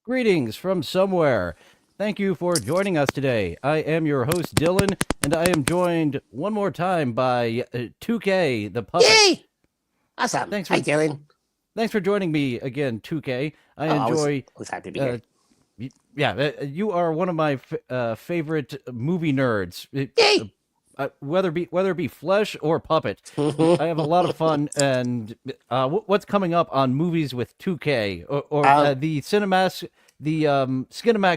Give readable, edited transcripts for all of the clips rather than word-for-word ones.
Greetings from somewhere. Thank you for joining us today. I am your host, Dylan, and I am joined one more time by Tooke, the puppet. Yay! Awesome. Thanks Hi, for Dylan. thanks for joining me again, Tooke. I Oh, enjoy. I was happy to be Uh, here. you are one of my favorite movie nerds. Yay! Whether it be flesh or puppet, I have a lot of fun. And what's coming up on movies with 2K or um, the Skinamax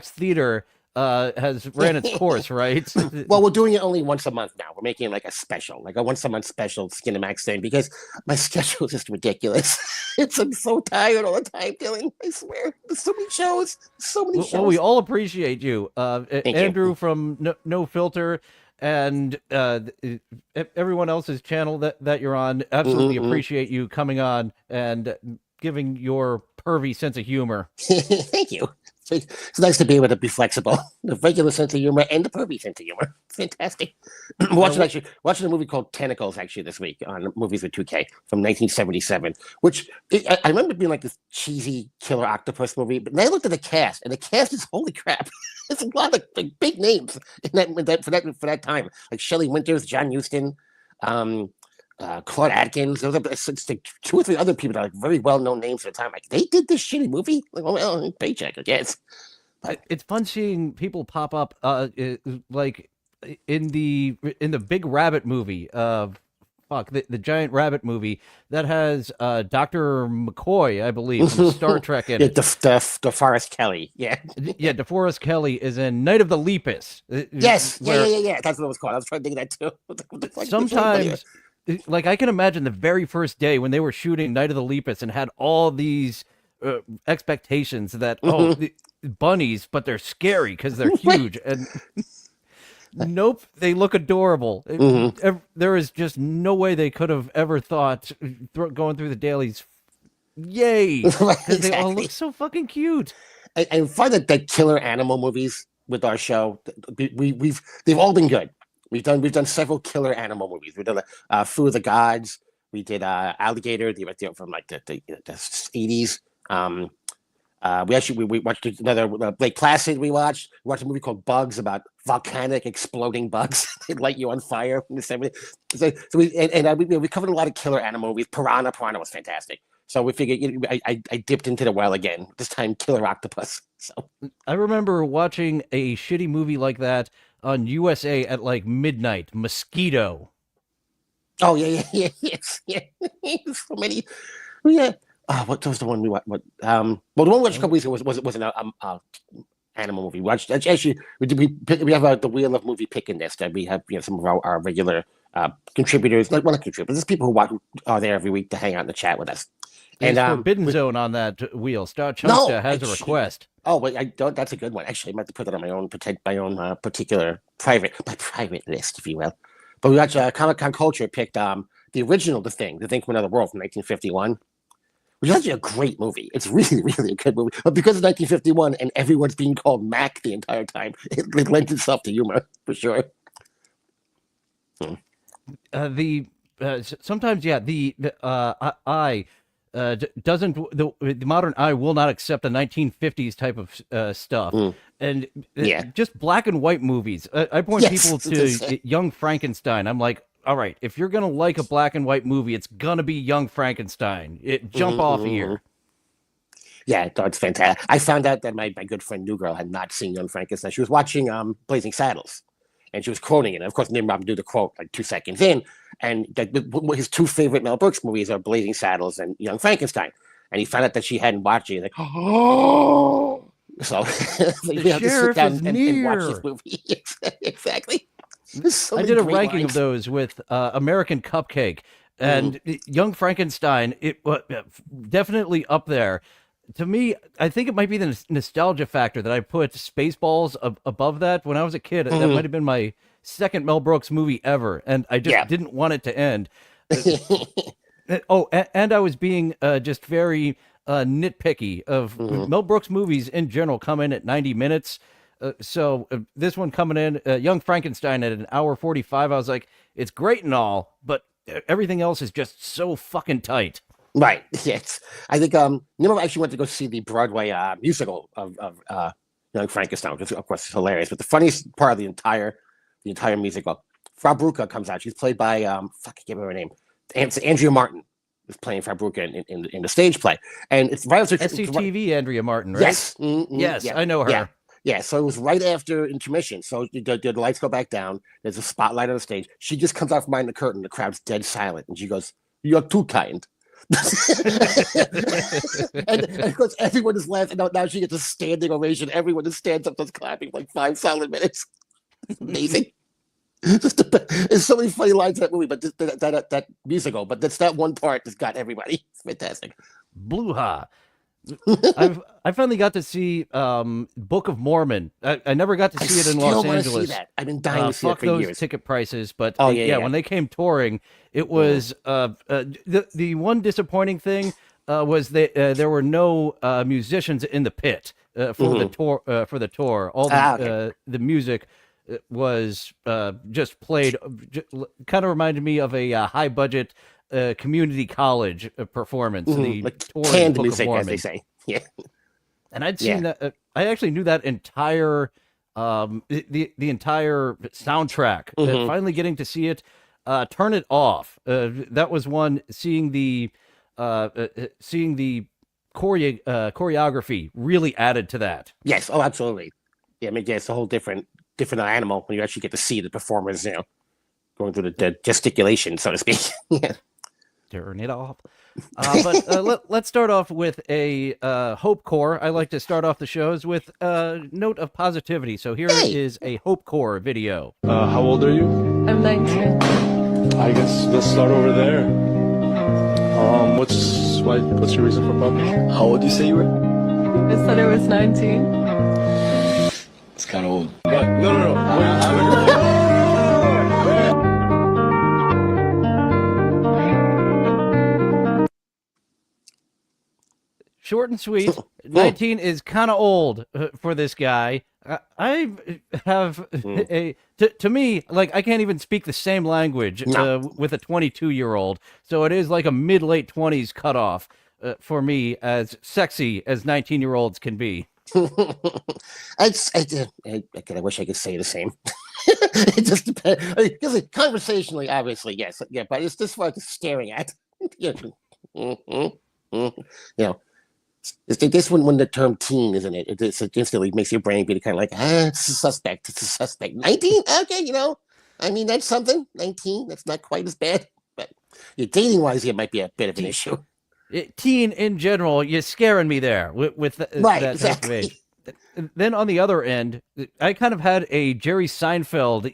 Theater has ran its course, right? well, we're doing it only once a month now. We're making it like a special, like a once a month special Skinamax thing because my schedule is just ridiculous. I'm so tired all the time, Dylan. I swear. There's so many shows. So many Well, we shows. all appreciate you, Thank you. Andrew from No Filter, and everyone else's channel that you're on. Absolutely Mm-hmm. appreciate you coming on and giving your pervy sense of humor. Thank you. It's nice to be able to be flexible. The regular sense of humor and the pervy sense of humor. Fantastic. Watching a movie called Tentacles actually this week on Movies with 2K from 1977, which I remember being like this cheesy killer octopus movie, but then I looked at the cast and the cast is holy crap. It's a lot of like, big names for that time, like Shelley Winters, John Huston, Claude Atkins. There was it's like two or three other people that are like very well known names at the time. Like they did this shitty movie. Like, oh well, paycheck, I guess. But It's fun seeing people pop up, like in the Big Rabbit movie of. Fuck the giant rabbit movie that has Dr. McCoy, I believe, from Star Trek in yeah, it. the Forrest Kelly. Yeah. Yeah, DeForest Kelly is in Night of the Lepus, Yes. Yeah. Yeah. where Yeah. Yeah. That's what it was called. I was trying to think of that too. What the fuck? Which one? Anyway. sometimes, like, I can imagine the very first day when they were shooting Night of the Lepus and had all these expectations that, bunnies, but they're scary because they're huge. And nope, they look adorable. There is just no way they could have ever thought going through the dailies, yay, because they all Exactly. look so fucking cute. I find that the killer animal movies with our show, they've all been good. We've done several killer animal movies. We did Food of the Gods. We did Alligator, from like the 80s. We watched another Lake Placid. We watched a movie called Bugs about volcanic exploding bugs. They light you on fire in the 70s. We covered a lot of killer animal movies. Piranha was fantastic. So we figured I dipped into the well again. This time, Killer Octopus. So I remember watching a shitty movie like that on USA at like midnight. Mosquito. oh yeah yes yeah. So many. Yeah. What was the one we watched? Well, the one we watched a couple weeks ago was an animal movie. We watched actually we have the wheel of movie picking list that we have some of our regular contributors, like not contributors, there's people who are there every week to hang out in the chat with us. There's And Forbidden Zone on that wheel. Star no, Chunksta has a request. oh wait, I don't. That's a good one. Actually, I might have to put that on particular private list, if you will. But we watched Comic Con Culture picked the original The Thing from Another World from 1951. Which is actually a great movie. It's really, really a good movie. But because it's 1951 and everyone's being called Mac the entire time, it lends itself to humor, for sure. The sometimes, yeah, the eye doesn't the modern eye will not accept the 1950s type of stuff. And Yeah. just black and white movies. I point Yes, people to Young Frankenstein. I'm like, all right, if you're gonna like a black and white movie, it's gonna be Young Frankenstein. Jump off here. Yeah, it's fantastic. I found out that my good friend New Girl had not seen Young Frankenstein. She was watching Blazing Saddles, and she was quoting it. And of course, Nimrod do the quote like 2 seconds in, and his two favorite Mel Brooks movies are Blazing Saddles and Young Frankenstein. And he found out that she hadn't watched it. He's like, oh, so we have to sit sheriff down is and watch near. this movie. Exactly. There's so I many did a great ranking of lines. those with American Cupcake and Young Frankenstein. It was definitely up there. To me, I think it might be the nostalgia factor that I put Spaceballs above that. When I was a kid, that might have been my second Mel Brooks movie ever, and I just Yeah. didn't want it to end. And I was being just very nitpicky of Mel Brooks movies in general come in at 90 minutes. So this one coming in, Young Frankenstein at an hour 45, I was like, it's great and all, but everything else is just so fucking tight. Right. Yes. I think I actually went to go see the Broadway musical of Young Frankenstein, which of course is hilarious. But the funniest part of the entire musical, Frau Bruca comes out. She's played by fuck, I can't remember her name. Andrea Martin is playing Frau Bruca in the stage play, and it's right after SCTV Andrea Martin, right? Yes. Yes, Yeah. I know her. Yeah. Yeah, so it was right after intermission. So the lights go back down. There's a spotlight on the stage. She just comes out from behind the curtain. The crowd's dead silent, and she goes, "You're too kind." and of course, everyone is laughing. Now she gets a standing ovation. Everyone just stands up, just clapping for like 5 solid minutes. It's amazing. There's so many funny lines in that movie, but that musical, but that's that one part that's got everybody. It's fantastic. Bluha. I finally got to see Book of Mormon. I never got to see it in Los Angeles. See that. I've been dying to see it for those years. ticket prices, but yeah, when they came touring, it was the one disappointing thing was that there were no musicians in the pit for the tour. All the music was just played. Kind of reminded me of a high budget community college performance. The like touring canned Book music, of Mormon. as they say. Yeah. And I'd seen that. I actually knew that entire, the entire soundtrack. Finally getting to see it, turn it off. That was one. Seeing the choreography really added to that. Yes. Oh, absolutely. Yeah. I mean, it's a whole different animal when you actually get to see the performers. Going through the gesticulation, so to speak. Yeah. Turn it off. But let's start off with a Hope Core. I like to start off the shows with a note of positivity. So here is a Hope Core video. How old are you? I'm 19. I guess let's start over there. What's your reason for popping? How old do you say you were? I said I was 19. It's kind of old. What? No. Wait. Short and sweet. 19 is kind of old for this guy. I have to me, like, I can't even speak the same language with a 22-year-old. So it is like a mid-late 20s cutoff for me, as sexy as 19-year-olds can be. I wish I could say the same. It just depends. Conversationally, obviously, yes. Yeah, but it's just like staring at. It's this when the term teen, isn't it? It instantly makes your brain be kind of like, it's a suspect. It's a suspect. 19? Okay, I mean, that's something. 19, that's not quite as bad. But dating wise, it might be a bit of an issue. Teen in general, you're scaring me there with right, that exactly. type of age. Then on the other end, I kind of had a Jerry Seinfeldian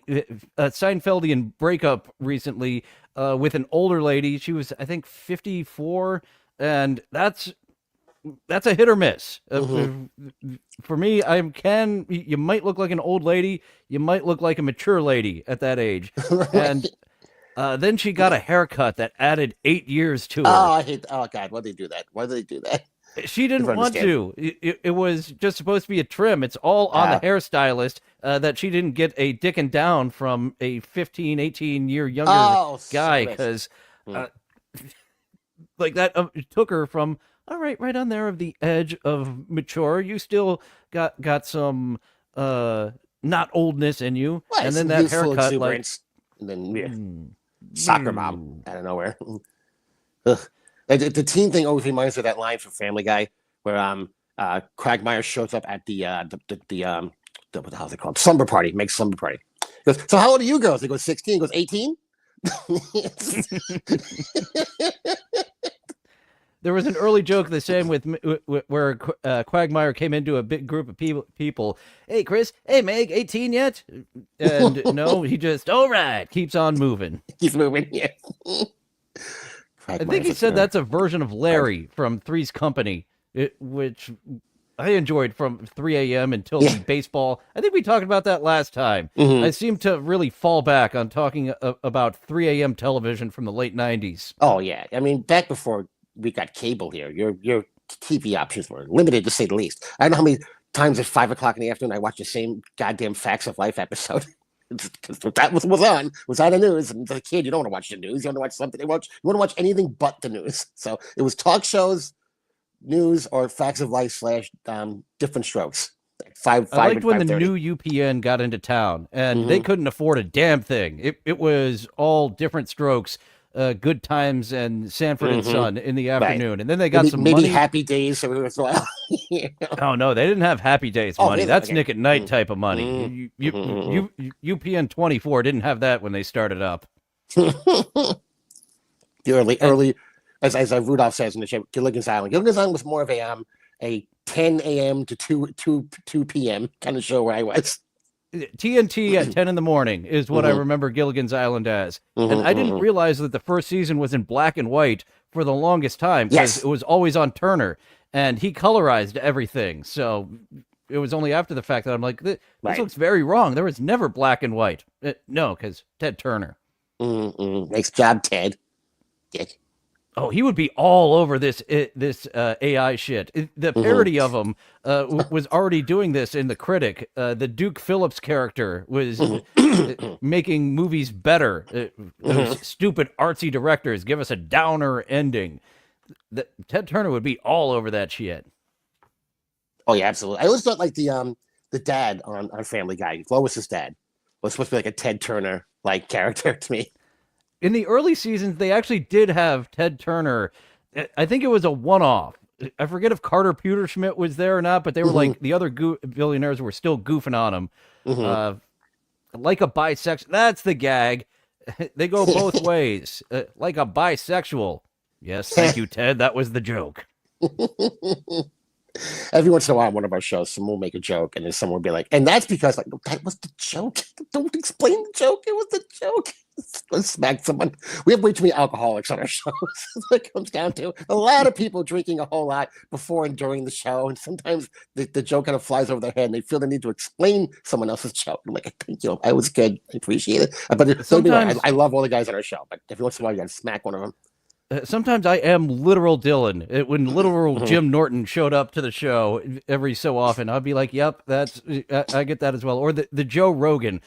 breakup recently with an older lady. She was, I think, 54, and that's a hit or miss. For me, you might look like an old lady, you might look like a mature lady at that age. And then she got a haircut that added 8 years to her. Oh God, why did they do that? Why did they do that? She didn't want to. It was just supposed to be a trim. It's all on the hairstylist that she didn't get a dicking down from a 15, 18-year younger guy, because like that took her from, all right on there of the edge of mature. You still got some not oldness in you, and then that haircut, like, and then soccer mom out of nowhere. The teen thing always reminds me of that line from Family Guy where Quagmire shows up at the what the hell is it called? Slumber party, makes slumber party. He goes, so how old are you girls? He goes 16. He goes 18. There was an early joke the same with where Quagmire came into a big group of people. Hey, Chris. Hey, Meg. 18 yet? And no, he just, all right, keeps on moving. Keeps moving. Yeah. I think he said that's a version of Larry from Three's Company, which I enjoyed, from 3 a.m. until the baseball. I think we talked about that last time. I seem to really fall back on talking about 3 a.m. television from the late 90s. Oh, yeah. I mean, back before we got cable here, your TV options were limited, to say the least. I don't know how many times at 5 o'clock in the afternoon I watched the same goddamn Facts of Life episode. That was on the news. And as a kid, you don't want to watch the news. You want to watch something. You want to watch anything but the news. So it was talk shows, news, or facts of life / different strokes. I liked when the new UPN got into town, and they couldn't afford a damn thing. It was all different strokes, Good Times and Sanford and Son in the afternoon, right. and then they got maybe money. Happy Days every once in a while. Oh no, they didn't have Happy Days money. Really? That's Okay. Nick at Night type of money. UPN 24 didn't have that when they started up. The early, as Rudolph says in the show, Gilligan's Island. Gilligan's Island was more of a 10 a.m. to 2 p.m. kind of show where I was. TNT at 10 in the morning is what I remember Gilligan's Island as. And I didn't realize that the first season was in black and white for the longest time because it was always on Turner, and he colorized everything. So it was only after the fact that I'm like, this looks very wrong. There was never black and white. No, because Ted Turner. Nice job, Ted. Dick. Oh, he would be all over this AI shit. The parody of him was already doing this in The Critic. The Duke Phillips character was making movies better. Those stupid artsy directors give us a downer ending. Ted Turner would be all over that shit. Oh yeah, absolutely. I always thought like the dad on Family Guy, Lois's dad, was supposed to be like a Ted Turner like character to me. In the early seasons, they actually did have Ted Turner. I think it was a one-off. I forget if Carter Pewterschmidt was there or not, but they were like, the other billionaires were still goofing on him. Like a bisexual. That's the gag. They go both ways. Like a bisexual. Yes, thank you, Ted. That was the joke. Every once in a while on one of our shows, someone will make a joke, and then someone will be like, and that's because like that was the joke. Don't explain the joke. It was the joke. Let's smack someone. We have way too many alcoholics on our shows. It comes down to a lot of people drinking a whole lot before and during the show, and sometimes the joke kind of flies over their head, and they feel the need to explain someone else's joke. I'm like, thank you. I was good. I appreciate it. But sometimes I love all the guys on our show, but every once in a while, you got to smack one of them. Sometimes I am literal Dylan. When literal Jim Norton showed up to the show every so often, I'd be like, "Yep, I get that as well." Or the Joe Rogan.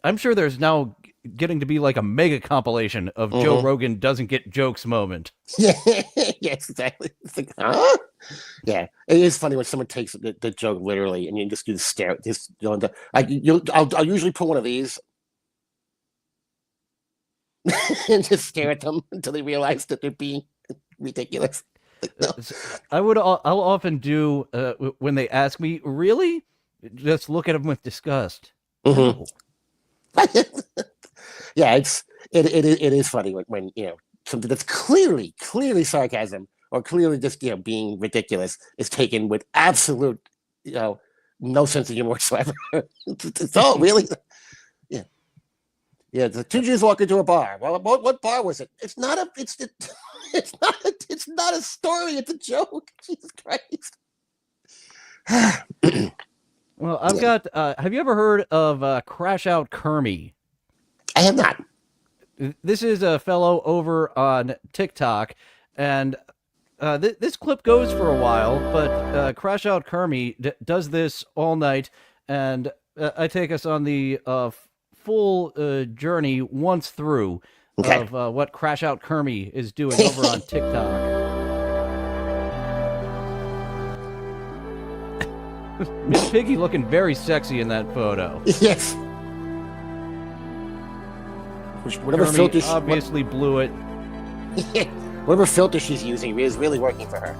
I'm sure there's now getting to be like a mega compilation of Joe Rogan doesn't get jokes moment. Yeah, yes, exactly. It's like, huh? Yeah, it is funny when someone takes the joke literally, and you just do the stare. Just I'll usually put one of these. And just stare at them until they realize that they're being ridiculous. No. I'll often do when they ask me, really? Just look at them with disgust. No. Yeah, it is funny when something that's clearly sarcasm or clearly just being ridiculous is taken with absolute no sense of humor whatsoever. Oh, really? Yeah, the two Jews walk into a bar. Well, what bar was it? It's not a story. It's a joke. Jesus Christ. Well, I've got. Have you ever heard of Crash Out Kermie? I have not. This is a fellow over on TikTok, and this clip goes for a while, but Crash Out Kermie does this all night, and I take us on the full journey once through of what Crash Out Kermie is doing over on TikTok. Miss Piggy looking very sexy in that photo. Yes. Whatever Kermie filter obviously blew it. Whatever filter she's using is really working for her.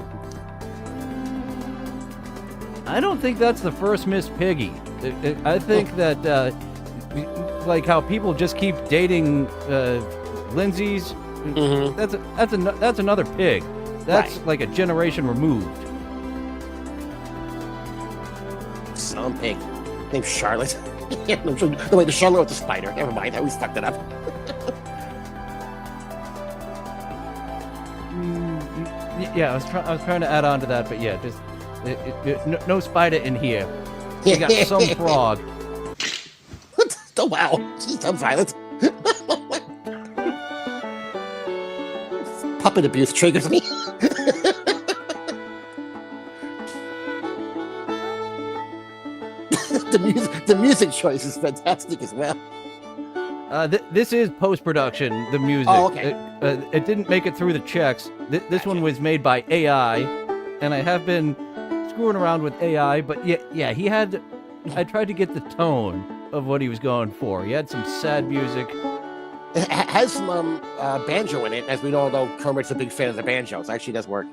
I don't think that's the first Miss Piggy. I think that like how people just keep dating Lindsay's. That's another pig. That's like a generation removed. Some pig named Charlotte. No, wait, the Charlotte with the spider. Never mind. I always fucked it up. Yeah, I was trying to add on to that, but yeah, just no spider in here. We got some frog. Oh wow! Jeez, I'm violent. Puppet abuse triggers me. the music choice is fantastic as well. This is post-production, the music. Oh, okay. It didn't make it through the checks. This one was made by AI, and I have been screwing around with AI, but yeah, I tried to get the tone of what he was going for. He had some sad music. It has some banjo in it, as we all know. Kermit's a big fan of the banjos. Actually, does work.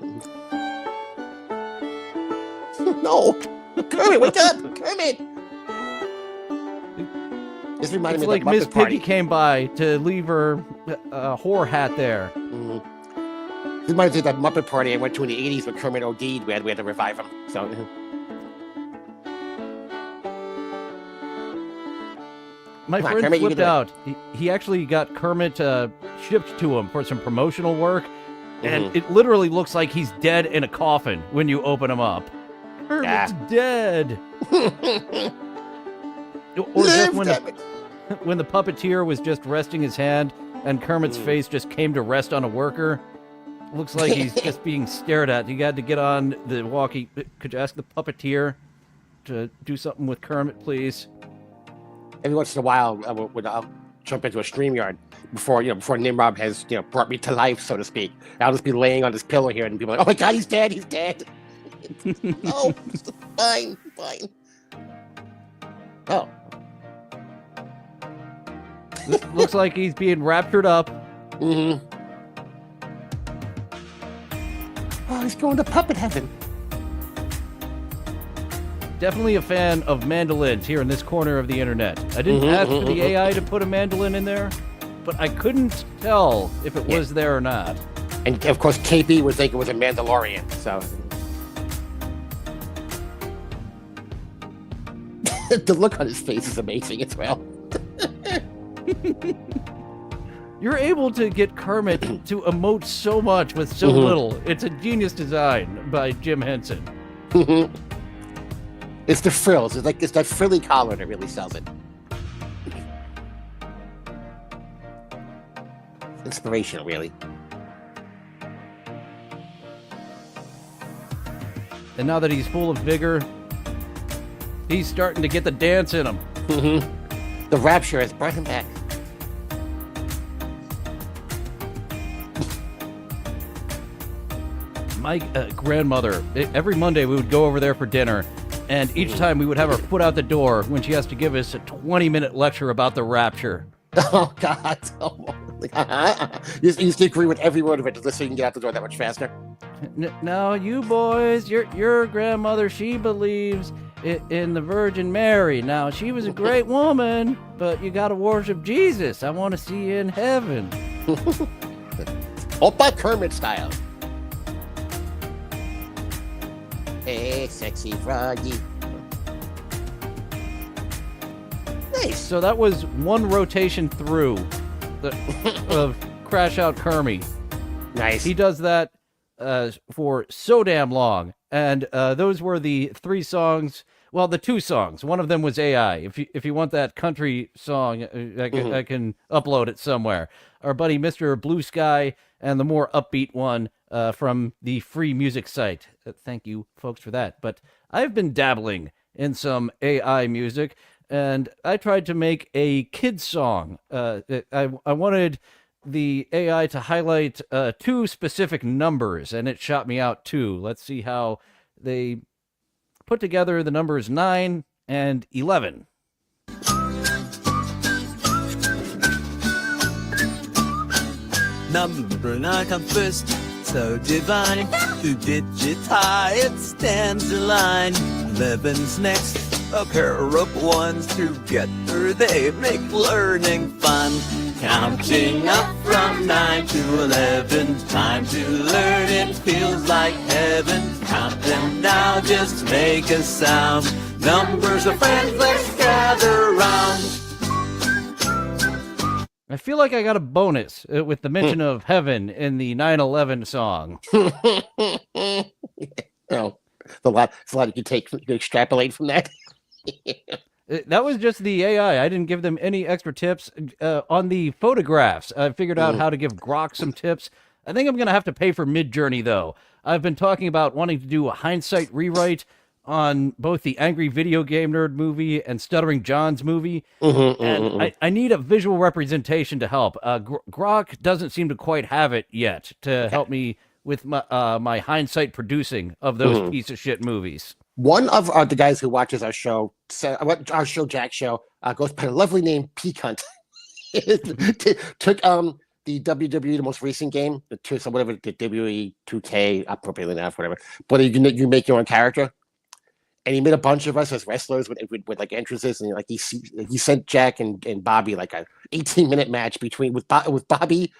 No, Kermit, wake up, Kermit! This reminded It's me like of the Miss Muppet Party. Piggy came by to leave her whore hat there. This reminds me of that Muppet Party I went to in the '80s when Kermit OD'd. We had to revive him. So. My Come on, friend Kermit, you can flipped do it. out. He actually got Kermit shipped to him for some promotional work, and it literally looks like he's dead in a coffin when you open him up. Kermit's dead. Or just when the puppeteer was just resting his hand and Kermit's face just came to rest on a worker. Looks like he's just being stared at. You got to get on the walkie. Could you ask the puppeteer to do something with Kermit, please? Every once in a while, I'll jump into a StreamYard before Nimrod has brought me to life, so to speak. I'll just be laying on this pillow here, and people are like, "Oh my God, he's dead! He's dead!" Oh, fine. Oh, Looks like he's being raptured up. oh, he's going to puppet heaven. Definitely a fan of mandolins here in this corner of the internet. I didn't ask for the AI to put a mandolin in there, but I couldn't tell if it was there or not. And of course, KP would think it was a Mandalorian. So the look on his face is amazing as well. You're able to get Kermit to emote so much with so little. It's a genius design by Jim Henson. It's the frills. It's that frilly collar that really sells it. Inspirational, really. And now that he's full of vigor, he's starting to get the dance in him. The rapture has brought him back. My grandmother, every Monday we would go over there for dinner, and each time we would have her foot out the door when she has to give us a 20-minute lecture about the rapture. Oh, God. Oh, you still agree with every word of it just so you can get out the door that much faster? Now, you boys, your grandmother, she believes in the Virgin Mary. Now, she was a great woman, but you got to worship Jesus. I want to see you in heaven. Opa Kermit style. Hey, sexy froggy. Nice. So that was one rotation through of Crash Out Kermit. Nice. He does that for so damn long. And those were the three songs. Well, the two songs. One of them was AI. If you want that country song, I can upload it somewhere. Our buddy Mr. Blue Sky, and the more upbeat one from the free music site. Thank you, folks, for that. But I've been dabbling in some AI music, and I tried to make a kid's song. I wanted the AI to highlight two specific numbers, and it shot me out two. Let's see how they put together the numbers 9 and 11. Number 9 comes first, so divine. 2 digits high, it stands in line. 11's next, a pair of ones. Together they make learning fun. Counting up from 9 to 11, time to learn, it feels like heaven. Count them now, just make a sound. Numbers of friends, let's gather round. I feel like I got a bonus with the mention of heaven in the 9/11 song. Oh, it's a lot you can extrapolate from that. That was just the AI. I didn't give them any extra tips. On the photographs, I figured out how to give Grok some tips. I think I'm going to have to pay for Midjourney, though. I've been talking about wanting to do a hindsight rewrite on both the Angry Video Game Nerd movie and Stuttering John's movie, Mm-hmm, and mm-hmm. I need a visual representation to help. Grok doesn't seem to quite have it yet to help me with my hindsight producing of those piece of shit movies. One of the guys who watches our show, Jack Show, goes by the lovely name Peacunt. Took the WWE, the most recent game, so whatever, the WWE 2K, appropriately enough, whatever. But you make your own character, and he made a bunch of us as wrestlers with like entrances, and like he sent Jack and Bobby like a 18-minute match with Bobby.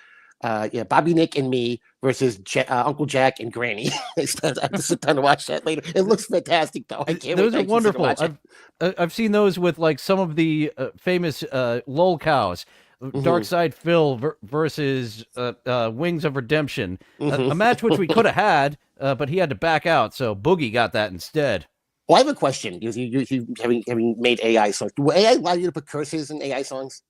Bobby, Nick, and me versus Uncle Jack and Granny. I have to sit down and watch that later. It looks fantastic, though. I can't Those wait are wonderful. I've seen those with like some of the famous lol cows. Dark Side Phil versus Wings of Redemption, a match which we could have had, but he had to back out, so Boogie got that instead. Well, I have a question. You having made AI songs, will AI allow you to put curses in AI songs?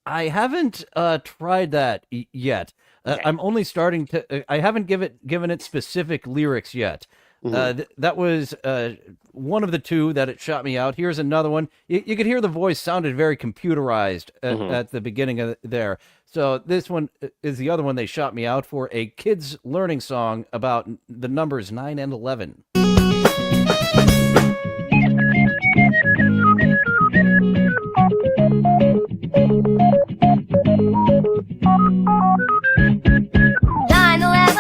I haven't tried that yet. Okay. I'm only starting to. I haven't given it specific lyrics yet. That was one of the two that it shot me out. Here's another one. You could hear the voice sounded very computerized at the beginning of there. So this one is the other one they shot me out for, a kids learning song about the numbers 9 and 11.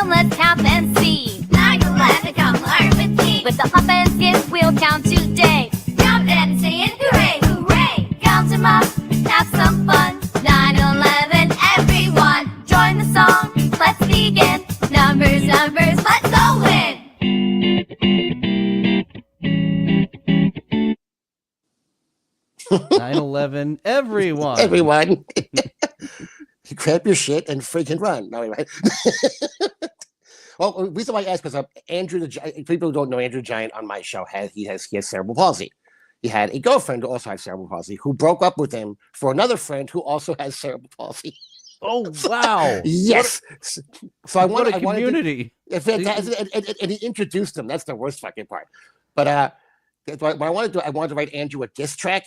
Let's count and see. 9-11, come learn with me. With the hop and skip, we'll count today. Count and sing, hooray, hooray. Count them up, have some fun. 9-11, everyone, join the song. Let's begin. Numbers, let's go win. Nine 11, everyone. Everyone. Grab your shit and freaking run. No, anyway. Well, the reason why I asked because Andrew the Giant. People who don't know Andrew Giant on my show he has cerebral palsy. He had a girlfriend who also had cerebral palsy who broke up with him for another friend who also has cerebral palsy. Oh wow! Yes. So I wanted community. And he introduced him. That's the worst fucking part. But what I wanted to do, I wanted to write Andrew a diss track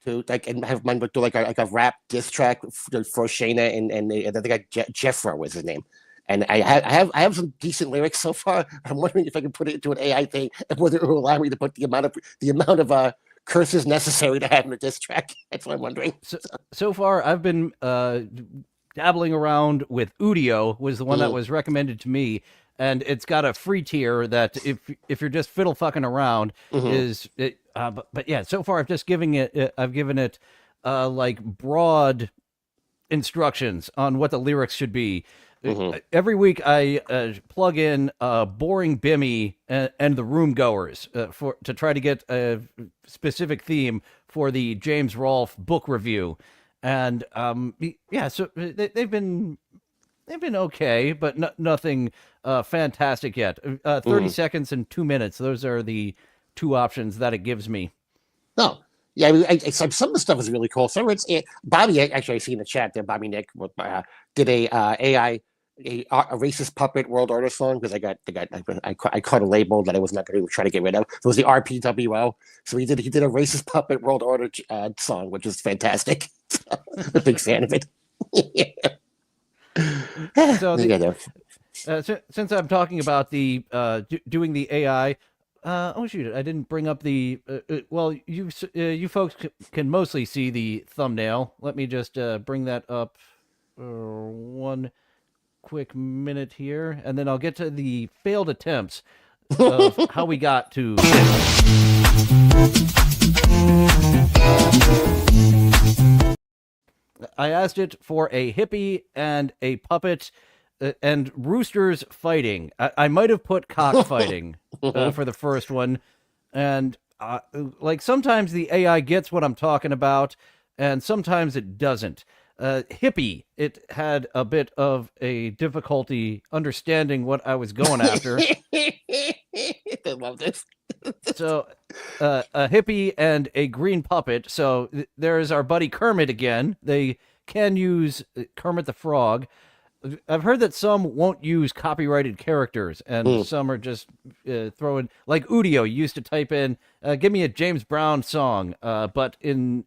to like and have mine do like a rap diss track for Shayna and the guy Jeffro was his name. And I have some decent lyrics so far. I'm wondering if I can put it into an AI thing and whether it will allow me to put the amount of curses necessary to have in a diss track. That's what I'm wondering. So far, I've been dabbling around with Udio, was the one that was recommended to me, and it's got a free tier that if you're just fiddle fucking around is it. But yeah, so far I've given it like broad instructions on what the lyrics should be. Every week I plug in Boring Bimmy and the Room Goers to try to get a specific theme for the James Rolfe book review, and yeah, so they've been okay, but nothing fantastic yet. 30 seconds and 2 minutes. Those are the two options that it gives me. Oh. Yeah, I mean, some of the stuff is really cool. Some of it's Bobby. Actually, I see in the chat there. Bobby Nick did a AI a racist puppet World Order song because I caught a label that I was not going to try to get rid of. It was the RPWO. So he did a racist puppet World Order song, which is fantastic. I'm a big fan of it. So since I'm talking about the doing the AI. Oh shoot! I didn't bring up the. Well, you folks can mostly see the thumbnail. Let me just bring that up. One quick minute here, and then I'll get to the failed attempts of how we got to. I asked it for a hippie and a puppet. And roosters fighting. I might have put cockfighting for the first one. And like sometimes the AI gets what I'm talking about, and sometimes it doesn't. Hippie, it had a bit of a difficulty understanding what I was going after. I love this. So a hippie and a green puppet. So there's our buddy Kermit again. They can use Kermit the Frog. I've heard that some won't use copyrighted characters, and some are just throwing like Udio used to type in, "Give me a James Brown song," but in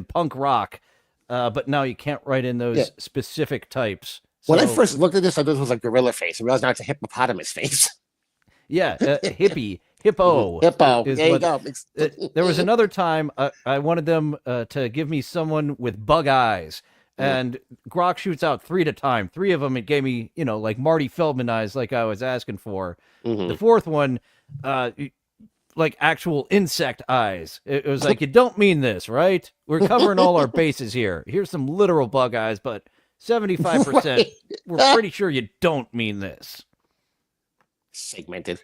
punk rock, but now you can't write in those specific types. When I So, first looked at this, I thought it was a gorilla face. I realized now it's a hippopotamus face. yeah, hippo. Hippo. Is There you what- go. There was another time I wanted them to give me someone with bug eyes, and Grok shoots out 3 at a time. 3 of them, it gave me, like Marty Feldman eyes, like I was asking for. The fourth one, like actual insect eyes. It was like, you don't mean this, right? We're covering all our bases here. Here's some literal bug eyes, but 75%, we're pretty sure you don't mean this. Segmented.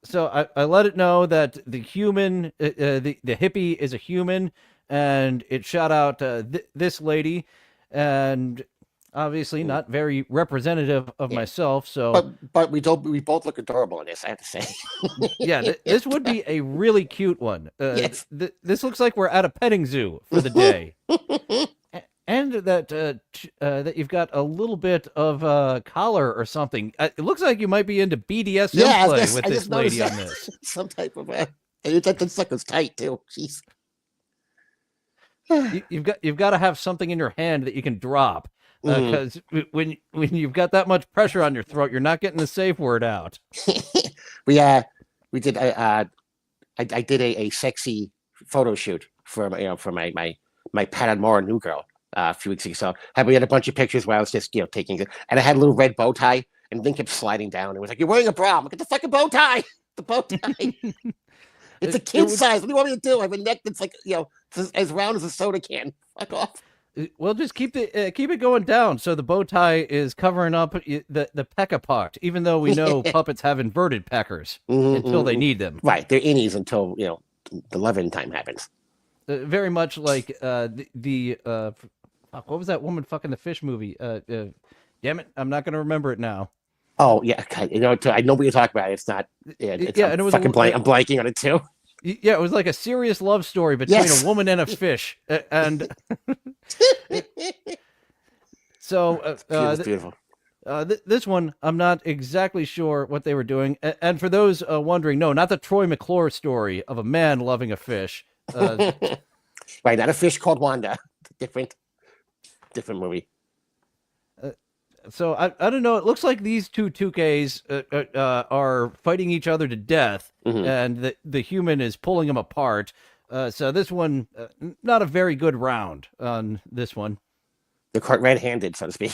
So I let it know that the human, the hippie is a human, and it shot out this lady, and obviously not very representative of myself. So, But we both look adorable in this, I have to say. yeah, this would be a really cute one. Yes. This looks like we're at a petting zoo for the day. And that that you've got a little bit of collar or something. It looks like you might be into BDSM play with I this just lady noticed on that. this. Some type of and that sucker's tight too. Jeez. You've got to have something in your hand that you can drop, because when you've got that much pressure on your throat, you're not getting the safe word out. we did I did a sexy photo shoot for my Pat and More new girl a few weeks ago. So we had a bunch of pictures where I was just taking it, and I had a little red bow tie, and then kept sliding down. It was like, "You're wearing a bra." Look at the fucking bow tie. The bow tie. It's a kid size. What do you want me to do? I have a neck that's like as round as a soda can. Fuck off. Well, just keep it going down, so the bow tie is covering up the pecker part, even though we know puppets have inverted peckers until they need them. Right, they're innies until the loving time happens. Very much like what was that woman fucking the fish movie? Damn it, I'm not going to remember it now. Oh yeah, okay. I know what you're talking about. It's not. It's, and it was fucking blank. I'm blanking on it too. Yeah, it was like a serious love story between a woman and a fish, and so beautiful. This one, I'm not exactly sure what they were doing. And for those wondering, no, not the Troy McClure story of a man loving a fish. Right, not a fish called Wanda. Different movie. So I don't know. It looks like these two Tookes are fighting each other to death, and the human is pulling them apart. So this one, not a very good round on this one. They're quite red-handed, so to speak.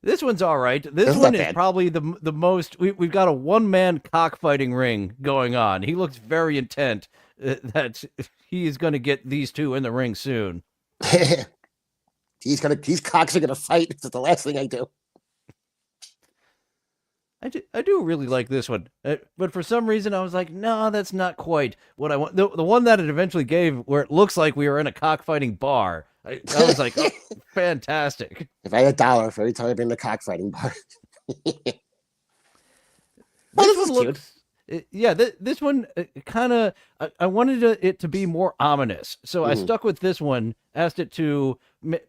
This one's all right. This one is probably the most. We've got a one-man cockfighting ring going on. He looks very intent that he is going to get these two in the ring soon. These cocks are gonna fight. It's the last thing I do. I do really like this one, but for some reason I was like, no, that's not quite what I want. The one that it eventually gave, where it looks like we were in a cockfighting bar, I was like, oh, fantastic. If I had $1 for every time I've been in the cockfighting bar. This one looks. Yeah, this one kind of. I wanted it to be more ominous, so I stuck with this one. Asked it to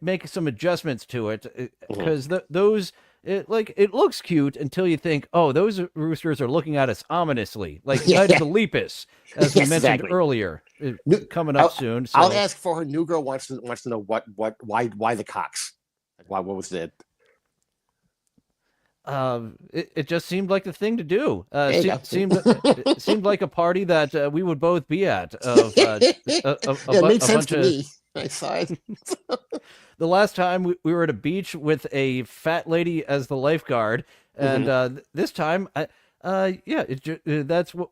make some adjustments to it, because those it looks cute until you think, oh, those roosters are looking at us ominously, like Night of the Lepus, as we mentioned earlier, coming up soon. So. I'll ask for her. New girl wants to know why the cocks? What was it? It just seemed like the thing to do. It seemed like a party that we would both be at. It made sense to me. I saw it. The last time we were at a beach with a fat lady as the lifeguard, and this time, that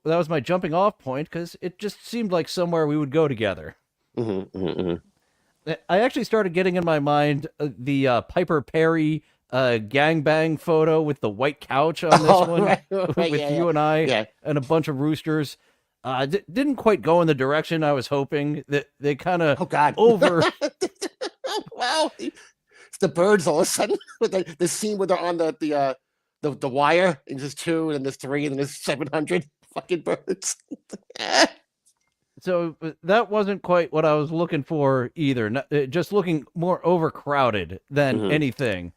was my jumping off point, because it just seemed like somewhere we would go together. I actually started getting in my mind the Piper Perry gangbang photo with the white couch on this one, right, with you and I and a bunch of roosters. Didn't quite go in the direction I was hoping. That they kind of over. Wow, it's the birds all of a sudden with the scene where they're on the wire, and there's 2 and there's 3 and there's 700 fucking birds. So that wasn't quite what I was looking for either. Just looking more overcrowded than anything.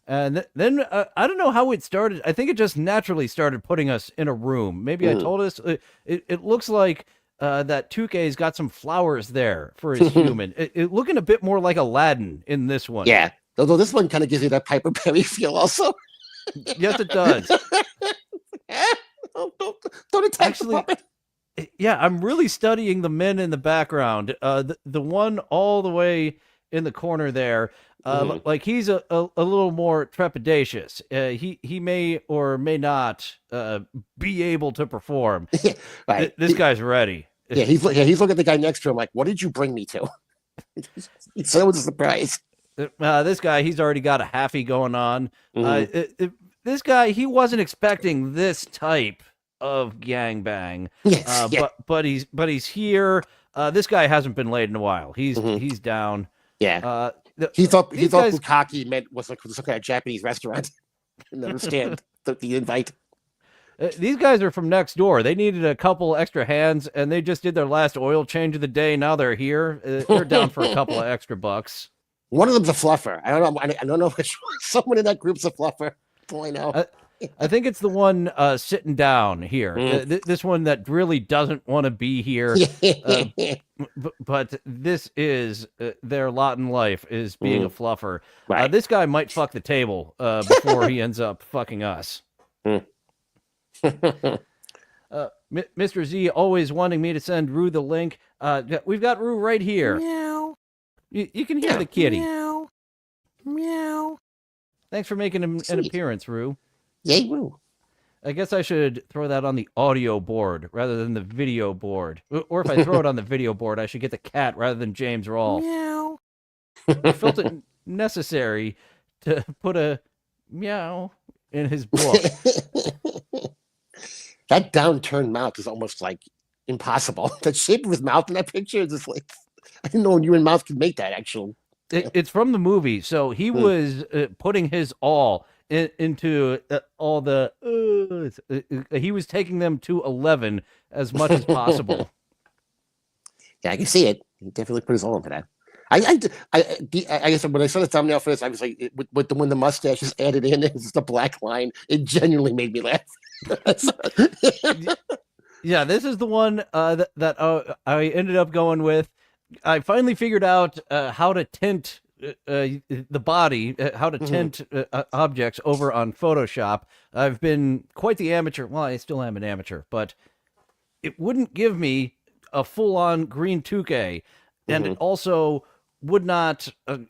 And then I don't know how it started. I think it just naturally started putting us in a room. Maybe I told us it looks like that Tooke's got some flowers there for his human. It looking a bit more like Aladdin in this one. Yeah. Although this one kind of gives you that Piper Perry feel also. Yes, it does. Don't attack Actually, the puppet. yeah, I'm really studying the men in the background. The one all the way in the corner there, like he's a little more trepidatious. He may or may not be able to perform. Right. This guy's ready. He's looking at the guy next to him like, what did you bring me to? It's so surprised. This guy, he's already got a halfie going on. This guy, he wasn't expecting this type of gangbang. Yes, yeah. But he's here. This guy hasn't been laid in a while. He's down. Yeah. He thought guys... bukkake meant was some kind of Japanese restaurant. Didn't understand the invite. These guys are from next door. They needed a couple extra hands, and they just did their last oil change of the day. Now they're here. They're down for a couple of extra bucks. One of them's a fluffer. I don't know which one. Someone in that group's a fluffer. All I know. I think it's the one sitting down here. This one that really doesn't want to be here. But this is their lot in life, is being a fluffer. Right. This guy might fuck the table before he ends up fucking us. Mr. Z always wanting me to send Rue the link. We've got Rue right here. Meow. You can hear the kitty. Meow. Meow. Thanks for making an appearance, Rue. Yay, Rue. I guess I should throw that on the audio board rather than the video board. Or if I throw it on the video board, I should get the cat rather than James Rolfe. Meow. I felt it necessary to put a meow in his book. That downturned mouth is almost like impossible. The shape of his mouth in that picture is just like, I didn't know human mouth could make that actual. It's from the movie, so he was putting his all into all the. He was taking them to 11 as much as possible. Yeah, I can see it. He definitely put his all into that. I guess when I saw the thumbnail for this, I was like, when the mustache is added in, it's just a black line. It genuinely made me laugh. Yeah, this is the one that I ended up going with. I finally figured out how to tint the body, how to tint objects over on Photoshop. I've been quite the amateur. Well, I still am an amateur, but it wouldn't give me a full-on green Tooke, and it also would not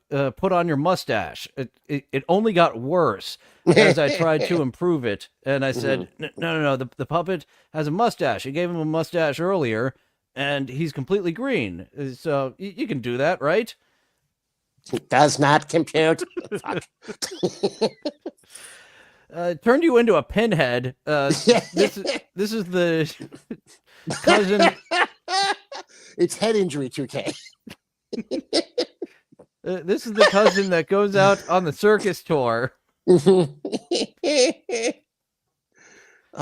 put on your mustache. It only got worse as I tried to improve it. And I said, no, the puppet has a mustache. I gave him a mustache earlier, and he's completely green. So you can do that, right? It does not compute. Turned you into a pinhead. This is the cousin. It's head injury 2K. This is the cousin that goes out on the circus tour. Oh,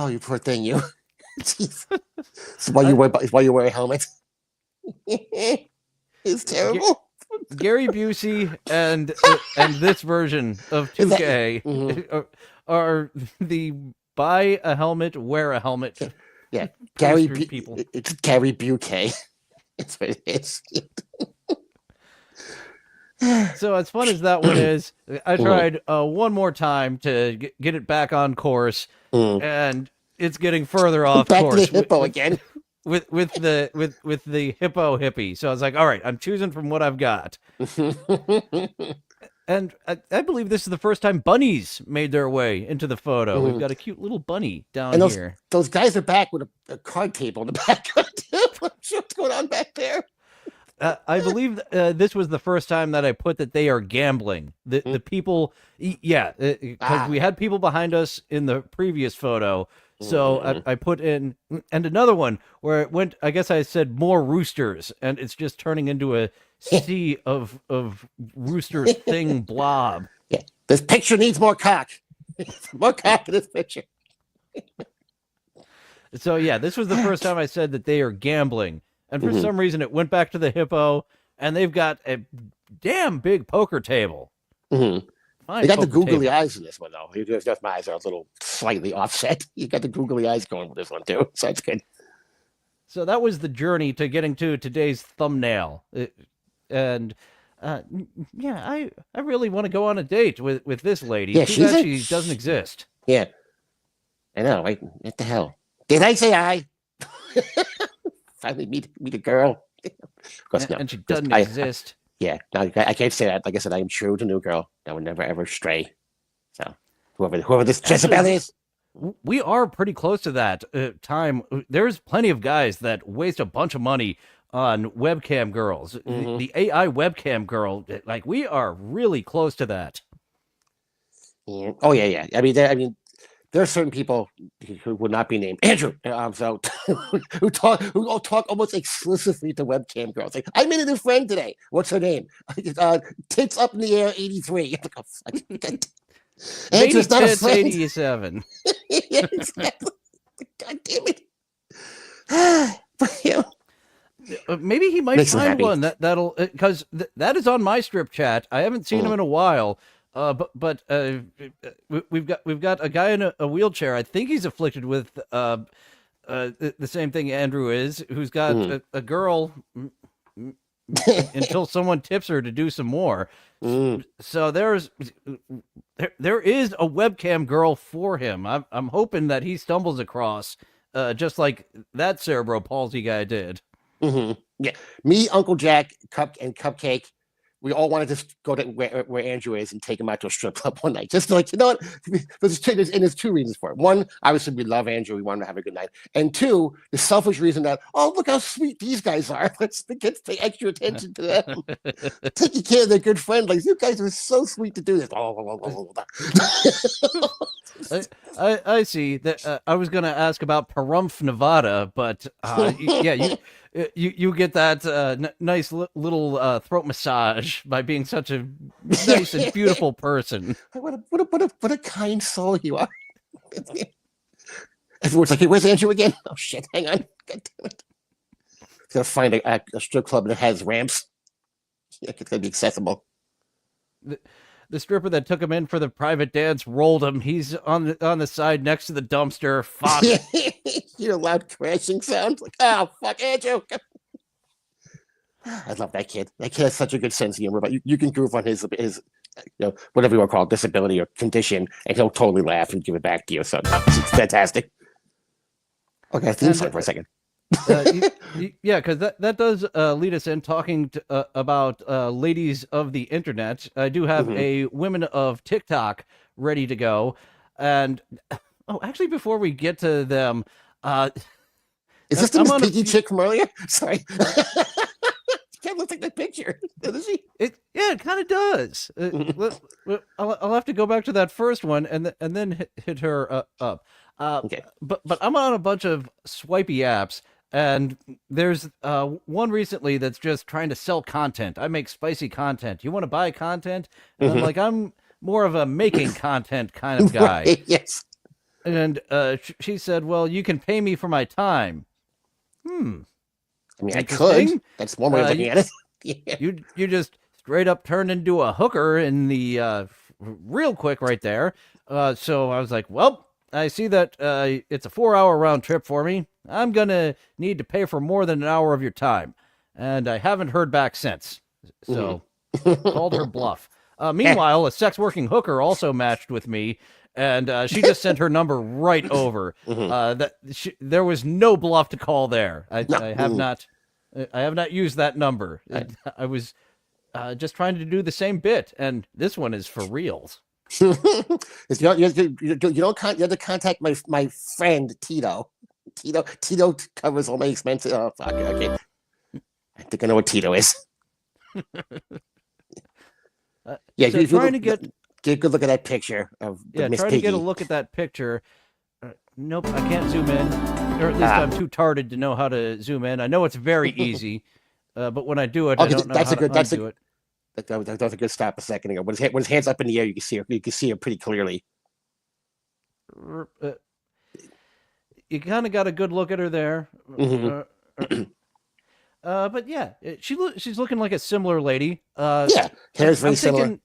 you poor thing, you. It's why you wear a helmet. It's terrible. Gary Busey and this version of 2K are the buy a helmet, wear a helmet. Yeah, Gary people. It's Gary Busey. That's what it is. So as fun as that one is, I tried one more time to get it back on course, and it's getting further off back course. to the hippo again. With the hippo hippie. So I was like, all right, I'm choosing from what I've got. And I believe this is the first time bunnies made their way into the photo. We've got a cute little bunny down here. Those guys are back with a card table in the background. I'm sure what's going on back there. I believe this was the first time that I put that they are gambling. The people, because we had people behind us in the previous photo. So I put in, and another one where it went, I guess I said more roosters, and it's just turning into a sea of rooster thing blob. Yeah, this picture needs more cock. More cock in this picture. So yeah, this was the first time I said that they are gambling. and for some reason it went back to the hippo, and they've got a damn big poker table. Mm-hmm. Fine You got the poker googly table. eyes in this one, though. Just my eyes are a little slightly offset. You got the googly eyes going with this one too, so it's good. So that was the journey to getting to today's thumbnail. And yeah, I really want to go on a date with this lady. Yeah, Too bad she doesn't exist. Yeah, I know. Right? What the hell? Did I say I? Finally meet a girl. Of course, no. And she doesn't exist. Yeah, no, I can't say that. Like I said, I am true to New Girl. I would never ever stray. So whoever this Jezebel is. We are pretty close to that time. There's plenty of guys that waste a bunch of money on webcam girls. The AI webcam girl, like we are really close to that. Yeah. Oh yeah. I mean, there are certain people who would not be named Andrew. So who talk almost exclusively to webcam girls. Like, I made a new friend today. What's her name? Tits up in the air 83. Andrew's not a Tits friend. 87. Yeah, exactly. God damn it. But, you know, Maybe he might Makes him find happy. one that'll because that is on my strip chat. I haven't seen him in a while. But we've got a guy in a wheelchair. I think he's afflicted with the same thing Andrew is, who's got a girl until someone tips her to do some more. So there is a webcam girl for him. I'm hoping that he stumbles across just like that cerebral palsy guy did. Yeah, me, Uncle Jack, and Cupcake. We all wanted to go to where Andrew is and take him out to a strip club one night. Just like, you know what? There's two reasons for it. One, obviously, we love Andrew. We want him to have a good night. And two, the selfish reason that, oh, look how sweet these guys are. Let's get pay extra attention to them. Taking care of their good friend. Like, you guys are so sweet to do this. I see that. I was going to ask about Pahrump, Nevada, but yeah, you get that nice little throat massage by being such a nice and beautiful person. What a kind soul you are. Everyone's like, hey, where's Andrew again? Oh shit, hang on. God damn it. Gotta find a strip club that has ramps. Yeah, it's gonna be accessible. The stripper that took him in for the private dance rolled him. He's on the side next to the dumpster. Fuck. You hear a loud crashing sound. Like, oh fuck, Andrew. I love that kid. That kid has such a good sense of humor. But you can goof on his whatever you want to call it, disability or condition, and he'll totally laugh and give it back to you. So it's fantastic. Okay, theme song for a second. Yeah, because that does lead us in talking about ladies of the internet. I do have a women of TikTok ready to go, and actually, before we get to them, is this the Miss Piggy chick from earlier? Sorry, she kind of looks like that picture, doesn't she? It kind of does. I'll have to go back to that first one and then hit her up. Okay. But I'm on a bunch of swipey apps. And there's one recently that's just trying to sell content. I make spicy content. You want to buy content? And I'm like, I'm more of a making content kind of guy. Right, yes. And she said, well, you can pay me for my time. I mean, I could. That's one way of looking at it. Yeah. You just straight up turned into a hooker in the real quick right there. So I was like, well, I see that it's a 4-hour round trip for me. I'm going to need to pay for more than an hour of your time. And I haven't heard back since. So called her bluff. Meanwhile, a sex working hooker also matched with me. And she just sent her number right over. There was no bluff to call there. I have not used that number. I was just trying to do the same bit. And this one is for reals. You have to contact my friend Tito. Tito covers all my expenses. Oh fuck. Okay. I think I know what Tito is. Yeah, so trying to get a good look at that picture of Miss trying Piggy. to get a look at that picture. Nope, I can't zoom in, or at least I'm too tarded to know how to zoom in. I know it's very easy, but when I do it, I don't know how to undo it. That was a good stop a second ago. When his hands up in the air, you can see her pretty clearly. You kind of got a good look at her there. But yeah, she's looking like a similar lady. Yeah, hair's very similar.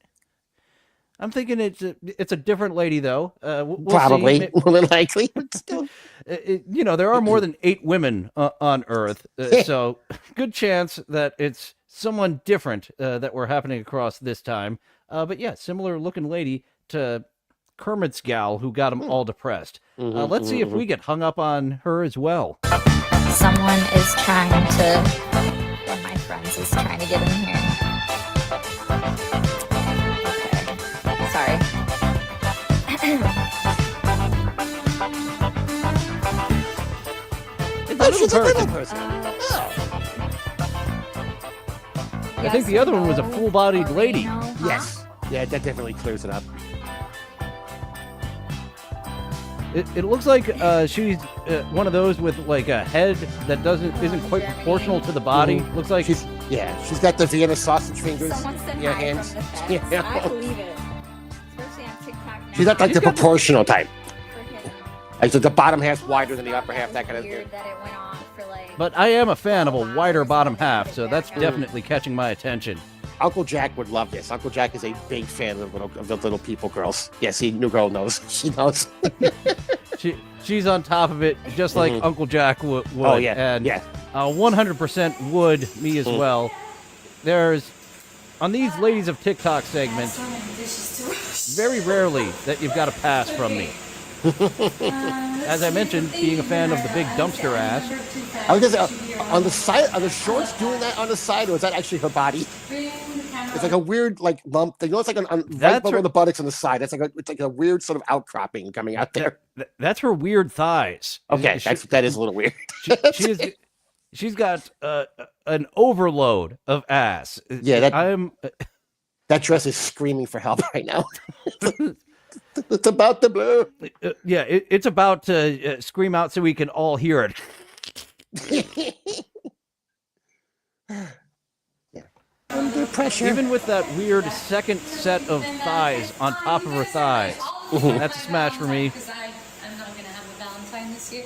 I'm thinking it's a different lady though. We'll Probably, see. more than likely. But still. There are more than 8 women on Earth, so good chance that it's someone different that we're happening across this time. But yeah, similar looking lady to Kermit's gal who got him all depressed. Let's see if we get hung up on her as well. Someone is trying to, one of my friends is trying to get in here. Okay, sorry. She's a little person. I think the other one was a full-bodied lady. Yes. Yeah, that definitely clears it up. It looks like she's one of those with like a head that isn't quite proportional to the body. Looks like she's got the Vienna sausage fingers Someone said in your hi hands. from the fence. Yeah. I believe it. Especially on TikTok now. She's not like the proportional type. Freaking Like the bottom half's wider than the upper half, that kind of weird thing. that it went on for like. But I am a fan of a wider bottom half, so that's definitely catching my attention. Uncle Jack would love this. Uncle Jack is a big fan of the little people girls. Yes, new girl knows. She knows. She's on top of it, just like Uncle Jack would. Oh, yeah, And yeah. 100% would me as well. There's, on these Ladies of TikTok segments, very rarely that you've got a pass from me. As I mentioned, being a fan of the big dumpster ass. I was gonna say, on the side, are the shorts doing that on the side, or is that actually her body? It's like a weird lump thing. It's like right below the buttocks on the side. It's like a weird sort of outcropping coming out there. That's her weird thighs. Okay, that is a little weird. She's got an overload of ass. Yeah, that dress is screaming for help right now. It's about to blow. It's about to scream out so we can all hear it. Yeah. Under pressure. Even with that weird second set of thighs on top of her thighs. That's a smash for me. I'm not gonna have a Valentine this year.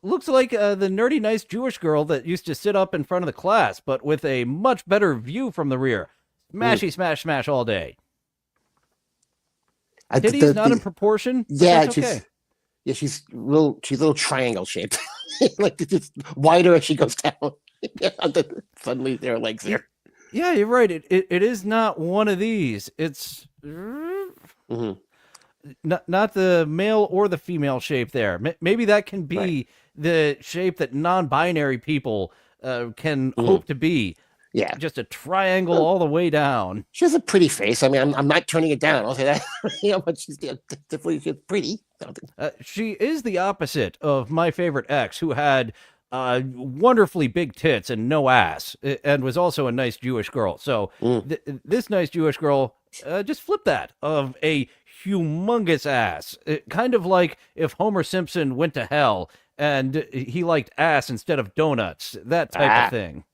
Looks like the nerdy nice Jewish girl that used to sit up in front of the class, but with a much better view from the rear. Smashy, smash, smash all day. Titties not in proportion? Yeah, that's okay. She's little triangle shaped. Like it's wider as she goes down. Suddenly there are legs there. Yeah, you're right. It is not one of these. It's not the male or the female shape there. Maybe that can be the shape that non-binary people can hope to be. Yeah, just a triangle all the way down. She has a pretty face. I mean, I'm not turning it down. I'll say that. But she's definitely pretty. She is the opposite of my favorite ex, who had wonderfully big tits and no ass, and was also a nice Jewish girl. So this nice Jewish girl just flipped that of a humongous ass. Kind of like if Homer Simpson went to hell and he liked ass instead of donuts. That type of thing.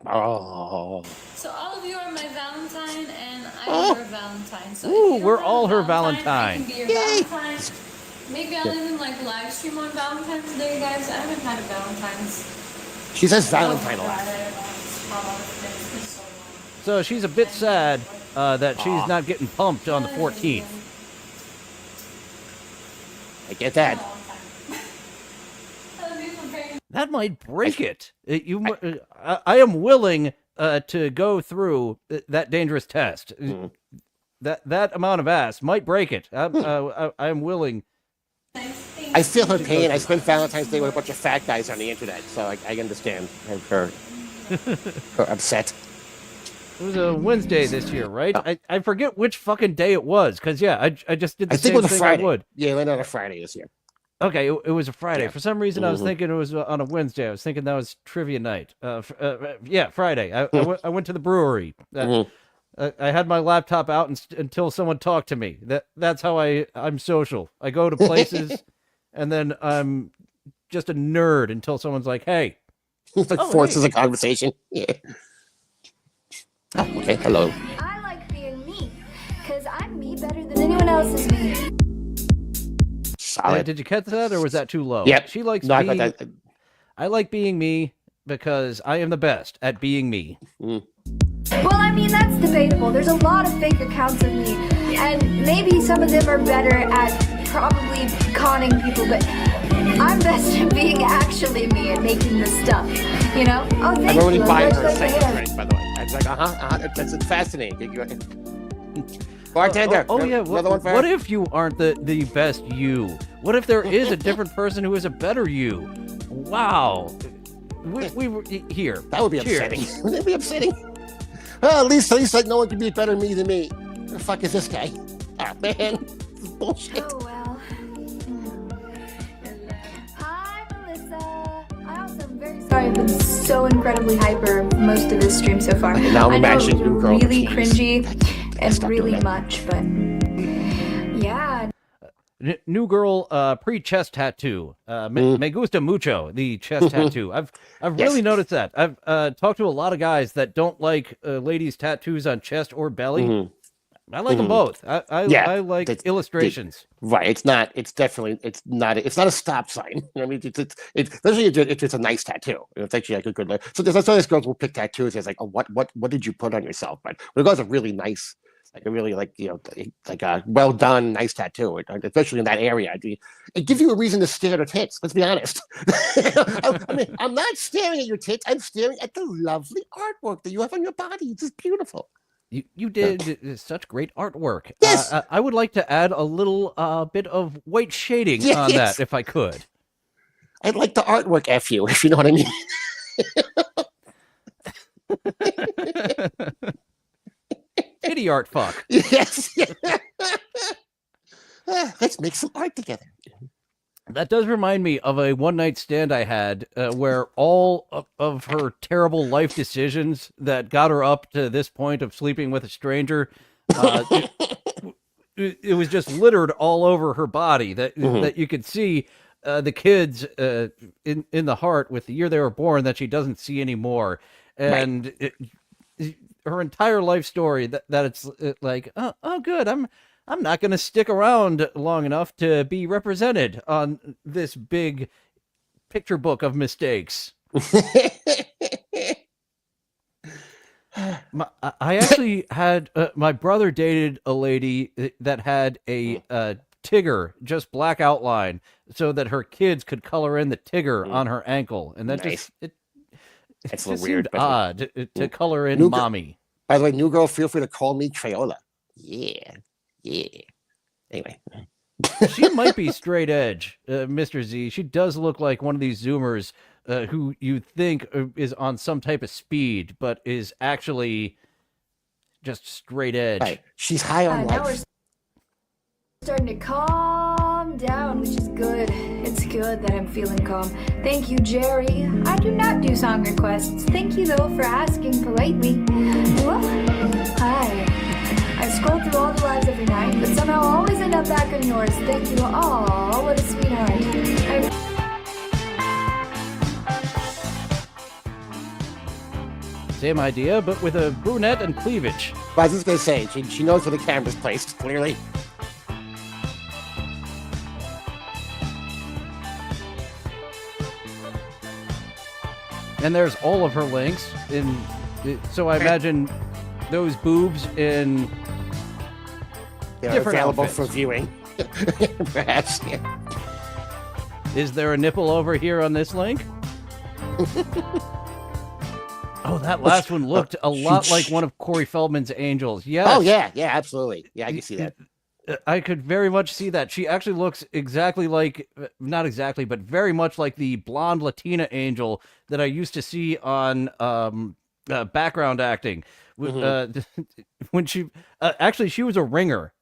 Oh. So all of you are my Valentine, and I'm your Valentine. So Ooh, if you we're don't all have a her Valentine. I can be your Valentine. Maybe I'll even live stream on Valentine's Day, guys. I haven't had a Valentine's. She says Valentine a lot. So she's a bit sad that she's not getting pumped on the 14th. I get that. That might break it. I am willing to go through that dangerous test. That amount of ass might break it. I'm willing. I feel her pain. I spent Valentine's Day with a bunch of fat guys on the internet, so I understand her upset. It was a Wednesday this year, right? I forget which fucking day it was, because I just did the same thing it was a thing Friday. I would. Yeah, it went on a Friday this year. Okay, it was a Friday. Yeah. For some reason, I was thinking it was on a Wednesday. I was thinking that was trivia night. Yeah, Friday. I went to the brewery. I had my laptop out until someone talked to me. That's how I'm social. I go to places, and then I'm just a nerd until someone's like, "Hey." It's like forces a conversation. Yeah. Oh, okay, hello. I like being me, because I'm me better than anyone else is me. Solid. Did you catch that, or was that too low? Yep. She likes No, I being... got that. I like being me. because I am the best at being me. Well, I mean, that's debatable. There's a lot of fake accounts of me, and maybe some of them are better at probably conning people, but I'm best at being actually me and making the stuff, you know? Oh, thank I'm already you. buying I'm her a glad second to hear. drink, by the way. I was like, that's fascinating. Bartender. Oh, yeah. Another one for What her? if you aren't the best you? What if there is a different person who is a better you? Wow. We were here. That would be Cheers. upsetting. Wouldn't that be upsetting? Well, at least like no one can be better me than me. Who the fuck is this guy? Ah, man. This is bullshit. Oh, well. Hi, Melissa. I also am very sorry I've been so incredibly hyper most of this stream so far. Now I'm I know imagining it you, was girl. really Jeez. cringy and Stop really doing that. much, but yeah. New girl pre-chest tattoo. Me gusta mucho, the chest tattoo. I've really Yes. noticed that. I've talked to a lot of guys that don't like ladies' tattoos on chest or belly. I like them both. Yeah, I like that's- illustrations. Right. It's not a stop sign. I mean, it's especially if it's a nice tattoo. It's actually like a good, so there's some of these girls will pick tattoos. It's like, oh, what did you put on yourself? But when it goes a really nice, like a really like a well done, nice tattoo, especially in that area, it gives you a reason to stare at her tits. Let's be honest. I mean, I'm not staring at your tits. I'm staring at the lovely artwork that you have on your body. It's just beautiful. You did such great artwork. Yes. I would like to add a little bit of white shading on Yes. that, if I could. I'd like the artwork F you, if you know what I mean. Kitty art fuck. Yes. Let's make some art together. That does remind me of a one-night stand I had where all of her terrible life decisions that got her up to this point of sleeping with a stranger, it was just littered all over her body that you could see the kids in the heart with the year they were born that she doesn't see anymore. And her entire life story that it's like, oh, good, I'm not going to stick around long enough to be represented on this big picture book of mistakes. I actually had my brother dated a lady that had a Tigger, just black outline, so that her kids could color in the Tigger on her ankle, and that Nice. it That's a just little weird. seemed But odd to color in New- mommy. by the way, new girl, feel free to call me Crayola. Yeah. Anyway, She might be straight edge, Mr. Z. She does look like one of these Zoomers who you think is on some type of speed, but is actually just straight edge. right. She's high on Now we're life. starting to calm down, which is good. It's good that I'm feeling calm. Thank you, Jerry. I do not do song requests. Thank you, though, for asking politely. Well, hi. I scroll through all the lives every night, but somehow always end up back on yours. Thank you. Aw, what a sweetheart. Same idea, but with a brunette and cleavage. But I was just gonna say, she knows where the camera's placed. Clearly. And there's all of her links. So I imagine those boobs in They're different available outfits. for viewing. Perhaps. Yeah. Is there a nipple over here on this link? Oh, that last one looked a lot like one of Corey Feldman's angels. Yes. Oh yeah, absolutely. Yeah, I can see that. I could very much see that. She actually looks exactly like, not exactly, but very much like the blonde Latina angel that I used to see on background acting. When she actually, she was a ringer.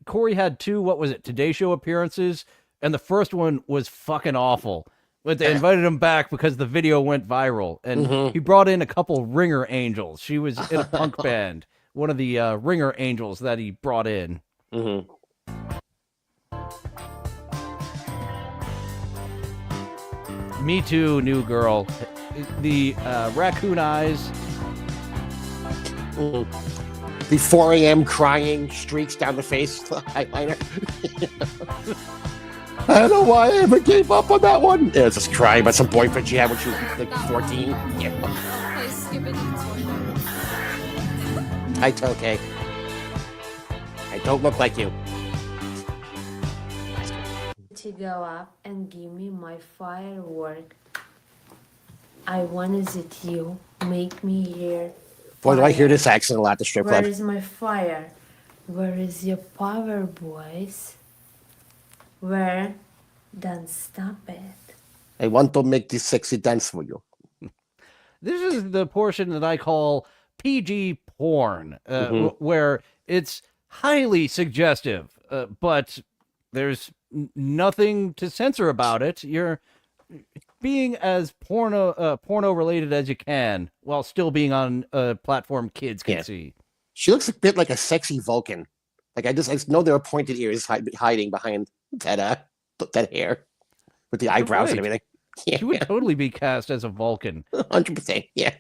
Corey had two, what was it, Today Show appearances, and the first one was fucking awful. But they invited him back because the video went viral, and he brought in a couple ringer angels. She was in a punk band, one of the ringer angels that he brought in. Me too, new girl. The raccoon eyes. The 4 a.m. crying streaks down the face eyeliner. I don't know why I ever gave up on that one. Yeah, just crying about some boyfriend she had when she was like 14. Yeah. Okay, skip it. It's fine. Hi, Tooke. I don't look like you. To go up and give me my firework. I want to visit you. Make me hear. Boy, do I hear fire. this accent a lot at the strip Where club. is my fire? Where is your power, boys? Where? Don't stop it. I want to make this sexy dance for you. This is the portion that I call PG porn, where it's highly suggestive, but there's nothing to censor about it. You're being as porno related as you can while still being on a platform kids can Yeah. see. She looks a bit like a sexy Vulcan. Like I just know there are pointed ears hiding behind that hair with the eyebrows and right. everything. Yeah, She would totally be cast as a Vulcan. 100%. Yeah.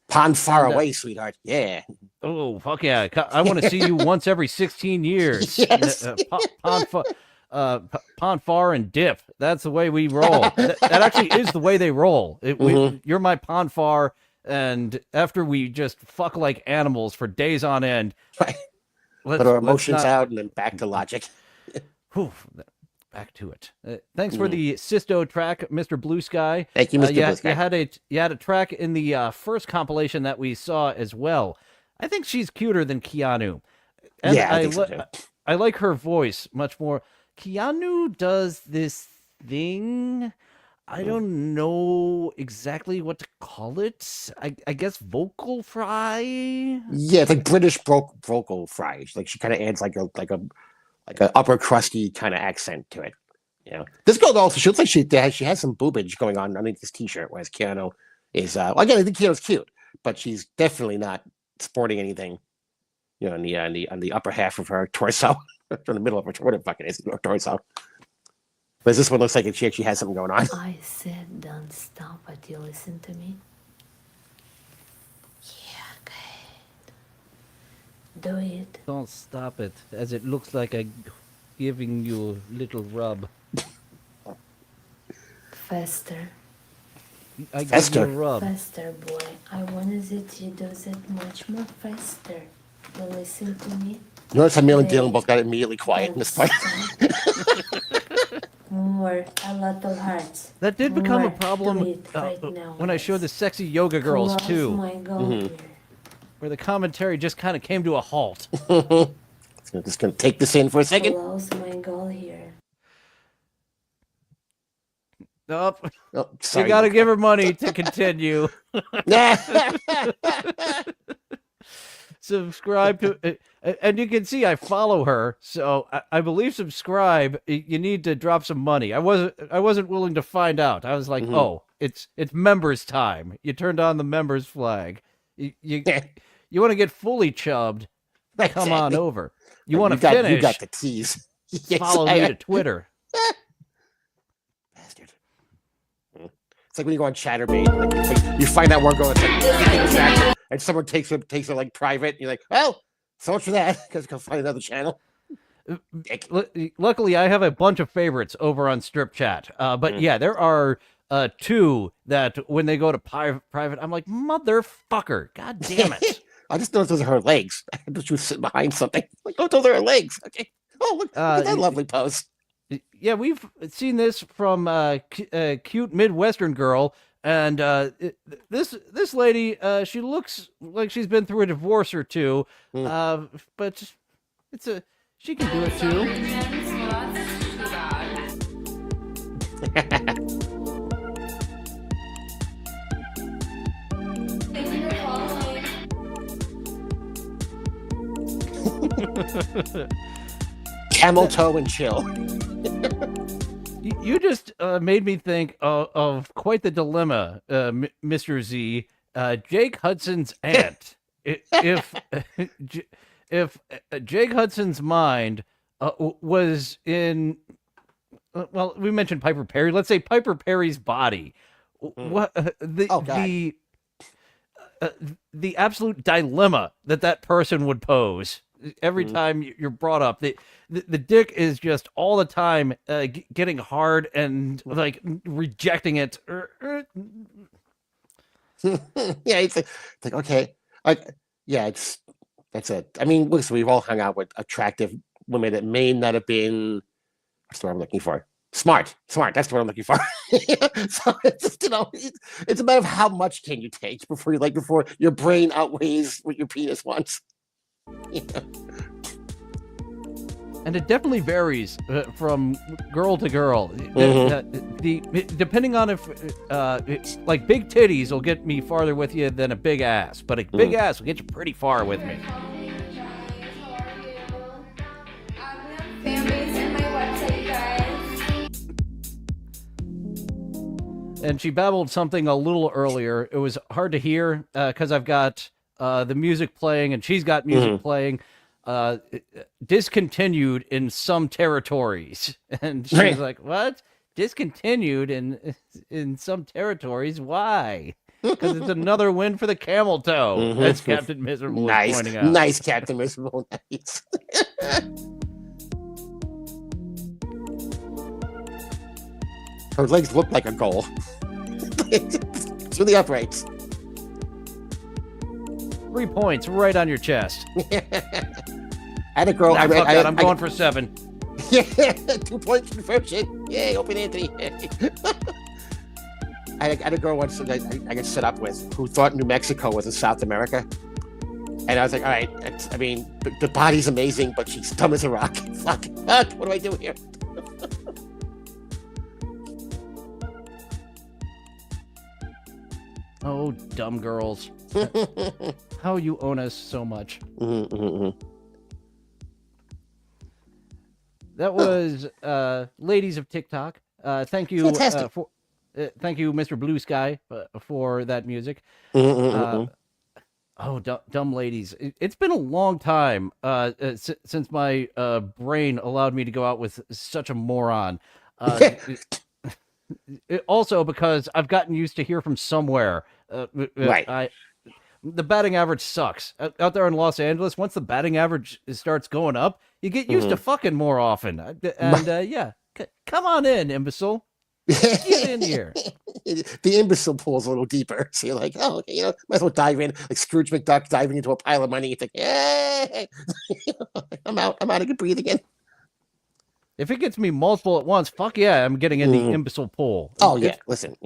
Pond far And, away, sweetheart. Yeah. Oh, fuck yeah. I want to see you once every 16 years. Yes. Pond far and dip. That's the way we roll. That actually is the way they roll. You're my pond far, and after we just fuck like animals for days on end, Right. Put our emotions out and then back to logic. Whew, back to it. Thanks for the Sisto track, Mr. Blue Sky. Thank you, Mr. Blue Sky. You had a track in the first compilation that we saw as well. I think she's cuter than Keanu. And Yeah, I think so too. I like her voice much more. Keanu does this thing. I don't know exactly what to call it. I guess vocal fry. Yeah, it's like British vocal fries. Like she kind of adds like a upper crusty kind of accent to it. You know, this girl also she looks like she has some boobage going on underneath this t-shirt, whereas Keanu is again I think Keanu's cute, but she's definitely not sporting anything. You know, on the upper half of her torso, from the middle of her whatever the fuck it is, her torso. Whereas this one looks like she actually has something going on. I said don't stop, but you listen to me. Yeah, good. Do it. Don't stop it, as it looks like I'm giving you a little rub. Faster. I give Faster. you a rub. Faster, boy. I want that you do that much more faster. You listen to me. Notice how Neil and Dylan both got immediately quiet in this part. More, a lot of hearts. That did become a More. problem Do it right now, when I showed the guys. sexy yoga girls Close too, my goal here. where the commentary just kind of came to a halt. Just gonna take this in for a second. Close my goal here. Nope. Oh, You sorry. got to give her money to continue. Subscribe to, and you can see I follow her, so I believe subscribe. You need to drop some money. I wasn't willing to find out. I was like, oh, it's members time. You turned on the members flag. You want to get fully chubbed? Come on over. You want to finish? You got the tease. Yes, Follow me to Twitter. Bastard. It's like when you go on Chatterbait, like it's like you find that one girl that's like, and someone takes her like private. And you're like, well, so much for that, because go find another channel. Dick. Luckily, I have a bunch of favorites over on Strip Chat. But yeah, there are two that when they go to private, I'm like, motherfucker, god damn it. I just noticed those are her legs. I thought she was sitting behind something. Like, oh, those are her legs. Okay. Oh, look at that lovely pose. Yeah, we've seen this from cute Midwestern girl, and this lady, she looks like she's been through a divorce or two, but she can do it too. Thank you for following. Camel toe and chill. You just made me think of quite the dilemma, Mr. Z. Jake Hudson's aunt. If Jake Hudson's mind was in, well, we mentioned Piper Perry. Let's say Piper Perry's body. What the absolute dilemma that person would pose. every time you're brought up. The dick is just all the time getting hard and like rejecting it. Yeah, it's like okay, like yeah, that's it. I mean, listen, we've all hung out with attractive women that may not have been what's the word I'm looking for? Smart. That's the word I'm looking for. So it's just, it's a matter of how much can you take before your brain outweighs what your penis wants. You know? And it definitely varies from girl to girl. Depending on if like big titties will get me farther with you than a big ass, but a big ass will get you pretty far with me. And she babbled something a little earlier. It was hard to hear because I've got the music playing and she's got music playing. Discontinued in some territories. And she's like, what? Discontinued in some territories? Why? Because it's another win for the camel toe, as Captain Miserable is pointing out. Nice, Captain Miserable. Nice. Her legs look like a goal. To the uprights. 3 points right on your chest. Had a girl. I'm going for 7. Yeah, 2 points conversion. Yay, open Anthony. I had a girl once that I got set up with who thought New Mexico was in South America. And I was like, all right, the body's amazing, but she's dumb as a rock. Fuck, what do I do here? Oh, dumb girls. How you own us so much. That was Ladies of TikTok. Thank you thank you, Mr. Blue Sky, for that music. Oh, dumb ladies. It's been a long time since my brain allowed me to go out with such a moron. Also, because I've gotten used to hear from somewhere. Right. The batting average sucks. Out there in Los Angeles, once the batting average starts going up, you get used to fucking more often. And yeah, come on in, imbecile. Get in here. The imbecile pool's a little deeper. So you're like, oh, okay, might as well dive in. Like Scrooge McDuck diving into a pile of money. It's like, hey, I'm out. I can breathe again. If it gets me multiple at once, fuck yeah, I'm getting in the imbecile pool. Oh yeah, listen,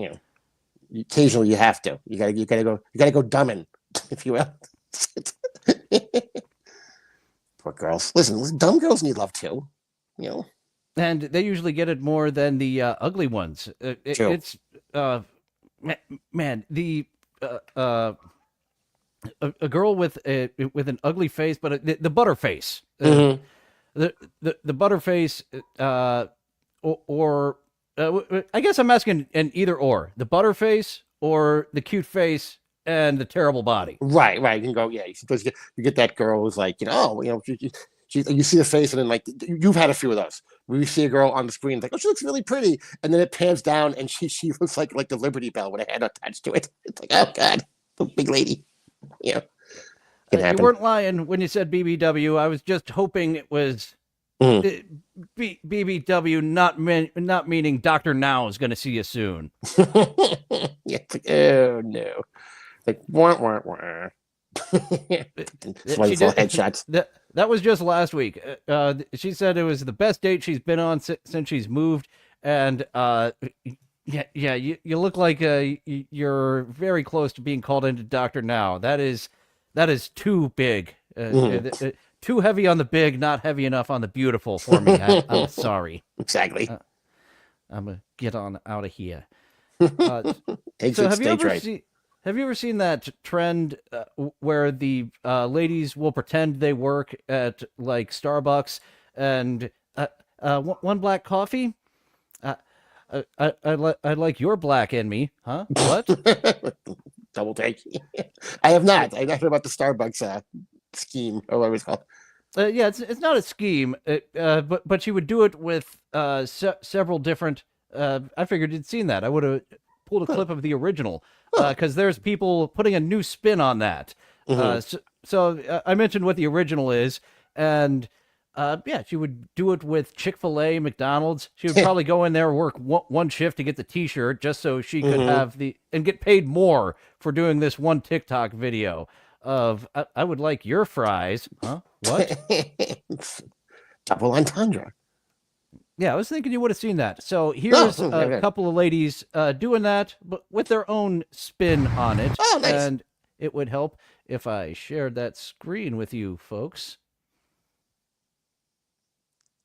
occasionally you have to. You gotta go dumbing, if you will. Poor girls. Listen, dumb girls need love too. And they usually get it more than the ugly ones. It's man, the a girl with an ugly face, but the butter face. The butter face, or I guess I'm asking an either or, the butter face or the cute face and the terrible body. Right. You can go, yeah. You get that girl who's like, you see the face, and then like you've had a few of those. We see a girl on the screen, like, oh, she looks really pretty, and then it pans down, and she looks like the Liberty Bell with a head attached to it. It's like, oh god, the big lady. Yeah. You weren't lying when you said BBW. I was just hoping it was BBW, not meaning Dr. Now is going to see you soon. Yeah, it's like, oh no. Like, wah, wah, wah. Headshots. That was just last week. She said it was the best date she's been on since she's moved. And yeah, you look like you're very close to being called into Dr. Now. That is too big. Too heavy on the big, not heavy enough on the beautiful for me. I'm sorry. Exactly. I'm going to get on out of here. So have you ever seen that trend where the ladies will pretend they work at like Starbucks and one black coffee? I'd like your black in me, huh? What? Double take. I have not. I heard about the Starbucks scheme or whatever it's called. Yeah, it's not a scheme, but she would do it with several different. I figured you'd seen that. I would have pulled a clip of the original because there's people putting a new spin on that. So I mentioned what the original is. And yeah, she would do it with Chick-fil-A, McDonald's. She would probably go in there, work one shift to get the T-shirt just so she could have and get paid more for doing this one TikTok video of I would like your fries. Huh? What? Double entendre. Yeah, I was thinking you would have seen that. So here's a couple of ladies doing that, but with their own spin on it. Oh, nice. And it would help if I shared that screen with you folks.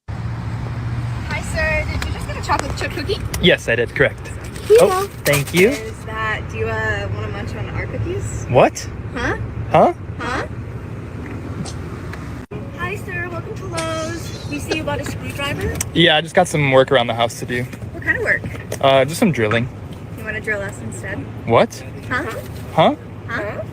Hi, sir. Did you just get a chocolate chip cookie? Yes, I did. Correct. Yeah. Oh, thank you. Is that? Do you want to munch on our cookies? What? Huh? Huh? Huh? Hi, sir. Welcome to Lowe's. We see you bought a screwdriver. Yeah, I just got some work around the house to do. What kind of work? Just some drilling. You want to drill us instead? What? Huh? Huh? Huh?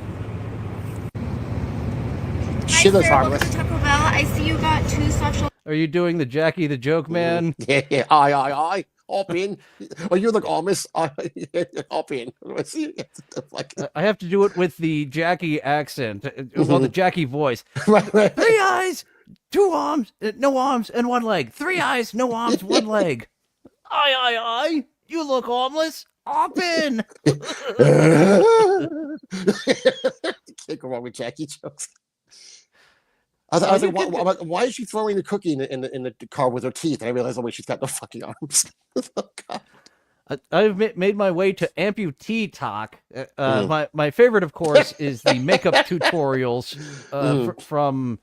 Shit is harmless. Welcome to Taco Bell. I see you got 2 social. Are you doing the Jackie the Joke Man? Yeah. Aye. Hop in. Oh, you look almost. Hop in. I have to do it with the Jackie accent. Well, the Jackie voice. Right. 3 eyes, 2 arms, no arms, and 1 leg. 3 eyes, no arms, 1 leg. Aye. You look harmless. Hop in. Can't go wrong with Jackie jokes. I was like, why is she throwing the cookie in the car with her teeth? And I realized, oh wait, she's got no fucking arms. Oh, God. I've made my way to amputee talk. My favorite, of course, is the makeup tutorials from.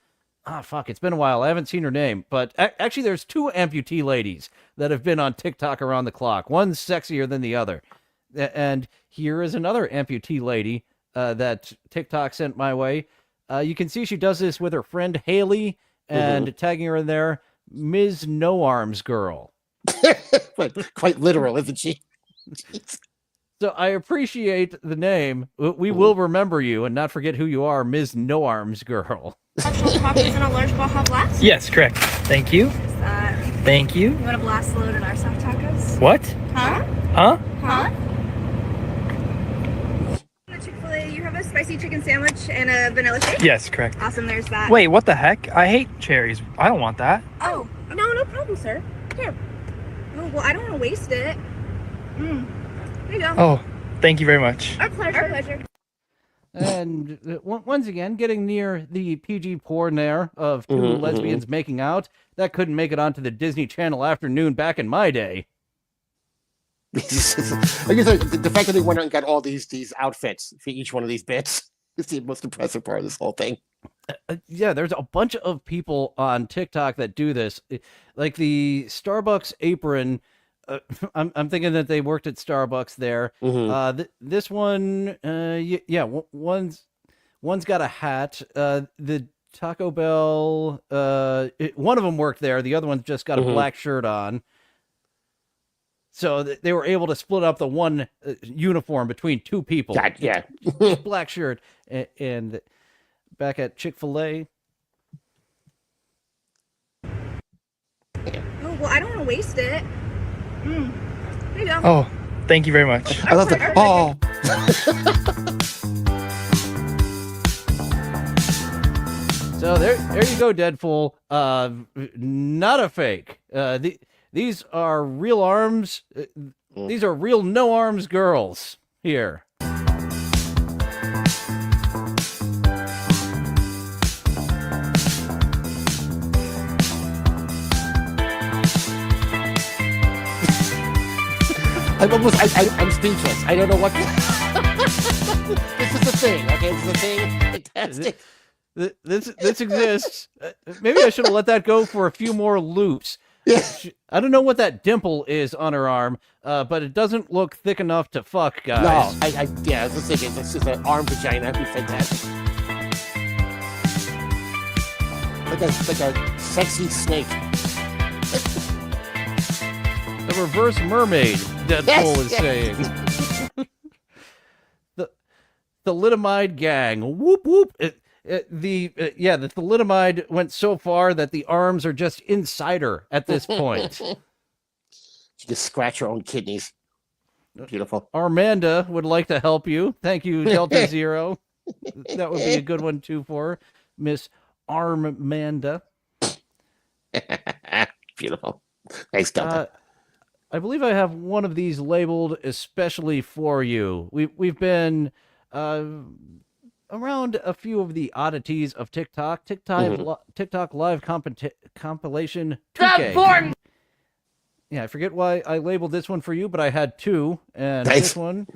Fuck! It's been a while. I haven't seen her name, but actually, there's 2 amputee ladies that have been on TikTok around the clock. One's sexier than the other, and here is another amputee lady that TikTok sent my way. You can see she does this with her friend Haley and tagging her in there, Ms. No Arms Girl. Quite literal, isn't she? So I appreciate the name. We will remember you and not forget who you are, Ms. No Arms Girl. Actual copies in a large Baja Blast? Yes, correct. Thank you. Is that? Thank you. You want a blast load in our soft tacos? What? Huh? Huh? Huh? Chick-fil-A, you have a spicy chicken sandwich and a vanilla shake? Yes, correct. Awesome, there's that. Wait, what the heck? I hate cherries. I don't want that. Oh, no problem, sir. Here. Oh, well, I don't want to waste it. Here you go. Oh, thank you very much. Our pleasure. And once again, getting near the PG porn there of 2 lesbians making out. That couldn't make it onto the Disney Channel afternoon back in my day. I guess the fact that they went out and got all these outfits for each one of these bits is the most impressive part of this whole thing. Yeah, there's a bunch of people on TikTok that do this. Like the Starbucks apron. I'm thinking that they worked at Starbucks there. This one, one's got a hat. The Taco Bell, one of them worked there. The other one's just got a black shirt on. So they were able to split up the one uniform between 2 people. God, yeah. Black shirt. And back at Chick-fil-A. Oh, well, I don't want to waste it. There you go. Oh, thank you very much. I love that. Oh. So there you go, Deadpool. Not a fake. These are real arms. These are real no arms girls here. I'm speechless. I don't know what. This is the thing. Okay, this is the thing. Fantastic. This exists. Maybe I should have let that go for a few more loops. Yeah. I don't know what that dimple is on her arm, but it doesn't look thick enough to fuck, guys. No, yeah, that's the thing. It's just an arm vagina. That'd be fantastic. Like a sexy snake. The reverse mermaid, Deadpool is saying. the thalidomide gang. Whoop whoop. The thalidomide went so far that the arms are just inside her at this point. She just scratch her own kidneys. Beautiful. Armanda would like to help you. Thank you, Delta Zero. That would be a good one too for Miss Armanda. Beautiful. Thanks, Delta. I believe I have one of these labeled especially for you. We've been around a few of the oddities of TikTok. TikTok live compilation. Tooke. Yeah, I forget why I labeled this one for you, but I had two, and Nice. this one,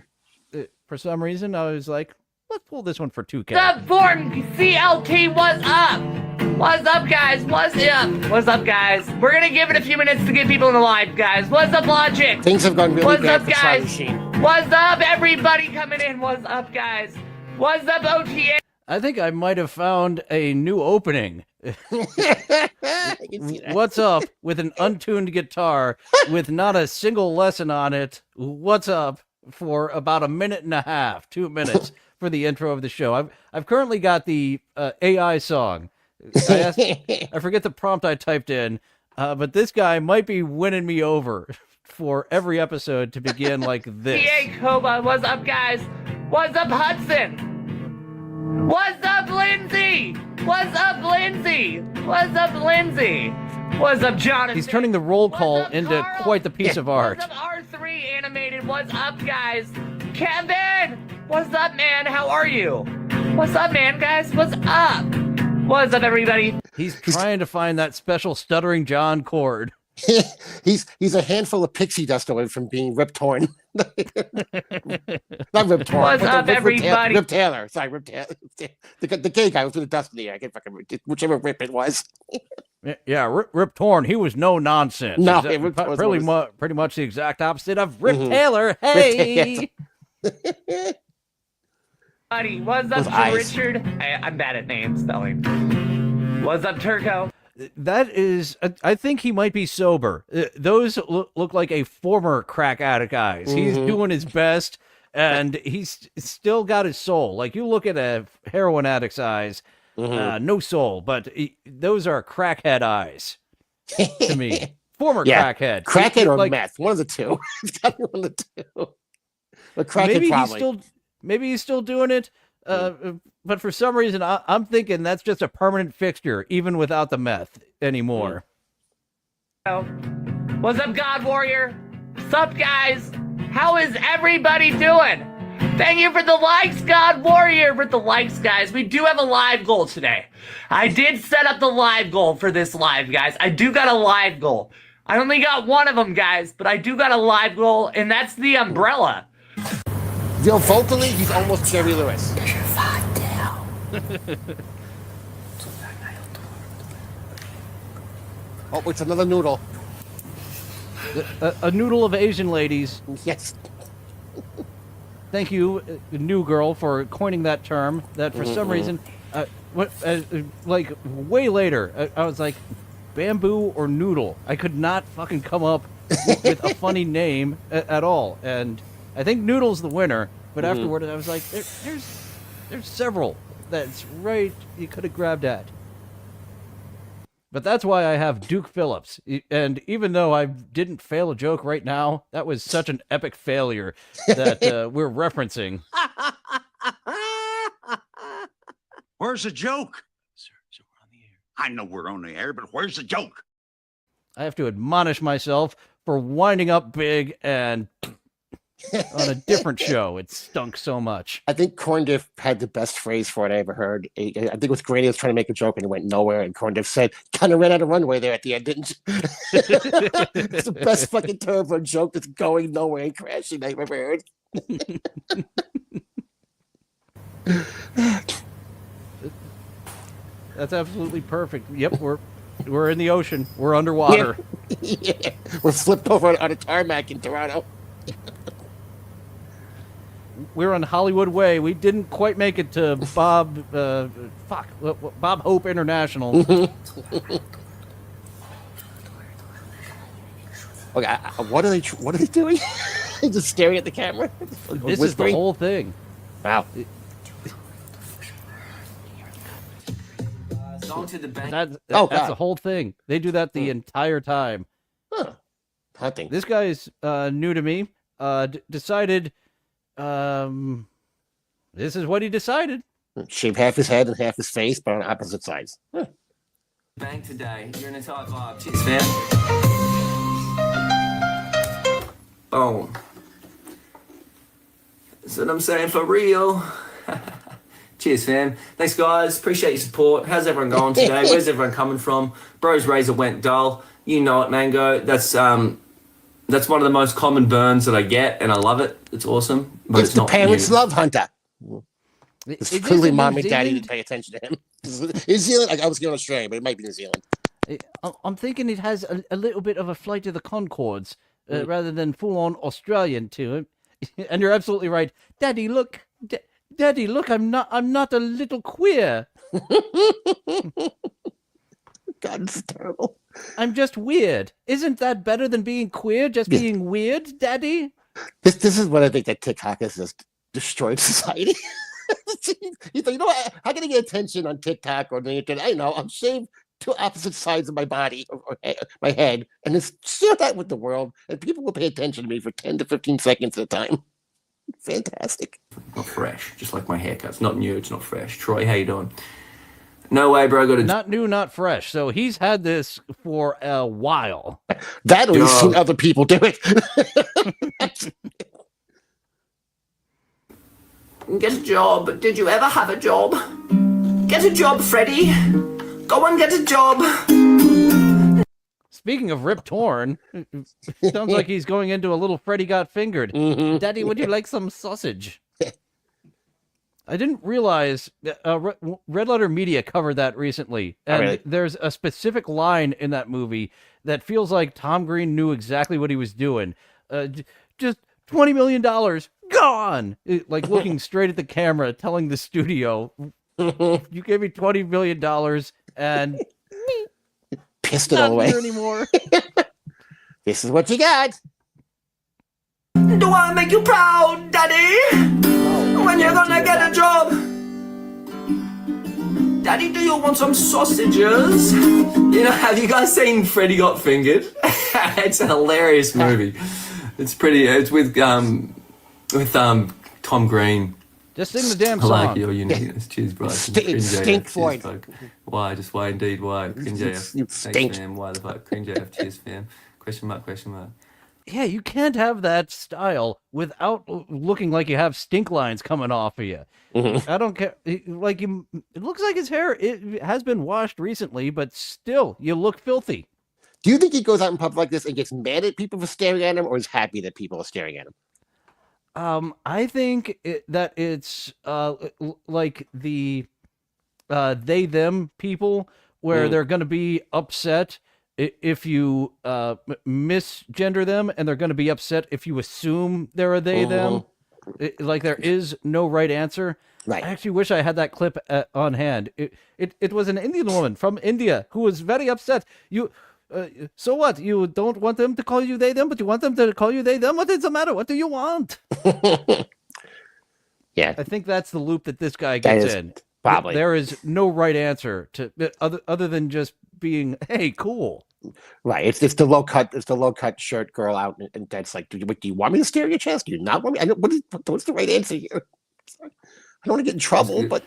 for some reason, I was like, let's pull this one for 2K. What's up, Form CLT? What's up? What's up, guys? What's up? What's up, guys? We're gonna give it a few minutes to get people in the live, guys. What's up, Logic? Things have gone really What's bad up, for Slot guys? Machine. What's up, everybody coming in? What's up, guys? What's up, OTA? I think I might have found a new opening. I can see that. What's up with an untuned guitar with not a single lesson on it? What's up for about a minute and a half, 2 minutes for the intro of the show. I've currently got the AI song. I forget the prompt I typed in, but this guy might be winning me over for every episode to begin like this. OTA Koba, what's up, guys? What's up, Hudson? What's up, Lindsay? What's up, Lindsay? What's up, Lindsay? What's up, Jonathan? He's turning the roll call up, into Carl? quite the piece of art. What's up, R3 Animated? What's up, guys? Kevin! What's up, man? How are you? What's up, man, guys? What's up? What's up, everybody? He's trying to find that special Stuttering John chord. he's a handful of pixie dust away from being Rip Torn. Not Rip Torn. What's up, everybody? Rip Taylor. Sorry, Rip Taylor. The gay guy was with the dust in the air. I can't fucking whichever Rip it was. Yeah, Rip Torn. He was no nonsense. No, He's, Rip Torn was pretty much the exact opposite of Rip Taylor. Hey. Buddy, what's up, Those Richard? I'm bad at name spelling. What's up, Turco? That is, I think he might be sober. Those look like a former crack addict eyes. He's doing his best, and he's still got his soul. Like, you look at a heroin addict's eyes, no soul, but those are crackhead eyes to me. Former crackhead. Crackhead or like, meth. One of the two. It's got to be one of the two. But crackhead probably. Maybe he's still doing it. But for some reason, I'm thinking that's just a permanent fixture, even without the meth anymore. What's up, God Warrior? What's up, guys? How is everybody doing? Thank you for the likes, God Warrior, for the likes, guys. We do have a live goal today. I did set up the live goal for this live, guys. I do got a live goal. I only got one of them, guys, but I do got a live goal, and that's the umbrella. Yo, vocally, he's almost Jerry Lewis. Oh, it's another noodle. A noodle of Asian ladies. Yes. Thank you, new girl, for coining that term. That for some reason, like way later, I was like, bamboo or noodle. I could not fucking come up with a funny name at all. And I think noodle's the winner. But afterward, I was like, there's several that's right you could have grabbed at. But that's why I have Duke Phillips. And even though I didn't fail a joke right now, that was such an epic failure that we're referencing. Where's the joke? Sir, we're on the air. I know we're on the air, but where's the joke? I have to admonish myself for winding up big and on a different show. It stunk so much. I think Corndiff had the best phrase for it I ever heard. I think it was Grady was trying to make a joke and it went nowhere. And Corndiff said, kind of ran out of runway there at the end, didn't you? It's the best fucking term for a joke that's going nowhere and crashing I've ever heard. That's absolutely perfect. Yep, we're in the ocean. We're underwater. Yeah. We're flipped over on a tarmac in Toronto. We're on Hollywood Way. We didn't quite make it to Bob Hope International. Okay, what are they doing? Just staring at the camera? This is the whole thing. Wow. That's the whole thing. They do that the entire time. Huh. Hunting. This guy is new to me. Decided. This is what he decided. Shave half his head and half his face, but on opposite sides. Huh. Bang today. You're in a tight vibe. Cheers, fam. Boom. That's what I'm saying for real. Cheers, fam. Thanks, guys. Appreciate your support. How's everyone going today? Where's everyone coming from? Bro's razor went dull. You know it, Mango. That's one of the most common burns that I get, and I love it. It's awesome. But It's the not parents' new. love Hunter. It's Is clearly this in mom New and daddy Zealand? didn't pay attention to him. New Zealand? I was going to Australia, but it might be New Zealand. I'm thinking it has a little bit of a Flight of the Conchords rather than full-on Australian to it. And you're absolutely right, Daddy. Look, Daddy, look. I'm not a little queer. God, this is terrible. I'm just weird. Isn't that better than being queer? Just being weird, Daddy. This is what I think that TikTok has just destroyed society. You know what? How can I get attention on TikTok or the internet? I know I'm shaved to opposite sides of my body or my head, and just share that with the world, and people will pay attention to me for 10 to 15 seconds at a time. Fantastic. Not fresh. Just like my haircut. It's not new. It's not fresh. Troy, how you doing? No way, bro. Got Not new, not fresh. So he's had this for a while. That or you've seen other people do it. Get a job. Did you ever have a job? Get a job, Freddie. Go and get a job. Speaking of Rip Torn, sounds like he's going into a little Freddy Got Fingered. Daddy, would you like some sausage? I didn't realize Red Letter Media covered that recently. And really? There's a specific line in that movie that feels like Tom Green knew exactly what he was doing. Just $20 million gone. Like looking straight at the camera, telling the studio, you gave me $20 million and pissed it not all away. here anymore. This is what you got. Do I make you proud, Daddy? When you're gonna get a job? Daddy, do you want some sausages? You know, have you guys seen Freddy Got Fingered? It's a hilarious movie. It's pretty. It's with Tom Green. Just sing the damn I song. like your uniqueness. Cheers, bro. Stink Floyd. Why? Just why indeed? Why? Cringe AF. You Thanks, stink. fam. Why the fuck? Cringe AF. Cheers, fam. Question mark, question mark. Yeah, you can't have that style without looking like you have stink lines coming off of you. I don't care. Like it looks like his hair it has been washed recently, but still, you look filthy. Do you think he goes out in public like this and gets mad at people for staring at him, or is happy that people are staring at him? I think that it's like the they them people where they're going to be upset if you misgender them, and they're going to be upset if you assume they're a they them. Like there is no right answer. Right. I actually wish I had that clip on hand. It was an Indian woman from India who was very upset. So what? You don't want them to call you they them, but you want them to call you they them? What is the matter? What do you want? Yeah. I think that's the loop that this guy gets in. Probably. There is no right answer to other than just being, hey, cool. Right. It's the low cut shirt girl out, and that's like, do you want me to stare at your chest? Do you not want me? What's the right answer here? I don't want to get in trouble, but.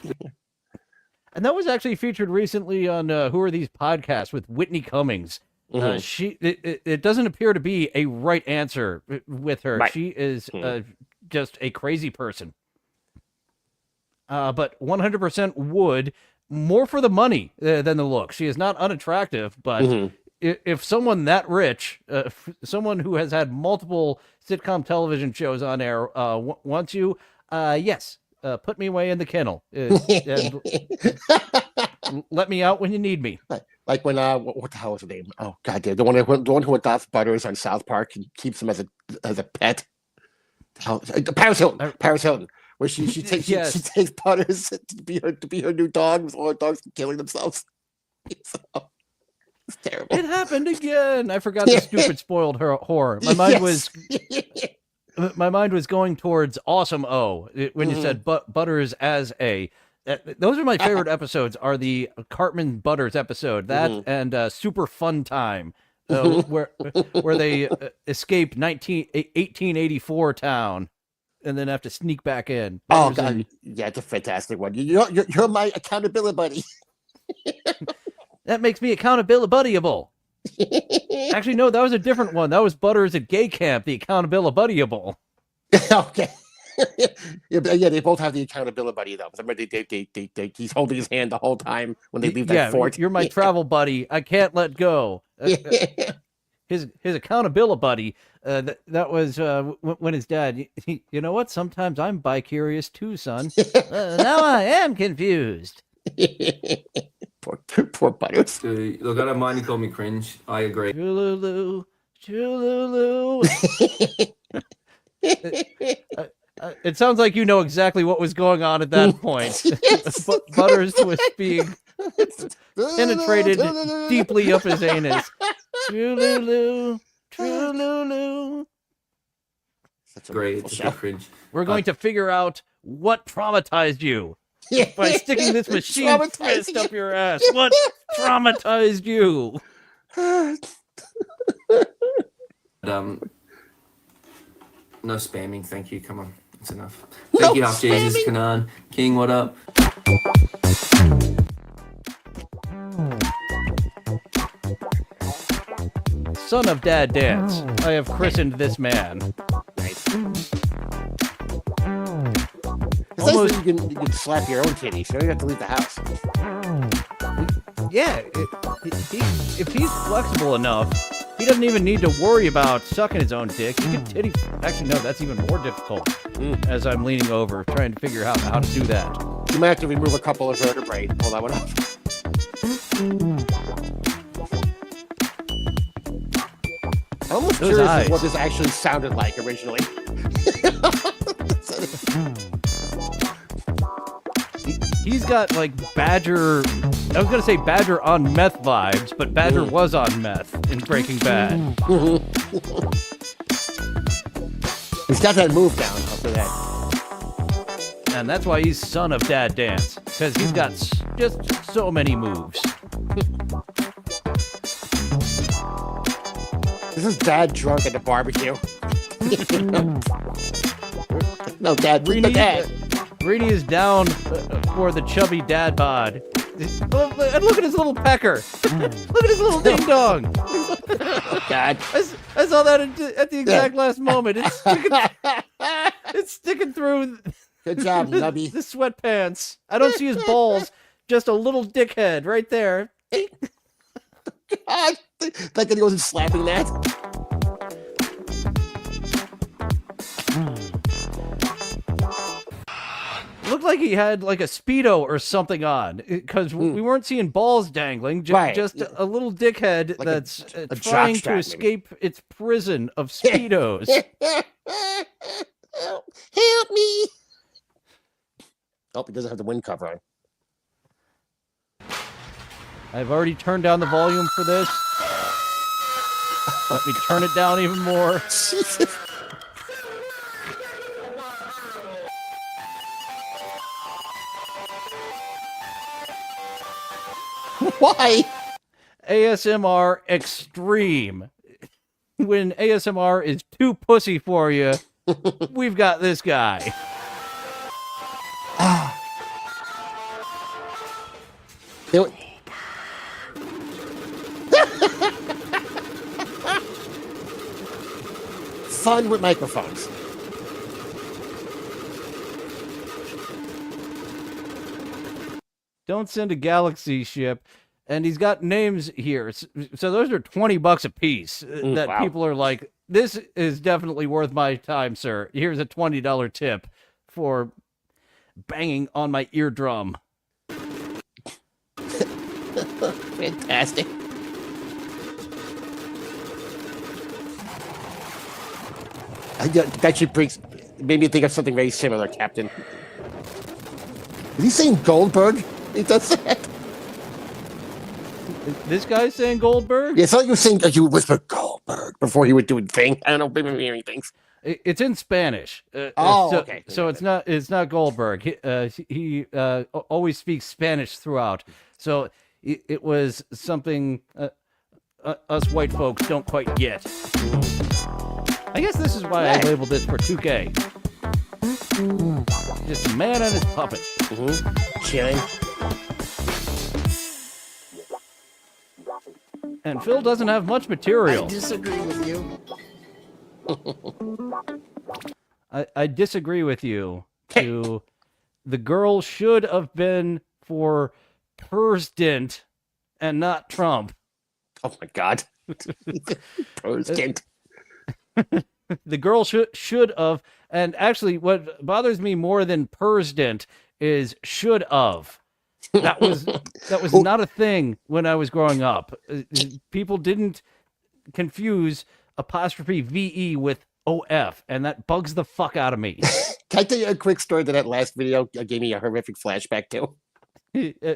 And that was actually featured recently on Who Are These Podcasts with Whitney Cummings. It doesn't appear to be a right answer with her. Right. She is just a crazy person. But 100% would, more for the money than the look. She is not unattractive, but if someone that rich, someone who has had multiple sitcom television shows on air wants you, yes, put me away in the kennel. And let me out when you need me. Like when what the hell is her name? Oh god, the one who adopts Butters on South Park and keeps him as a pet. Paris Hilton, where she takes Butters to be her new dog, with all her dogs killing themselves. It's terrible. It happened again. I forgot the stupid spoiled whore. My mind was going towards Awesome O when you said Butters as a. Those are my favorite episodes. Are the Cartman Butters episode and Super Fun Time, where they escape 1884 town. and then have to sneak back in. Oh Butters God, and- yeah, it's a fantastic one. You're my accountability buddy. that makes me accountability-able. Actually, no, that was a different one. That was Butters at Gay Camp, the accountability-able. Okay. Yeah, they both have the accountability buddy though. Remember, he's holding his hand the whole time when they leave that fort. You're my travel buddy. I can't let go. His accountability buddy. That was when his dad. You know what? Sometimes I'm bi-curious too, son. Now I am confused. Poor Butters. Look, I don't mind you call me cringe. I agree. Chululu, chululu. It sounds like you know exactly what was going on at that point. Butters was being penetrated deeply up his anus. Trululu, trululu. Great, it's a bit cringe. We're going to figure out what traumatized you by sticking this machine fist up your ass. What traumatized you? No spamming, thank you. Come on, it's enough. Thank you, Half Jesus, Kanan, King. What up? Son of Dad Dance. I have christened this man. Nice. It's nice that you can slap your own titty, so you don't have to leave the house. Yeah, if he's flexible enough, he doesn't even need to worry about sucking his own dick. He can titty. Actually, no, that's even more difficult. As I'm leaning over, trying to figure out how to do that. You might have to remove a couple of vertebrae to pull that one off. I'm almost curious as to what this actually sounded like originally. He's got like Badger. I was gonna say Badger on meth vibes, but Badger was on meth in Breaking Bad. He's got that move down after that. And that's why he's Son of Dad Dance, because he's got just so many moves. This is Dad drunk at the barbecue. No, Dad. Reenie, Dad. Reenie is down for the chubby dad bod. And look at his little pecker. Look at his little ding dong. God. I saw that at the exact last moment. It's sticking through. Good job, Nubby. The sweatpants. I don't see his balls. Just a little dickhead right there. God. Like he wasn't slapping that. Looked like he had like a Speedo or something on, because we weren't seeing balls dangling. Just a little dickhead like that's a trying jockstrap, to escape its prison of Speedos. Help me. Oh, he doesn't have the wind cover on. I've already turned down the volume for this. Let me turn it down even more. Jesus. Why? ASMR extreme. When ASMR is too pussy for you, we've got this guy. Fun with microphones. Don't send a galaxy ship. And he's got names here. So those are $20 a piece that wow. people are like, this is definitely worth my time, sir. Here's a $20 tip for banging on my eardrum. Fantastic. That should made me think of something very similar, Captain. Is he saying Goldberg? He does that. This guy's saying Goldberg? Yeah, it's like you were saying, you whispered Goldberg before you were doing thing. I don't know, maybe I'm hearing things. It's in Spanish. Okay. So it's not Goldberg. He always speaks Spanish throughout. So it was something us white folks don't quite get. I guess this is why I labeled this for Tooke. Just a man and his puppet. Chilling. And Phil doesn't have much material. I disagree with you. I disagree with you. The girl should have been for President and not Trump. Oh my God. President. The girl should have, and actually, what bothers me more than President is should have. That was not a thing when I was growing up. People didn't confuse apostrophe VE with OF, and that bugs the fuck out of me. Can I tell you a quick story that last video gave me a horrific flashback to?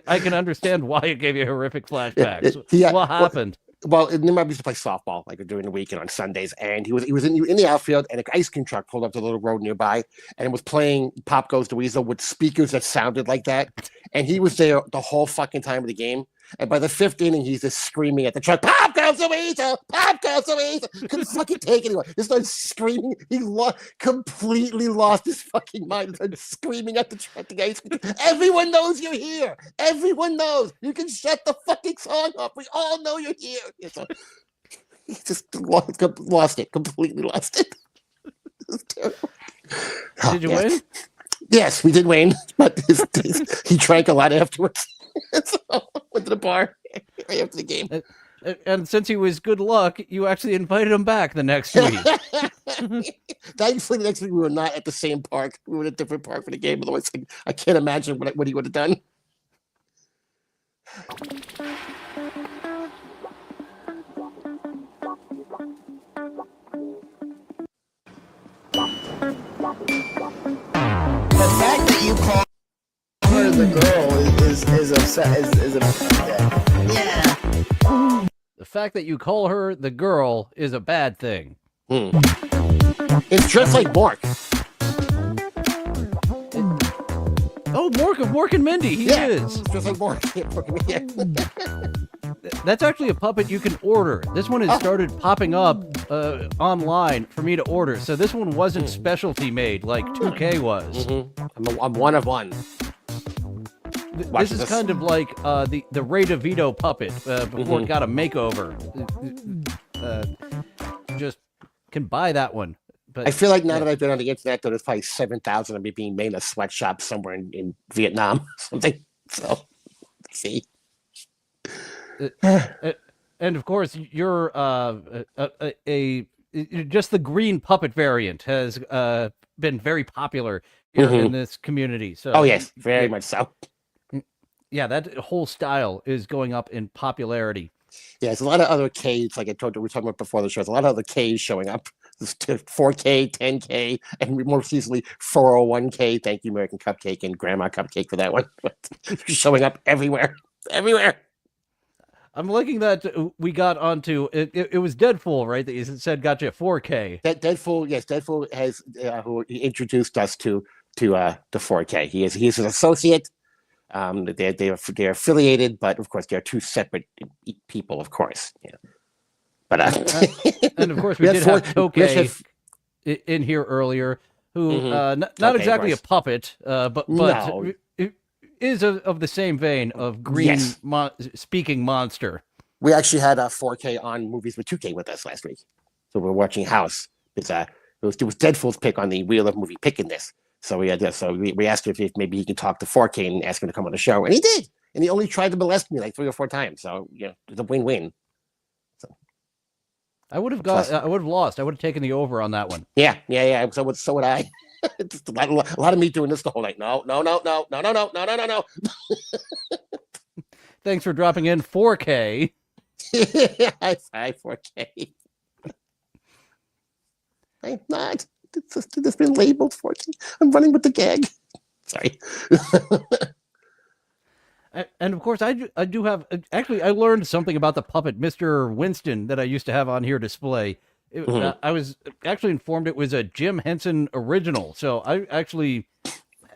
I can understand why it gave you horrific flashbacks. Yeah, What happened? Well, Nimrod used to play softball like during the week and on Sundays, and he was in the outfield, and an ice cream truck pulled up to the little road nearby, and was playing "Pop Goes the Weasel" with speakers that sounded like that, and he was there the whole fucking time of the game. And by the fifth inning, he's just screaming at the truck, "Pop goes the weasel! Pop goes the weasel!" Couldn't fucking take it anymore. He started screaming. He completely lost his fucking mind. He started screaming at the truck. The guy, "Everyone knows you're here. Everyone knows. You can shut the fucking song off. We all know you're here." So, he just lost it. Completely lost it. It was terrible. Did you win? Yes, we did win, but he drank a lot afterwards. So went to the bar right after the game. And since he was good luck, you actually invited him back the next week. Thankfully, the next week we were not at the same park. We were at a different park for the game. Otherwise, I can't imagine what he would have done. The fact that you call her the girl is upset. Yeah. The fact that you call her the girl is a bad thing. It's just like Mark. Oh, Mork and Mindy. He is. It's just like Mark. Yeah. That's actually a puppet you can order. This one has started popping up online for me to order. So this one wasn't specialty made like Tooke was. I'm one of one. This is kind of like the Ray DeVito puppet before it got a makeover. Just can buy that one. But I feel like now that I've been on the internet, though, there's probably 7,000 of me being made in a sweatshop somewhere in Vietnam or something. So, see. And of course, you're just the green puppet variant has been very popular here in this community. So, oh yes, very much so. Yeah, that whole style is going up in popularity. Yeah, there's a lot of other Ks, like we were talking about before the show. There's a lot of other Ks showing up. There's 4K, 10K, and more recently 401K. Thank you, American Cupcake and Grandma Cupcake for that one. Showing up everywhere. Everywhere. I'm liking that we got onto it was Deadpool, right? That you said got you 4K. Deadpool, yes, Deadpool has who introduced us to the 4K. He's an associate. They're affiliated, but of course they're two separate people, of course. Yeah. But and of course we did have Tooke in here earlier, who not exactly a puppet, but no. Is of the same vein of green speaking monster. We actually had 4K on Movies with 2K with us last week, so we're watching House. It was Deadpool's pick on the Wheel of Movie picking this. So we asked him if maybe he could talk to 4K and ask him to come on the show, and he did. And he only tried to molest me like 3 or 4 times. So it's a win-win. So I would have lost. I would have taken the over on that one. Yeah. So would I. Just a lot of me doing this the whole night. No. Thanks for dropping in 4K. Hi, 4K. I'm not. It's been labeled 4K. I'm running with the gag. Sorry. And of course, I do have. Actually, I learned something about the puppet, Mr. Winston, that I used to have on here display. I was actually informed it was a Jim Henson original. So I actually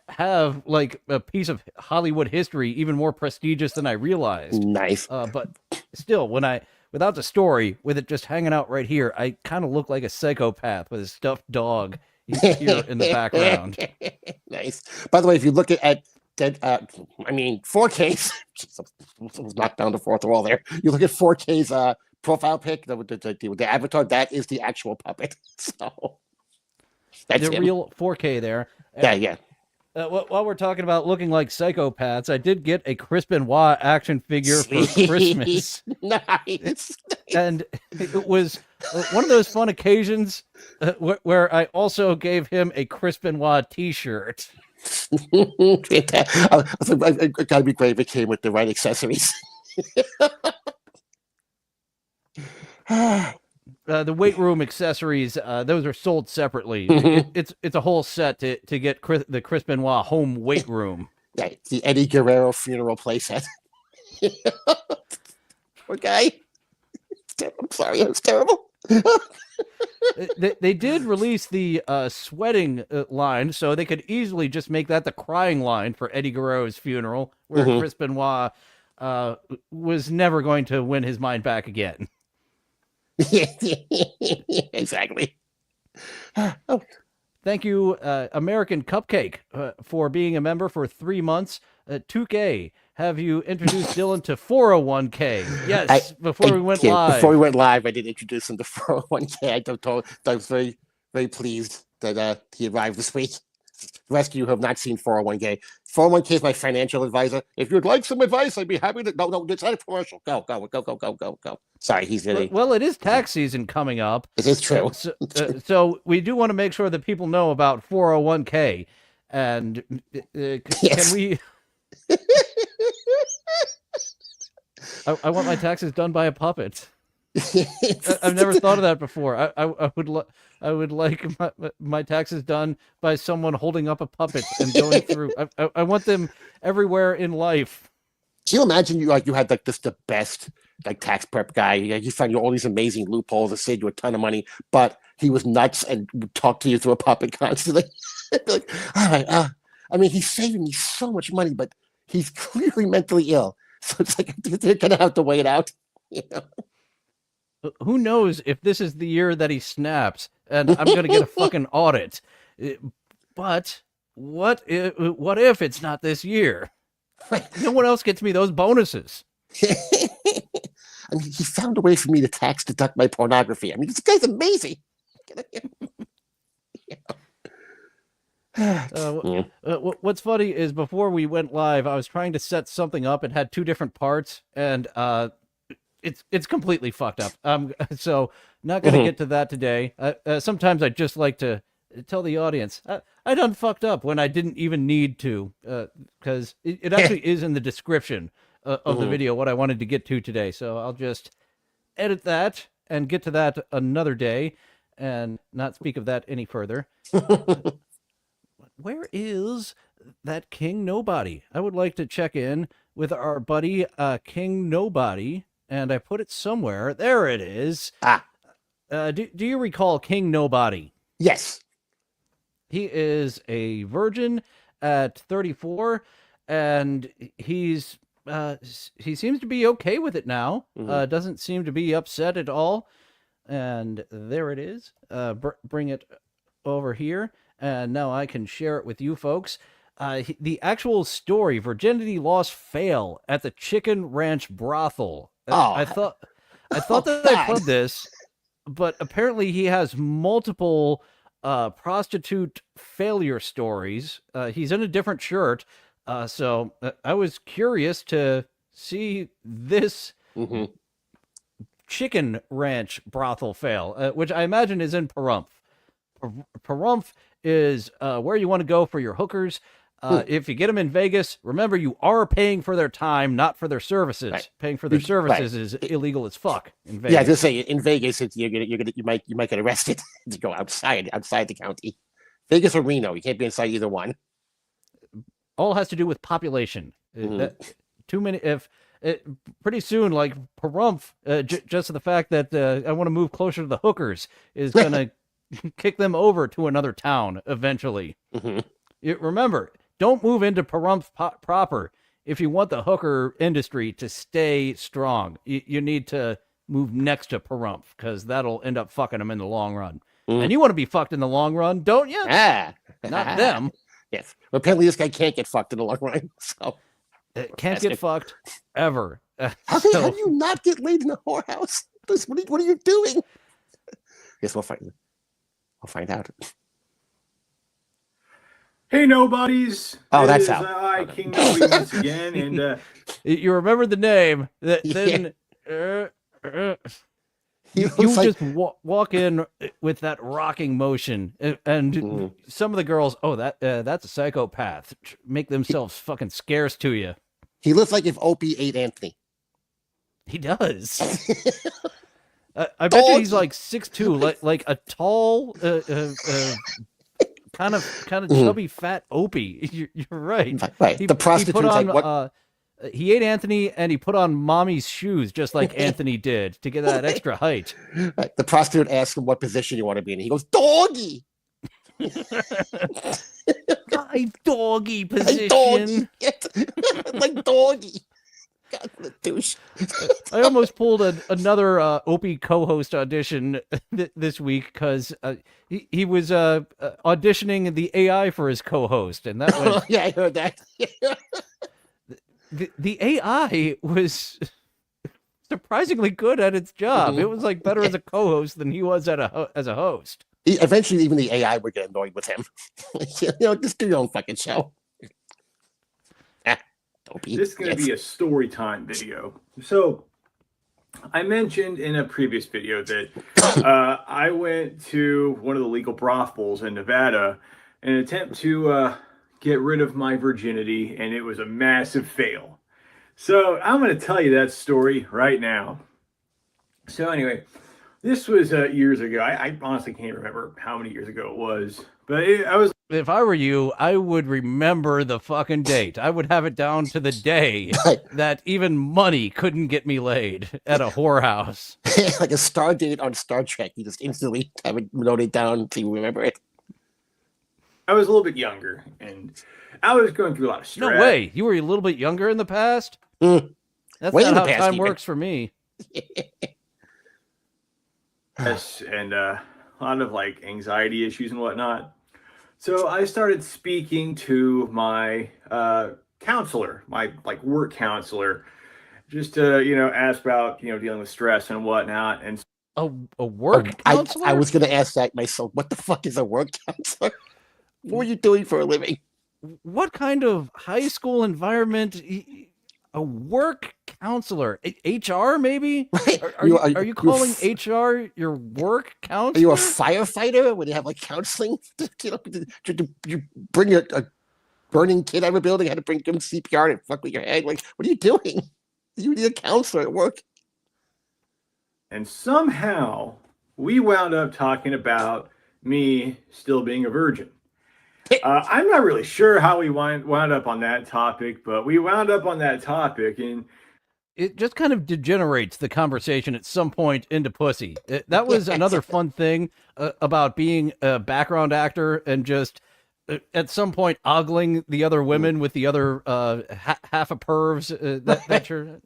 have like a piece of Hollywood history even more prestigious than I realized. Nice. But still, without the story, with it just hanging out right here, I kind of look like a psychopath with a stuffed dog here in the background. Nice. By the way, if you look at 4K's, someone's knocked down the fourth wall there. You look at 4K's profile pic, the avatar, that is the actual puppet. So that's the real 4K there. Yeah. While we're talking about looking like psychopaths, I did get a Chris Benoit action figure for Christmas. Nice. And it was one of those fun occasions where I also gave him a Chris Benoit t-shirt. It gotta be great if it came with the right accessories. The weight room accessories, those are sold separately. It's a whole set to get the Chris Benoit home weight room. Yeah, it's the Eddie Guerrero funeral playset. Poor guy. I'm sorry, it was terrible. They did release the sweating line, so they could easily just make that the crying line for Eddie Guerrero's funeral, where Chris Benoit was never going to win his mind back again. Exactly. Thank you, American Cupcake, for being a member for 3 months. Tooke, have you introduced Dylan to 401k? Yes, before we went live. Before we went live, I did introduce him to 401k. I was very, very pleased that he arrived this week. The rest of you who have not seen 401k. 401k is my financial advisor. If you'd like some advice, I'd be happy to. No, it's not a commercial. Go. Sorry, he's really. Well, it is tax season coming up. It is true. So we do want to make sure that people know about 401k. And can we... I want my taxes done by a puppet. I've never thought of that before. I would like my taxes done by someone holding up a puppet and going through. I want them everywhere in life. Can you imagine you had the best tax prep guy? He found you all these amazing loopholes and saved you a ton of money, but he was nuts and would talk to you through a puppet constantly. Like, all right, he's saving me so much money, but he's clearly mentally ill. So it's like they're gonna have to wait it out. You know? Who knows if this is the year that he snaps and I'm going to get a fucking audit. But what if it's not this year? No one else gets me those bonuses. He found a way for me to tax deduct my pornography. This guy's amazing. What's funny is before we went live, I was trying to set something up. It had 2 different parts, and it's completely fucked up. So not gonna get to that today. Sometimes I just like to tell the audience I done fucked up when I didn't even need to, because it actually is in the description of the video what I wanted to get to today. So I'll just edit that and get to that another day, and not speak of that any further. Where is that King Nobody? I would like to check in with our buddy King Nobody, and I put it somewhere. There it is. Do you recall King Nobody? Yes. He is a virgin at 34, and he seems to be okay with it now. Doesn't seem to be upset at all. And there it is. Bring it over here. And now I can share it with you folks. The actual story: virginity loss fail at the Chicken Ranch brothel. I thought that I played this, but apparently he has multiple prostitute failure stories. He's in a different shirt, so I was curious to see this Chicken Ranch brothel fail, which I imagine is in Pahrump. Pahrump is where you want to go for your hookers. If you get them in Vegas, remember you are paying for their time, not for their services. Right. Paying for their services is illegal as fuck in Vegas. Yeah, just say in Vegas, you might get arrested to go outside the county. Vegas or Reno, you can't be inside either one. All has to do with population. Too many. Pretty soon, like Pahrump, just the fact that I want to move closer to the hookers is gonna kick them over to another town eventually. Remember, don't move into Pahrump proper if you want the hooker industry to stay strong. You need to move next to Pahrump, because that'll end up fucking them in the long run. And you want to be fucked in the long run, don't you? Ah. Not them. Yes. Well, apparently this guy can't get fucked in the long run. So can't get fucked ever. How do you not get laid in a whorehouse? What are you doing? Yes, we'll find out. Hey, nobodies. Oh, It that's is how. I, King Noe, once again, and You remember the name. Then you just walk in with that rocking motion, and some of the girls, that's a psychopath, make themselves fucking scarce to you. He looks like if Opie ate Anthony. He does. I bet you he's like 6'2", like a tall, kind of chubby, fat Opie. You're right. Right. The prostitute's he put on, like, what? He ate Anthony, and he put on mommy's shoes, just like Anthony did, to get that extra height. Right. The prostitute asks him what position you want to be in. He goes, doggy. My doggy position. Like doggy. God, what a douche. I almost pulled another Opie co-host audition this week because he was auditioning the AI for his co-host, and that went. Yeah, I heard that. The AI was surprisingly good at its job. It was like better as a co-host than he was as a host. Eventually, even the AI would get annoyed with him. Just do your own fucking show. this is going to be a story time video. So, I mentioned in a previous video that I went to one of the legal brothels in Nevada in an attempt to get rid of my virginity, and it was a massive fail. So, I'm going to tell you that story right now. So, anyway, this was years ago. I honestly can't remember how many years ago it was. But I was. If I were you, I would remember the fucking date. I would have it down to the day that even money couldn't get me laid at a whorehouse. Like a star date on Star Trek. You just instantly have it noted down to remember it. I was a little bit younger, and I was going through a lot of stress. No way. You were a little bit younger in the past? That's Way not in the how past, time even. works for me. Yes, and a lot of like anxiety issues and whatnot. So I started speaking to my counselor, my like work counselor, just to ask about dealing with stress and whatnot. And a work counselor? I was going to ask that myself. What the fuck is a work counselor? What are you doing for a living? What kind of high school environment? A work counselor? HR, maybe? Are you calling HR your work counselor? Are you a firefighter when you have like counseling? You bring a burning kid out of a building, had to bring him CPR and fuck with your head. Like, what are you doing? You need a counselor at work. And somehow we wound up talking about me still being a virgin. I'm not really sure how we wound up on that topic, but we wound up on that topic, and it just kind of degenerates the conversation at some point into pussy. That was another fun thing about being a background actor and just at some point ogling the other women with the other half a pervs that you're.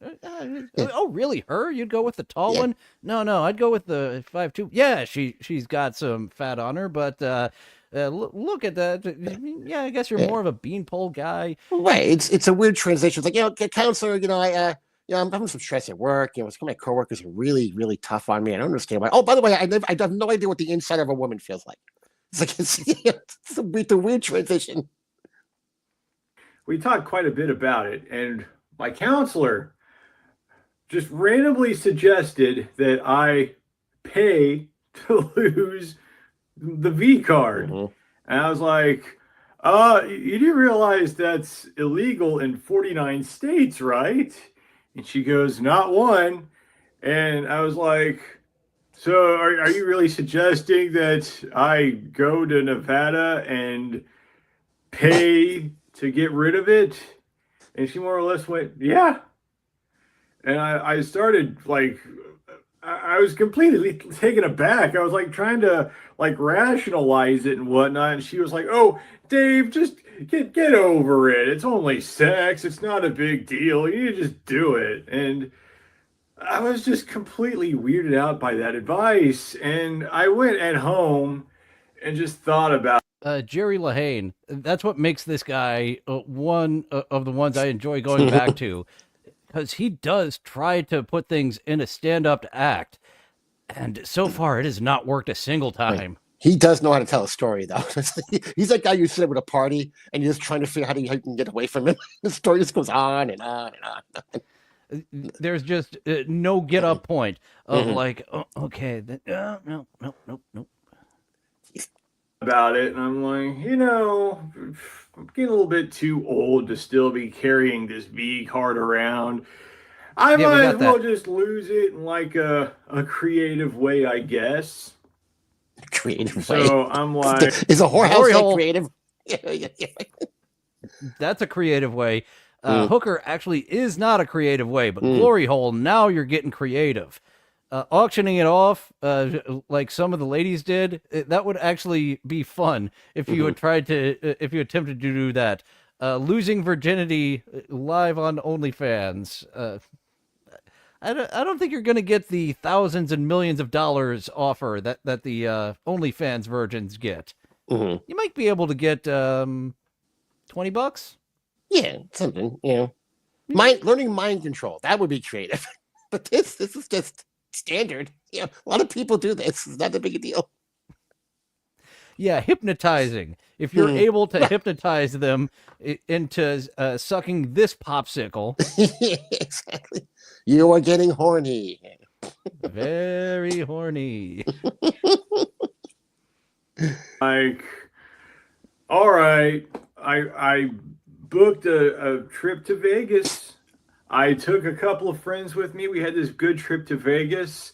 Oh, really? Her? You'd go with the tall one? No, I'd go with the 5'2". Yeah, she's got some fat on her, but look at that. Yeah, I guess you're more of a beanpole guy. Right. It's a weird transition. It's like, counselor, I'm having some stress at work. Some of my coworkers are really, really tough on me. I don't understand why. Oh, by the way, I have no idea what the inside of a woman feels like. It's like it's a weird transition. We talked quite a bit about it, and my counselor just randomly suggested that I pay to lose the V card. And I was like, you do realize that's illegal in 49 states, right? And she goes, not one. And I was like, so are you really suggesting that I go to Nevada and pay to get rid of it? And she more or less went, yeah. And I started like, I was completely taken aback. I was like trying to like rationalize it and whatnot. And she was like, oh, Dave, just get over it. It's only sex. It's not a big deal. You need to just do it. And I was just completely weirded out by that advice, and I went at home and just thought about. Jerry Lahane. That's what makes this guy one of the ones I enjoy going back to, because he does try to put things in a stand-up act, and so far it has not worked a single time. He does know how to tell a story, though. He's that guy you sit at a party and you're just trying to figure out how you can get away from him. The story just goes on and on and on. There's just no get-up point of like, oh, okay, no. About it, and I'm like, I'm getting a little bit too old to still be carrying this V card around. I might as well just lose it in like a creative way, I guess. Creative way. So I'm like, is a whorehouse like creative? That's a creative way. Hooker actually is not a creative way, but glory hole, now you're getting creative. Auctioning it off, like some of the ladies did, that would actually be fun if you had tried to, if you attempted to do that. Losing virginity live on OnlyFans. I don't think you're going to get the thousands and millions of dollars offer that the OnlyFans virgins get. You might be able to get $20. Yeah, something. Learning mind control, that would be creative. But this is just standard. A lot of people do this. It's not that big a deal. Yeah, hypnotizing. If you're able to hypnotize them into sucking this popsicle. Exactly. You are getting horny. Very horny. Like, all right, I booked a trip to Vegas. I took a couple of friends with me. We had this good trip to Vegas.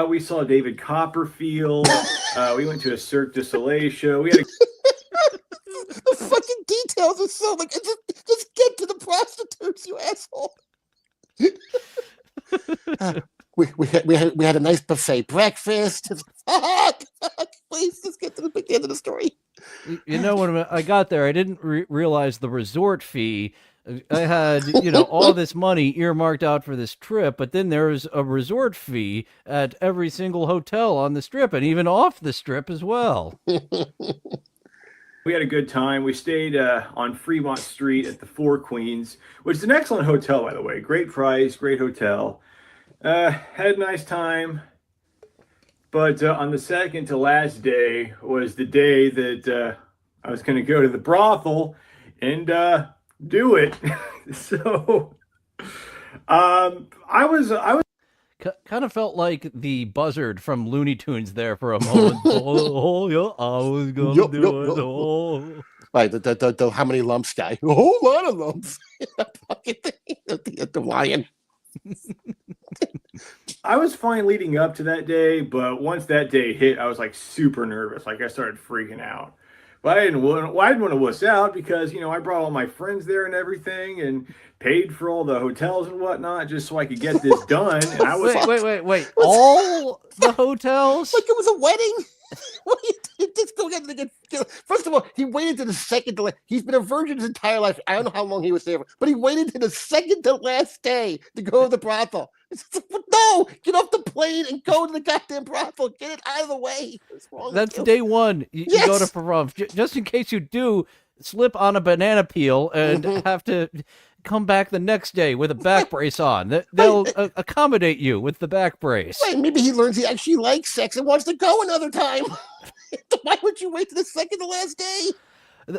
We saw David Copperfield. We went to a Cirque du Soleil show. We had the fucking details are so like, just get to the prostitutes, you asshole. We had a nice buffet breakfast. Please just get to the end of the story. When I got there, I didn't realize the resort fee. I had, all this money earmarked out for this trip, but then there's a resort fee at every single hotel on the strip and even off the strip as well. We had a good time. We stayed on Fremont Street at the Four Queens, which is an excellent hotel, by the way. Great price, great hotel. Had a nice time. But on the second to last day was the day that I was going to go to the brothel and do it. So I was kind of felt like the buzzard from Looney Tunes there for a moment. Yeah, I was gonna do it. Oh. Right, the how many lumps guy? A whole lot of lumps. The lion. I was fine leading up to that day, but once that day hit, I was like super nervous. Like I started freaking out. But I didn't want to wuss out because, I brought all my friends there and everything and paid for all the hotels and whatnot just so I could get this done. And I was wait. All the hotels? Like it was a wedding? Just go get. First of all, he waited to the second to last. He's been a virgin his entire life. I don't know how long he was there, but he waited to the second to last day to go to the brothel. No, get off the plane and go to the goddamn brothel. Get it out of the way. That's day one. You go to Pahrump. Just in case you do slip on a banana peel and have to come back the next day with a back brace on. They'll accommodate you with the back brace. Wait, maybe he learns he actually likes sex and wants to go another time. Why would you wait to the second to last day?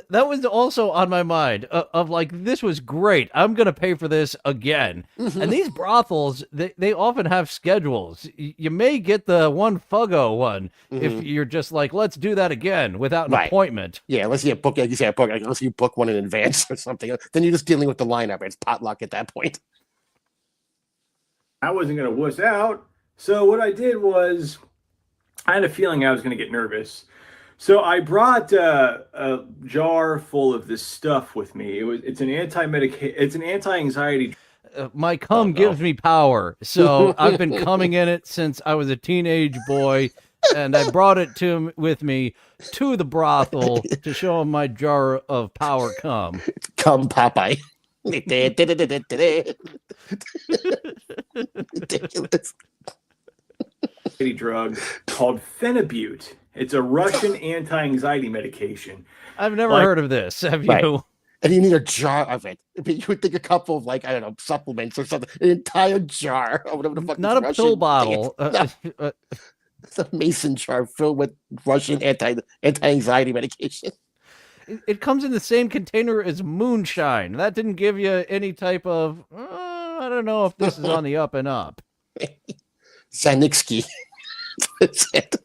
That was also on my mind of like, this was great. I'm going to pay for this again. And these brothels, they often have schedules. You may get the one Fuggo one if you're just like, let's do that again without an appointment. Yeah, unless you book, unless you book one in advance or something. Then you're just dealing with the lineup. It's potluck at that point. I wasn't going to wuss out. So what I did was I had a feeling I was going to get nervous. So I brought a jar full of this stuff with me. It's an anti-anxiety. My cum gives me power, so I've been coming in it since I was a teenage boy, and I brought it with me to the brothel to show him my jar of power cum. Cum Popeye. Ridiculous. Drug called phenibut. It's a Russian anti-anxiety medication. I've never Like- heard of this. Have Right. you? And you need a jar of it. I mean, you would think a couple of, like, I don't know, supplements or something. An entire jar or whatever the fuck. Not a this pill Russian bottle. thing is. No, it's a mason jar filled with Russian anti-anxiety medication. It comes in the same container as moonshine. That didn't give you any type of. I don't know if this is on the up and up. Zanitsky. That's it.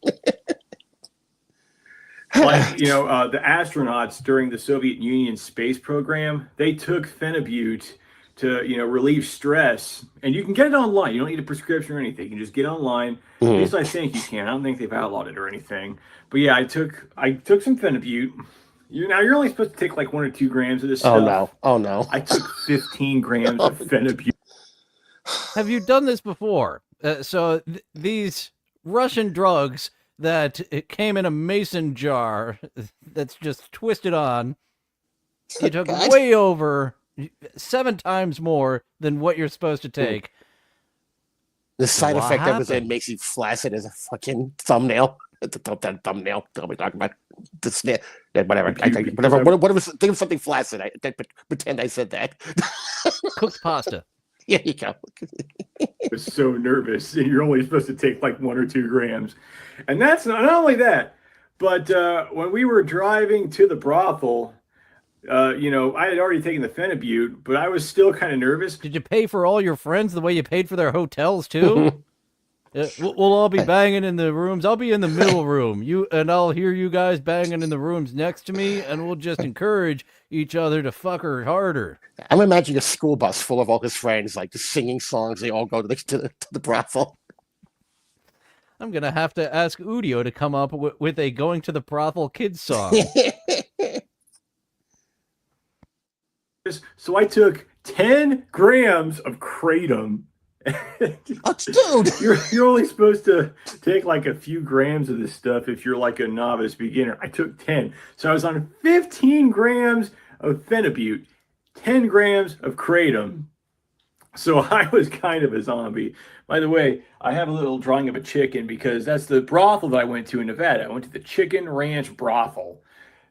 Like, the astronauts during the Soviet Union space program, they took phenibut to, relieve stress. And you can get it online. You don't need a prescription or anything. You can just get online. At least I think you can. I don't think they've outlawed it or anything. But yeah, I took some phenibut. You're only supposed to take like 1 or 2 grams of this stuff. Oh no. I took 15 grams of phenibut. Have you done this before? These Russian drugs that it came in a mason jar that's just twisted on. You took way over 7 times more than what you're supposed to take. The side What effect that was in happened? makes you flaccid as a fucking thumbnail. The thumbnail. What are we talking about? The snare. Yeah, whatever. Whatever. Think of something flaccid. Pretend I said that. Cooked pasta. There you go. I was so nervous, and you're only supposed to take like 1 or 2 grams. And that's not only that, but when we were driving to the brothel, I had already taken the phenibut, but I was still kind of nervous. Did you pay for all your friends the way you paid for their hotels too? We'll all be banging in the rooms. I'll be in the middle room. I'll hear you guys banging in the rooms next to me, and we'll just encourage each other to fuck her harder. I'm imagining a school bus full of all his friends, like just singing songs. They all go to the brothel. I'm gonna have to ask Udio to come up with a "Going to the Brothel" kids song. So I took 10 grams of kratom. Dude, you're only supposed to take like a few grams of this stuff if you're like a novice beginner. I took 10, so I was on 15 grams of phenibut, 10 grams of kratom. So I was kind of a zombie. By the way, I have a little drawing of a chicken because that's the brothel that I went to in Nevada. I went to the Chicken Ranch Brothel.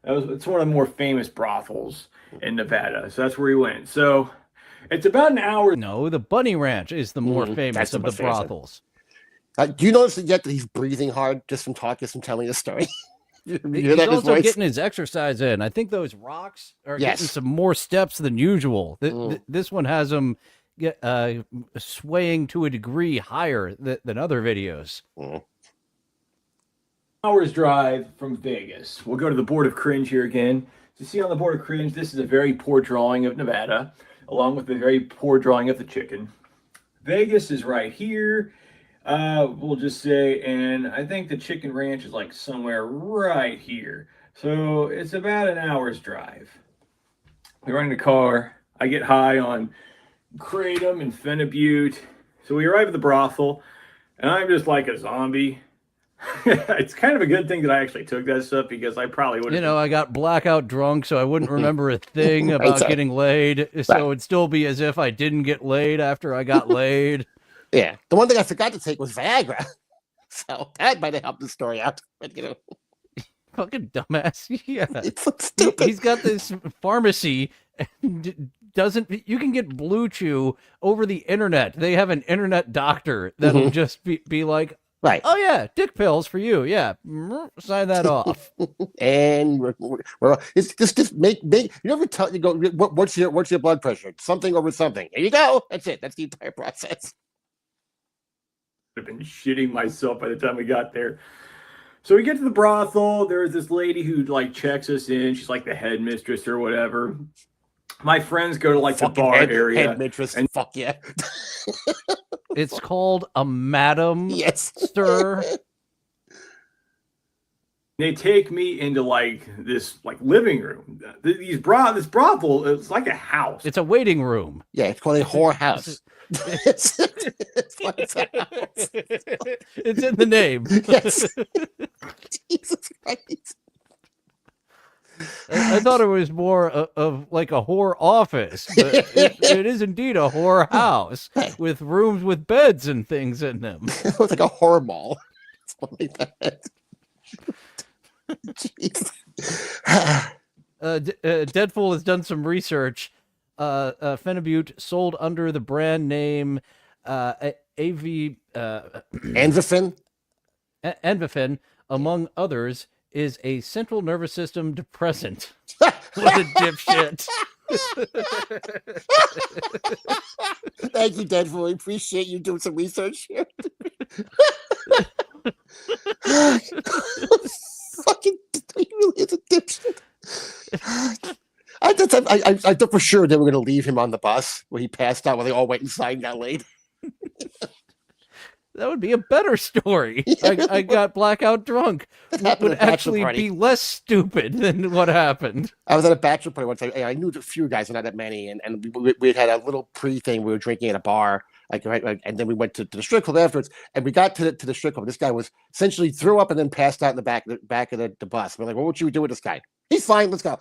It's one of the more famous brothels in Nevada. So that's where we went. So it's about an hour. No, the Bunny Ranch is the more famous of the brothels. Do you notice yet that he's breathing hard just from talking, just from telling the story? You hear He's that in his also voice? getting his exercise in. I think those rocks are Yes. getting some more steps than usual. This one has him swaying to a degree higher than other videos. Hours drive from Vegas. We'll go to the Board of Cringe here again. To see on the Board of Cringe, this is a very poor drawing of Nevada, along with a very poor drawing of the chicken. Vegas is right here. We'll just say, and I think the Chicken Ranch is like somewhere right here. So it's about an hour's drive. We run in the car. I get high on kratom and phenibut. So we arrive at the brothel, and I'm just like a zombie. It's kind of a good thing that I actually took that stuff because I probably would have. I got blackout drunk, so I wouldn't remember a thing about getting laid. So it'd still be as if I didn't get laid after I got laid. Yeah. The one thing I forgot to take was Viagra. So that might have helped the story out. But, Fucking dumbass. Yeah. It's so stupid. He's got this pharmacy and you can get Blue Chew over the internet. They have an internet doctor that'll just be like, right. Oh yeah, dick pills for you. Yeah. Sign that off. And we're it's just make you never tell you go what's your blood pressure? Something over something. There you go. That's it. That's the entire process. I've been shitting myself by the time we got there. So we get to the brothel. There's this lady who like checks us in. She's like the headmistress or whatever. My friends go to like the bar area. Headmistress, and fuck yeah. It's called a madam stir. They take me into like this like living room. This brothel, it's like a house. It's a waiting room. Yeah, it's called a whore house. It's in the name. Yes. Jesus Christ. I thought it was more of like a whore office, but it is indeed a whore house with rooms with beds and things in them. It looks like a horror mall. Something like that. Jeez. Deadpool has done some research. Phenibut sold under the brand name AV Anvifin? Anvifin, among others, is a central nervous system depressant. What a dipshit. Thank you, Deadpool. We appreciate you doing some research here. Fucking, he really is a dipshit. I thought for sure they were going to leave him on the bus where he passed out while they all went inside and got laid. That would be a better story. I got blackout drunk. That would actually be less stupid than what happened. I was at a bachelor party once. I knew a few guys, not that many, and we had a little pre-thing. We were drinking at a bar, and then we went to the strip club afterwards. And we got to the strip club. This guy was essentially threw up and then passed out in the back of the bus. We're like, "What would you do with this guy? He's fine. Let's go."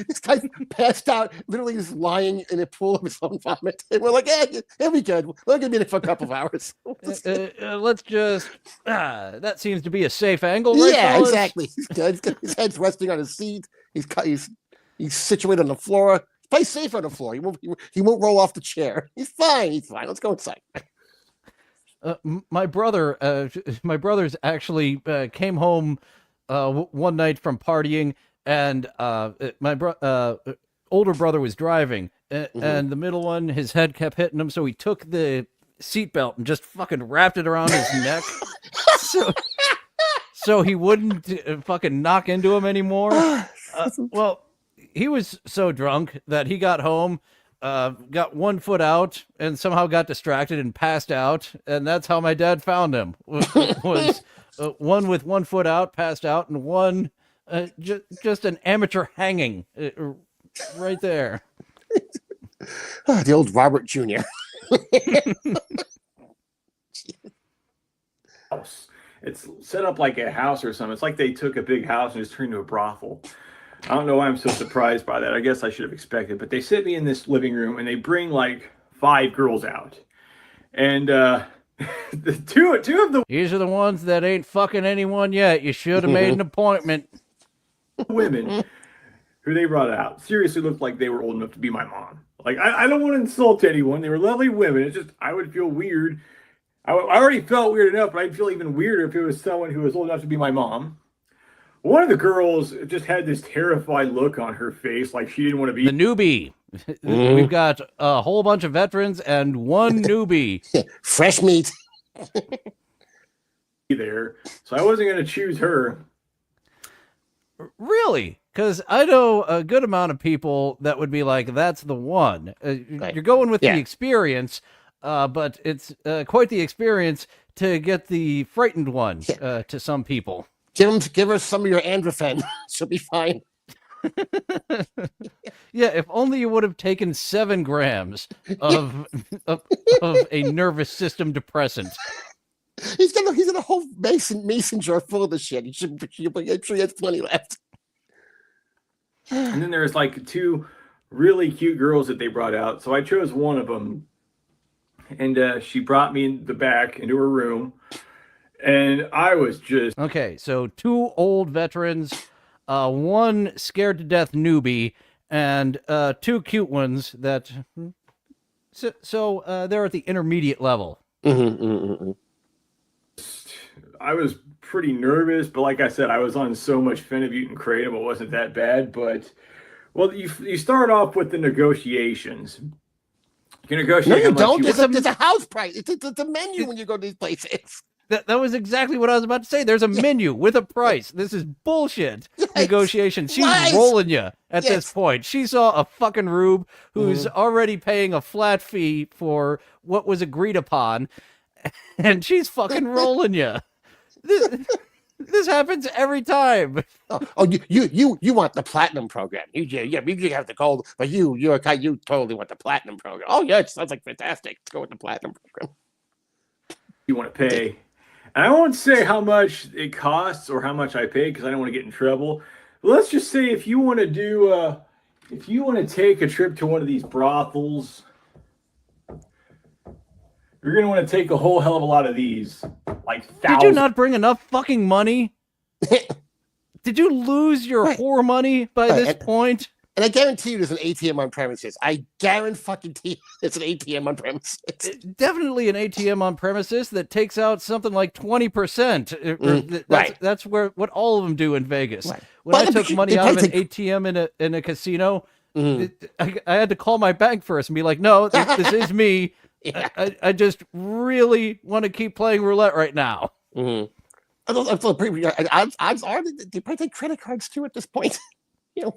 This guy passed out, literally just lying in a pool of his own vomit. And we're like, "Yeah, he'll be good. We're gonna be in it for a couple of hours." Let's just. That seems to be a safe angle, right? Yeah, fellas? exactly. He's good. His head's resting on his seat. He's situated on the floor. He's probably safe on the floor. He won't roll off the chair. He's fine. He's fine. Let's go inside. My brothers actually came home one night from partying, and my older brother was driving, and the middle one, his head kept hitting him, so he took the seatbelt and just fucking wrapped it around his neck, so he wouldn't fucking knock into him anymore. Well, he was so drunk that he got home, got 1 foot out, and somehow got distracted and passed out, and that's how my dad found him. Was one with 1 foot out, passed out, and one just an amateur hanging right there. The old Robert Jr. House. It's set up like a house or something. It's like they took a big house and just turned into a brothel. I don't know why I'm so surprised by that. I guess I should have expected. But they sit me in this living room and they bring like 5 girls out. And the two of the These are the ones that ain't fucking anyone yet. You should have made an appointment. Women who they brought out seriously looked like they were old enough to be my mom. Like, I don't want to insult anyone. They were lovely women. It's just, I would feel weird. I already felt weird enough, but I'd feel even weirder if it was someone who was old enough to be my mom. One of the girls just had this terrified look on her face, like she didn't want to be the newbie. We've got a whole bunch of veterans and one newbie. Fresh meat. there. So I wasn't going to choose her. Really? Because I know a good amount of people that would be like, that's the one. You're going with the experience, but it's quite the experience to get the frightened one to some people. Give her some of your Androfen. She'll be fine. Yeah, if only you would have taken 7 grams of a nervous system depressant. He's got a whole mason jar full of the shit. I'm sure he has plenty left. And then there's like 2 really cute girls that they brought out. So I chose one of them. And she brought me in the back into her room. And I was just... Okay, so 2 old veterans, 1 scared to death newbie, and 2 cute ones that... So they're at the intermediate level. I was pretty nervous, but like I said, I was on so much Phenibut and Kratom, it wasn't that bad. But, well, you start off with the negotiations. You negotiate. No, you don't. There's a house price. It's a menu when you go to these places. That was exactly what I was about to say. There's a menu with a price. This is bullshit. Negotiation. She's rolling you at this point. She saw a fucking rube who's already paying a flat fee for what was agreed upon, and she's fucking rolling you. This happens every time. You want the platinum program? You have the gold, but you totally want the platinum program. Oh yeah, it sounds like fantastic. Let's go with the platinum program. You want to pay, and I won't say how much it costs or how much I pay because I don't want to get in trouble. let's just say if you want to do, if you want to take a trip to one of these brothels, you're going to want to take a whole hell of a lot of these. Like thousands. Did you not bring enough fucking money? Did you lose your whore money by this point? And I guarantee you there's an ATM on premises. I guarantee there's an ATM on premises. Definitely an ATM on premises that takes out something like 20%. That's what all of them do in Vegas. Right. When I took money out of an ATM in a casino, I had to call my bank first and be like, no, this is me. Yeah. I just really want to keep playing roulette right now. Odds are they probably take credit cards too at this point.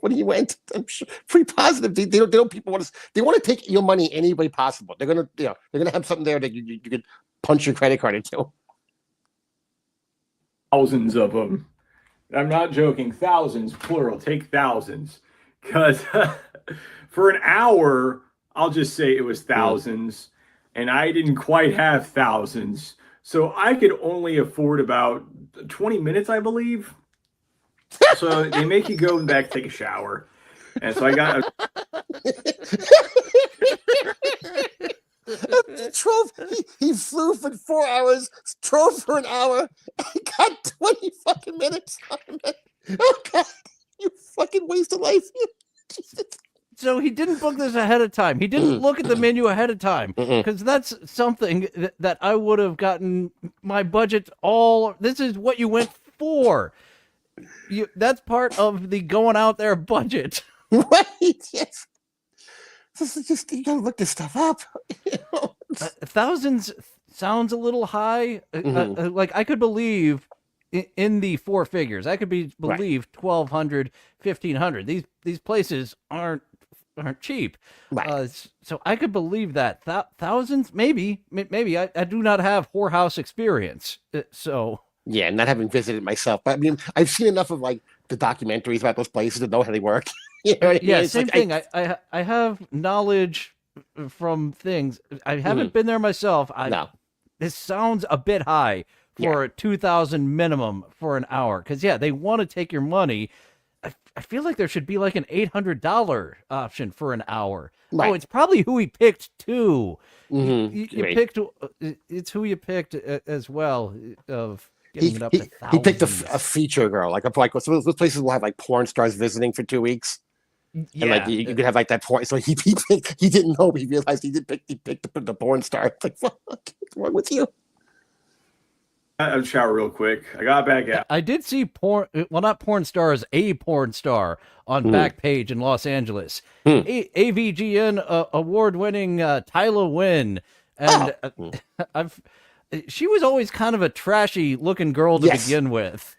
When you went, I'm sure, pretty positive. They don't people want to. They want to take your money any way possible. They're gonna, they're gonna have something there that you could punch your credit card into. Thousands of them. I'm not joking. Thousands, plural. Take thousands, because for an hour, I'll just say it was thousands, and I didn't quite have thousands, so I could only afford about 20 minutes, I believe. So they make you go back take a shower, and so I got. He flew for 4 hours, drove for an hour, and got 20 fucking minutes. Oh God, you fucking waste of life. So he didn't book this ahead of time. He didn't look at the menu ahead of time, because that's something that I would have gotten my budget all. This is what you went for. That's part of the going out there budget. Right, yes. This is just, you gotta look this stuff up. Thousands sounds a little high. Like I could believe in the four figures. I could believe 1,200, 1,500. These places aren't cheap. Right. So I could believe that. Thousands, maybe. I do not have whorehouse experience. So. Yeah, not having visited myself, but I mean, I've seen enough of like the documentaries about those places to know how they work. Yeah, same thing. I have knowledge from things. I haven't been there myself. No. This sounds a bit high for a 2,000 minimum for an hour. Because they want to take your money. I feel like there should be like an $800 option for an hour. Right. Oh, it's probably who he picked too. You picked. It's who you picked as well. He picked a feature girl, like some of those places will have like porn stars visiting for 2 weeks. Yeah, and like you could have like that porn. So he didn't know, but he realized he picked the porn star. It's like, fuck, what's wrong with you? I'll shower real quick. I got back out. I did see porn. Well, not porn stars, a porn star on Backpage in Los Angeles. AVGN award-winning Tyler Wynn, and she was always kind of a trashy looking girl to begin with.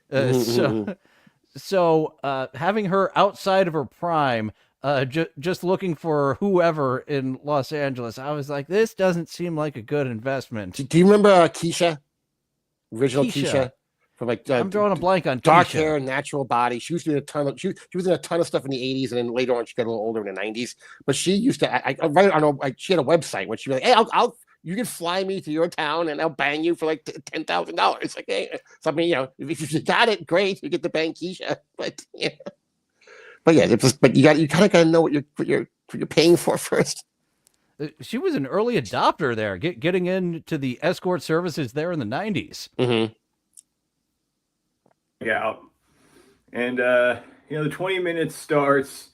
So having her outside of her prime, just looking for whoever in Los Angeles, I was like, this doesn't seem like a good investment. Do you remember Keisha? Original Keisha? From like I'm drawing a blank on dark Keisha. Hair, natural body. She was doing a ton of she was in a ton of stuff in the 80s, and then later on she got a little older in the 90s. But she used to she had a website where she was like, hey, I'll you can fly me to your town and I'll bang you for like $10,000. Like, hey, so I mean, if you got it, great, you get to bang Keisha. But but you kind of got to know what you're paying for first. She was an early adopter there, getting into the escort services there in the 90s. Yeah, and the 20 minutes starts.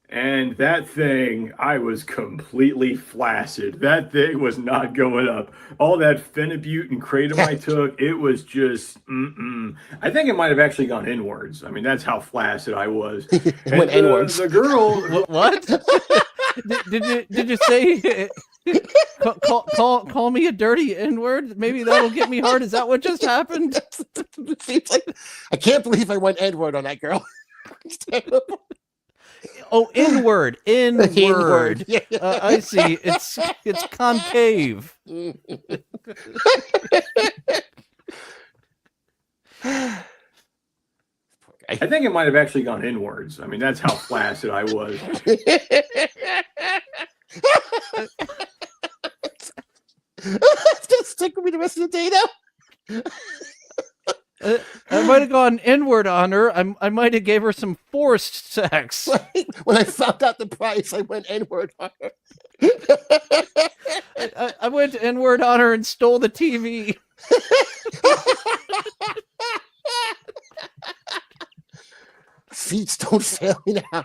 And that thing, I was completely flaccid. That thing was not going up. All that phenibut and kratom I took, it was just, I think it might have actually gone inwards. I mean, that's how flaccid I was. Went inwards. The girl... What? Did you say... call me a dirty N-word? Maybe that'll get me hard. Is that what just happened? It seems like, I can't believe I went N-word on that girl. It's terrible. Oh, inward. Yeah. I see. It's concave. I think it might have actually gone inwards. I mean, that's how flaccid I was. Just stick with me the rest of the day now. I might have gone inward on her. I might have gave her some forced sex. When I found out the price, I went N-word on her. I went N-word on her and stole the TV. Feet don't fail me now.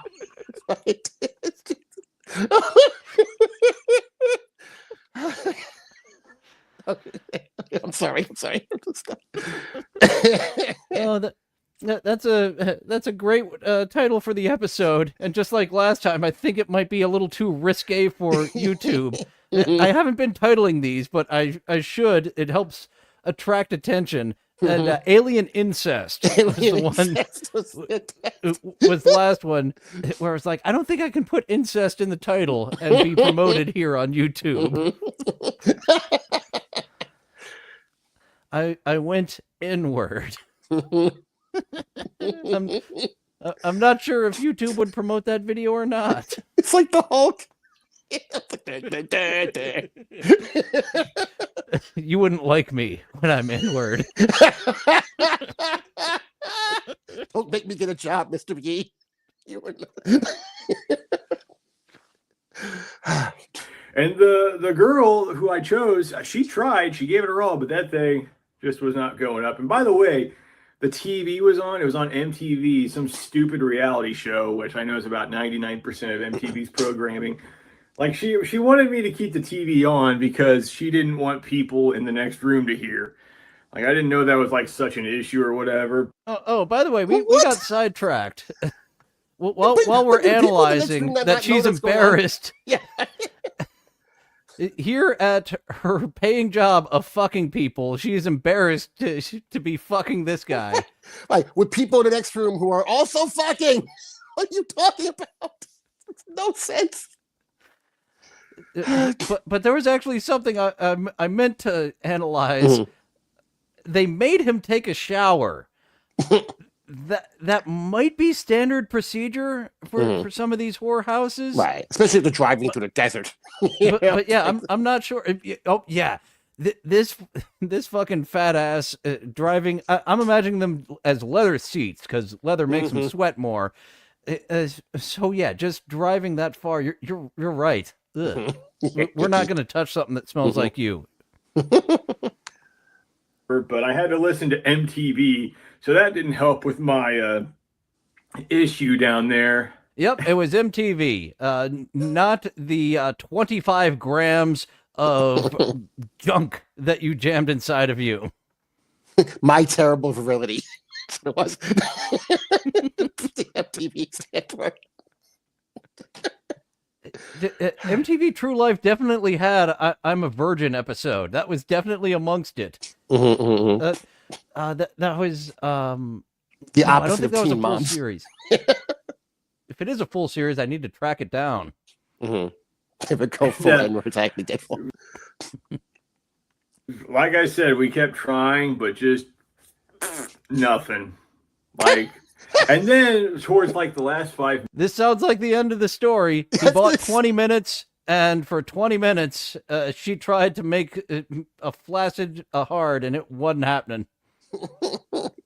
Right? I'm sorry. Oh, that's a great title for the episode. And just like last time, I think it might be a little too risque for YouTube. I haven't been titling these, but I should. It helps attract attention. And alien incest was the one. Was the last one where it's like, I don't think I can put incest in the title and be promoted here on YouTube. I went inward. I'm not sure if YouTube would promote that video or not. It's like the Hulk. You wouldn't like me when I'm inward. Don't make me get a job, Mr. McGee. You wouldn't. And the girl who I chose, she tried, she gave it her all, but that thing just was not going up. And by the way, the TV was on. It was on MTV, some stupid reality show, which I know is about 99% of MTV's programming. Like she wanted me to keep the TV on because she didn't want people in the next room to hear. Like I didn't know that was like such an issue or whatever. Oh, by the way, we got sidetracked. While we're analyzing that she's embarrassed. Yeah. Here at her paying job of fucking people, she's embarrassed to be fucking this guy. Like with people in the next room who are also fucking. What are you talking about? It's no sense. But there was actually something I meant to analyze. They made him take a shower. That might be standard procedure for some of these whorehouses, right? Especially if they're driving through the desert. but yeah, I'm not sure. Oh yeah, this fucking fat ass driving. I'm imagining them as leather seats because leather makes them sweat more. So yeah, just driving that far, you're right. Ugh. We're not going to touch something that smells like you. But I had to listen to MTV, so that didn't help with my issue down there. Yep, it was MTV, not the 25 grams of junk that you jammed inside of you. My terrible virility. That's what it was. The MTV stand for. MTV True Life definitely had I'm a Virgin episode. That was definitely amongst it. That was the opposite I don't think of that was a Teen full Moms. series. If it is a full series, I need to track it down. If it go full N-word, it's actually dead full. Like I said, we kept trying, but just nothing. Like, and then towards like the last 5. This sounds like the end of the story. He bought 20 minutes, and for 20 minutes, she tried to make a flaccid a hard, and it wasn't happening.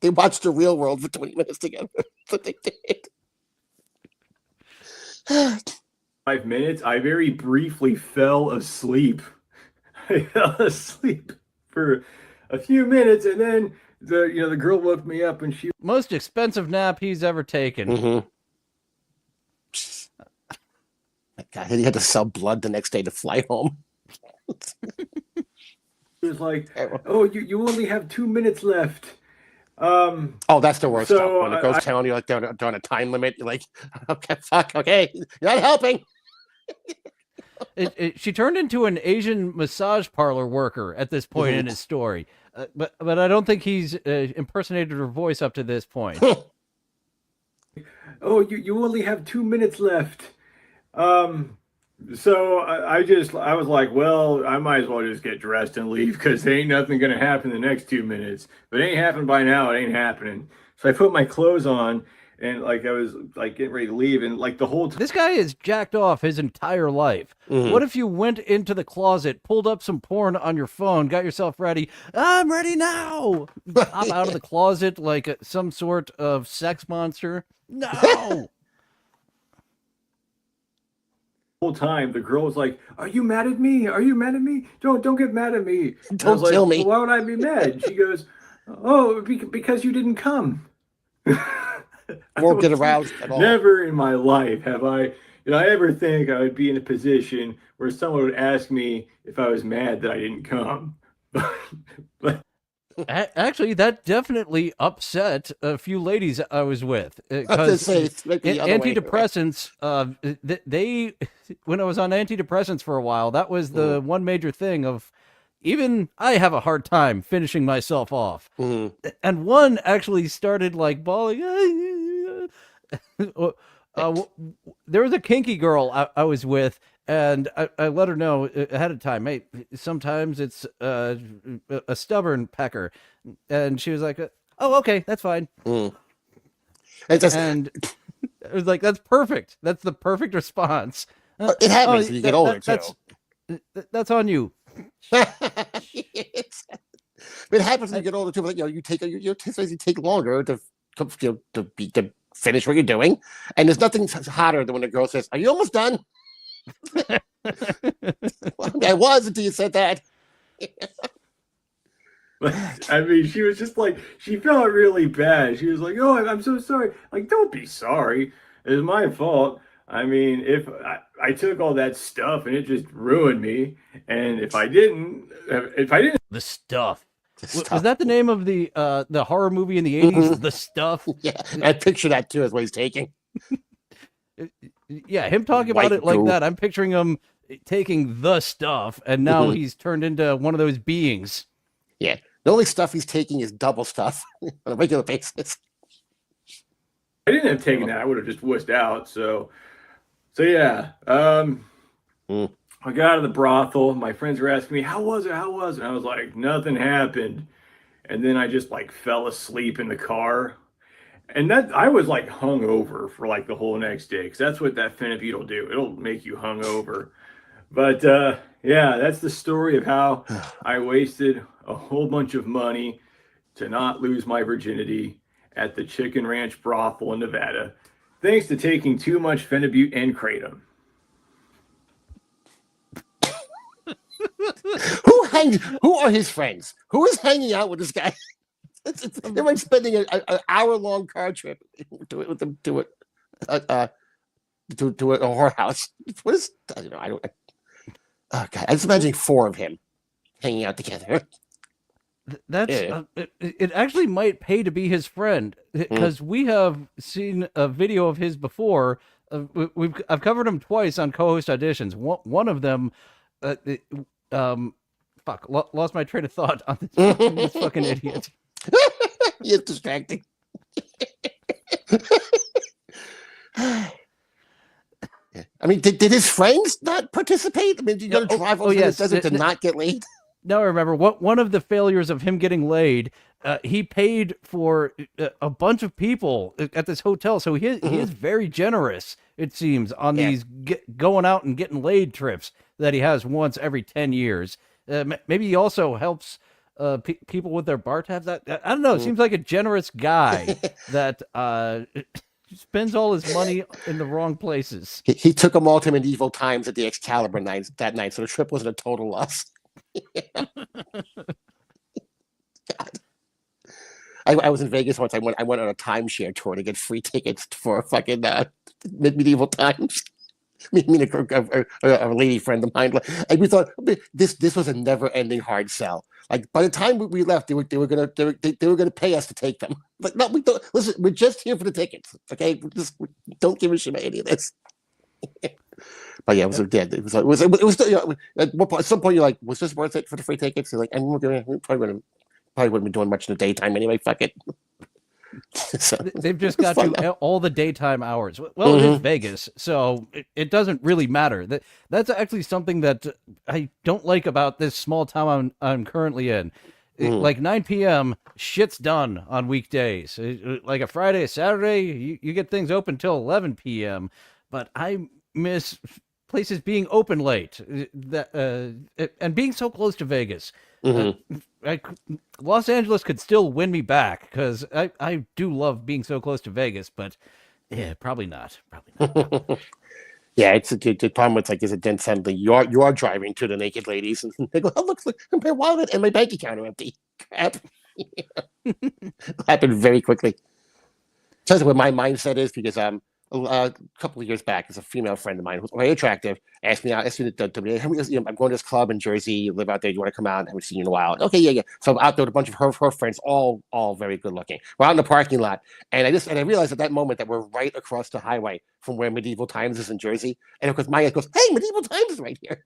They watched The Real World for 20 minutes together. That's what they did. 5 minutes, I very briefly fell asleep. I fell asleep for a few minutes, and then the girl woke me up, and she most expensive nap he's ever taken. God, he had to sell blood the next day to fly home. It was like, oh, you only have 2 minutes left. Oh, that's the worst so stuff. When it goes telling you like they're on a time limit, you're like, okay, fuck, okay, you're not helping. She turned into an Asian massage parlor worker at this point in his story, but I don't think he's impersonated her voice up to this point. Oh, you only have 2 minutes left. So I was like, well, I might as well just get dressed and leave because there ain't nothing gonna happen the next 2 minutes. If it ain't happened by now, it ain't happening. So I put my clothes on, and like I was like getting ready to leave, and like the whole time. This guy has jacked off his entire life. What if you went into the closet, pulled up some porn on your phone, got yourself ready? I'm ready now. Pop out of the closet like some sort of sex monster. No. Whole time the girl was like, "Are you mad at me? Are you mad at me? Don't get mad at me. And I was Don't kill like, me." "Well, why would I be mad?" She goes, "Oh, because you didn't come." Won't get aroused at all. Never in my life have I ever think I would be in a position where someone would ask me if I was mad that I didn't come. But Actually, that definitely upset a few ladies I was with. I was gonna say, it's like the other way. Antidepressants, they when I was on antidepressants for a while, that was the one major thing of even I have a hard time finishing myself off. And one actually started like bawling. There was a kinky girl I was with, and I let her know ahead of time, hey, sometimes it's a stubborn pecker. And she was like, oh, okay, that's fine. And it was like, that's perfect. That's the perfect response. It happens when you get older, too. That's on you. It happens when you get older, too. But, you take you take longer to finish what you're doing. And there's nothing hotter than when a girl says, are you almost done? Well, I was until you said that. I mean, she was just like, she felt really bad. She was like, oh, I'm so sorry. Like, don't be sorry. It's my fault. I mean, if I took all that stuff and it just ruined me, and if I didn't, The Stuff. Was that the name of the horror movie in the 80s? The Stuff? Yeah, I picture that too as what he's taking. Yeah, him talking about it like that. I'm picturing him taking the stuff, and now he's turned into one of those beings. Yeah, the only stuff he's taking is double stuff on a regular basis. I didn't have taken that, I would have just wussed out. So yeah. I got out of the brothel. My friends were asking me, how was it? How was it? And I was like, nothing happened. And then I just like fell asleep in the car. And that I was like hungover for like the whole next day, because that's what that Phenibut will do. It'll make you hungover. But yeah, that's the story of how I wasted a whole bunch of money to not lose my virginity at the Chicken Ranch brothel in Nevada, thanks to taking too much Phenibut and kratom. Who are his friends? Who is hanging out with this guy? They were spending an hour-long car trip to a whorehouse. What is? I don't know. Oh God! I was imagining four of him hanging out together. That's it. Actually, might pay to be his friend, because we have seen a video of his before. I've covered him twice on co-host auditions. One of them, lost my train of thought on this fucking idiot. You're distracting. I mean, did his friends not participate? I mean, you got to drive over the desert to not get laid? No, I remember one of the failures of him getting laid. He paid for a bunch of people at this hotel, so he is very generous. It seems on these going out and getting laid trips that he has once every 10 years. Maybe he also helps people with their bar tabs. I don't know. It seems like a generous guy that spends all his money in the wrong places. He took them all to medieval times at the Excalibur night that night, so the trip wasn't a total loss. I was in Vegas once. I went on a timeshare tour to get free tickets for fucking medieval times. Me and a lady friend of mine, and we thought this was a never-ending hard sell. Like by the time we left, they were gonna pay us to take them. But no, we don't. Listen, we're just here for the tickets. Okay, we don't give a shit about any of this. But yeah, it was dead. It was at some point you're like, was this worth it for the free tickets? You're like, and we probably wouldn't be doing much in the daytime anyway. Fuck it. So, they've just got you all the daytime hours. Well, it is Vegas, so it doesn't really matter. That's actually something that I don't like about this small town I'm currently in. Like 9 p.m., shit's done on weekdays. Like a Friday, a Saturday, you get things open till 11 p.m. But I miss places being open late and being so close to Vegas. Los Angeles could still win me back because I do love being so close to Vegas, but yeah, probably not. Yeah, it's a good problem with like, is it then suddenly you are driving to the naked ladies and they go, oh, look, my wallet and my bank account are empty. Crap. Happened very quickly. Tells you what my mindset is because a couple of years back, there's a female friend of mine who's very attractive. Asked me to I'm going to this club in Jersey. You live out there. You want to come out? I haven't seen you in a while. Okay, yeah. So I'm out there with a bunch of her friends, all very good looking. We're out in the parking lot, and I realized at that moment that we're right across the highway from where Medieval Times is in Jersey. And of course, Maya goes, "Hey, Medieval Times is right here."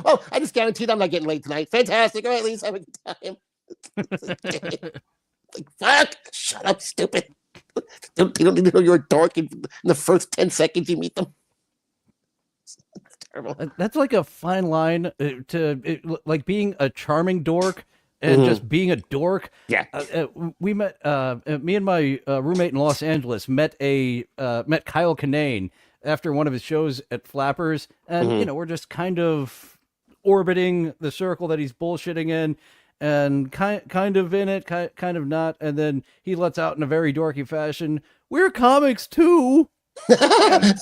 Well, I just guaranteed I'm not getting late tonight. Fantastic. All right, ladies, have a good time. Like, fuck! Shut up, stupid. You don't need to know you're a dork in the first 10 seconds you meet them. That's terrible. That's like a fine line like being a charming dork and just being a dork. Yeah. We met, me and my roommate in Los Angeles met Kyle Kinane after one of his shows at Flappers. And, we're just kind of orbiting the circle that he's bullshitting in. And kind of in it, kind of not. And then he lets out in a very dorky fashion, "We're comics too." Well,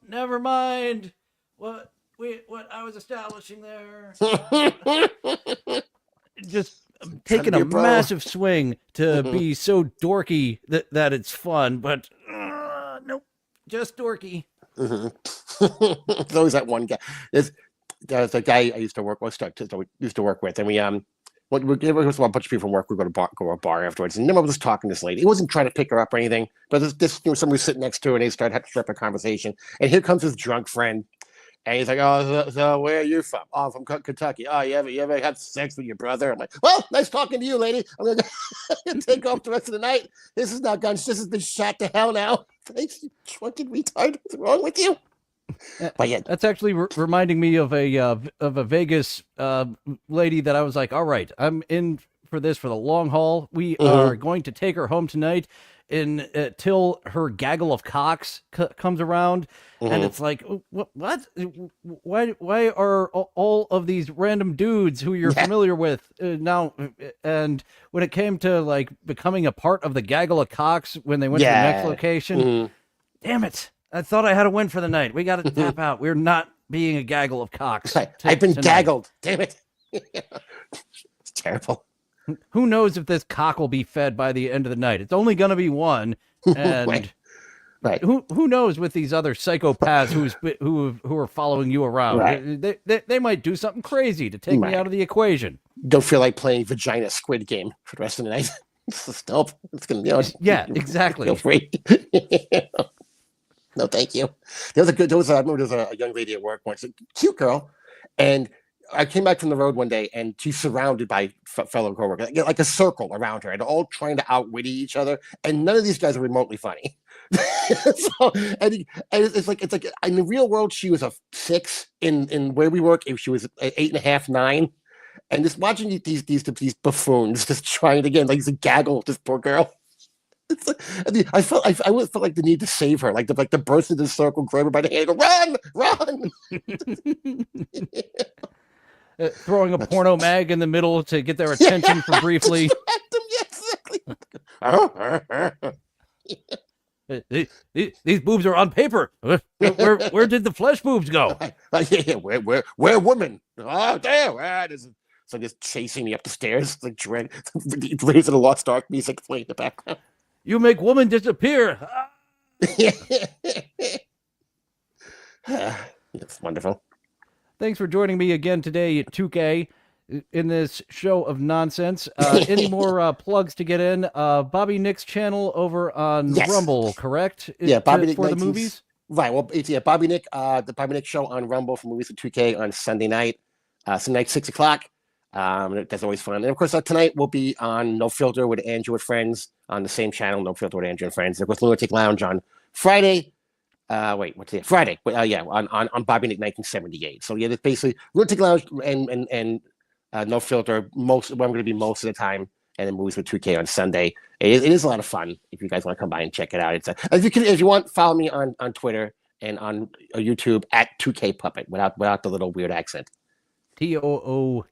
never mind what I was establishing there. Just taking a massive swing to be so dorky that it's fun, but nope, just dorky. There's always that one guy. There's a guy I used to work with, and we was a bunch of people from work. We go to a bar afterwards, and then I was just talking to this lady. He wasn't trying to pick her up or anything, but this somebody was sitting next to her, and they started to start a conversation. And here comes his drunk friend, and he's like, "Oh, so where are you from?" "Oh, I'm from Kentucky." "Oh, you ever had sex with your brother?" I'm like, "Well, nice talking to you, lady. I'm gonna take off the rest of the night. This is not guns. This has been shot to hell now." Thanks, you drunken retard. What's wrong with you? But yeah, that's actually reminding me of a Vegas lady that I was like, all right, I'm in for this for the long haul. We are going to take her home tonight till her gaggle of cocks comes around. And it's like, what? Why are all of these random dudes who you're familiar with now? And when it came to like becoming a part of the gaggle of cocks when they went to the next location, damn it. I thought I had a win for the night. We got to tap out. We're not being a gaggle of cocks. I've been gaggled. Damn it. It's terrible. Who knows if this cock will be fed by the end of the night? It's only going to be one. And right. Who knows with these other psychopaths who are following you around? Right. They might do something crazy to take me out of the equation. Don't feel like playing Vagina Squid Game for the rest of the night. Stop. It's going to be exactly. Feel free. No, thank you. There was a young lady at work once, a cute girl, and I came back from the road one day, and she's surrounded by fellow coworkers, like a circle around her, and all trying to outwit each other, and none of these guys are remotely funny. And it's like in the real world, she was a 6. In where we work, if she was 8.5, 9, and just watching these buffoons just trying to get like a gaggle with this poor girl. It's like, I felt like the need to save her, like the burst into the circle, grab her by the hand, go, run! Throwing a porno mag in the middle to get their attention for briefly. These boobs are on paper. Where did the flesh boobs go? Where women? Oh, there. So just chasing me up the stairs, like dread, raising the Lost Ark music playing in the background. You make woman disappear. It's wonderful. Thanks for joining me again today, Tooke, in this show of nonsense. Any more plugs to get in? Bobby Nick's channel over on Rumble, correct? Bobby Nick for the movies. Right. Well, it's Bobby Nick, the Bobby Nick show on Rumble for movies with 2K on Sunday night. Sunday night, 6:00. That's always fun. And of course, tonight we'll be on No Filter with Andrew and Friends on the same channel, No Filter with Andrew and Friends. And of course, Lunatic Lounge on Friday. Friday. On Bobby Nick 1978. So yeah, that's basically Lunatic Lounge and no filter. What I'm going to be most of the time, and then movies with 2K on Sunday. It is a lot of fun. If you guys want to come by and check it out, if you want, follow me on Twitter and on YouTube at 2K Puppet without the little weird accent. TOOKE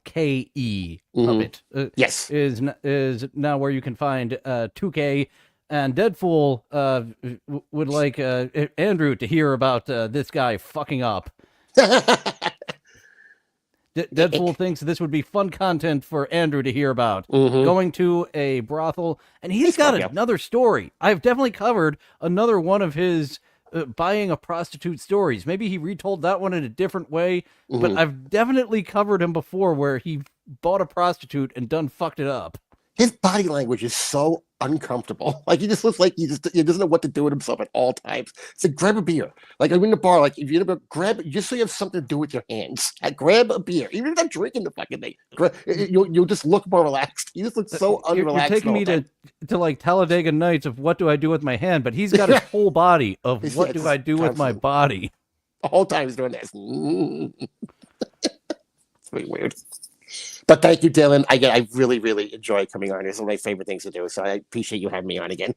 Puppet. Yes, is now where you can find 2K. And Deadpool would like Andrew to hear about this guy fucking up. Deadpool thinks this would be fun content for Andrew to hear about. Going to a brothel, and he's got another story. I've definitely covered another one of his buying a prostitute stories. Maybe he retold that one in a different way, but I've definitely covered him before where he bought a prostitute and done fucked it up. His body language is so uncomfortable. Like, he just looks like he doesn't know what to do with himself at all times. It's like, grab a beer. Like, I'm in the bar, like, if you're gonna grab, just so you have something to do with your hands. Grab a beer. Even if you're not drinking the fucking thing. You'll just look more relaxed. He just looks so unrelaxed. You're taking me to like Talladega Nights of what do I do with my hand, but he's got his whole body of what do I do with my body. The whole time he's doing this. It's pretty weird. But thank you, Dylan. I really, really enjoy coming on. It's one of my favorite things to do. So I appreciate you having me on again.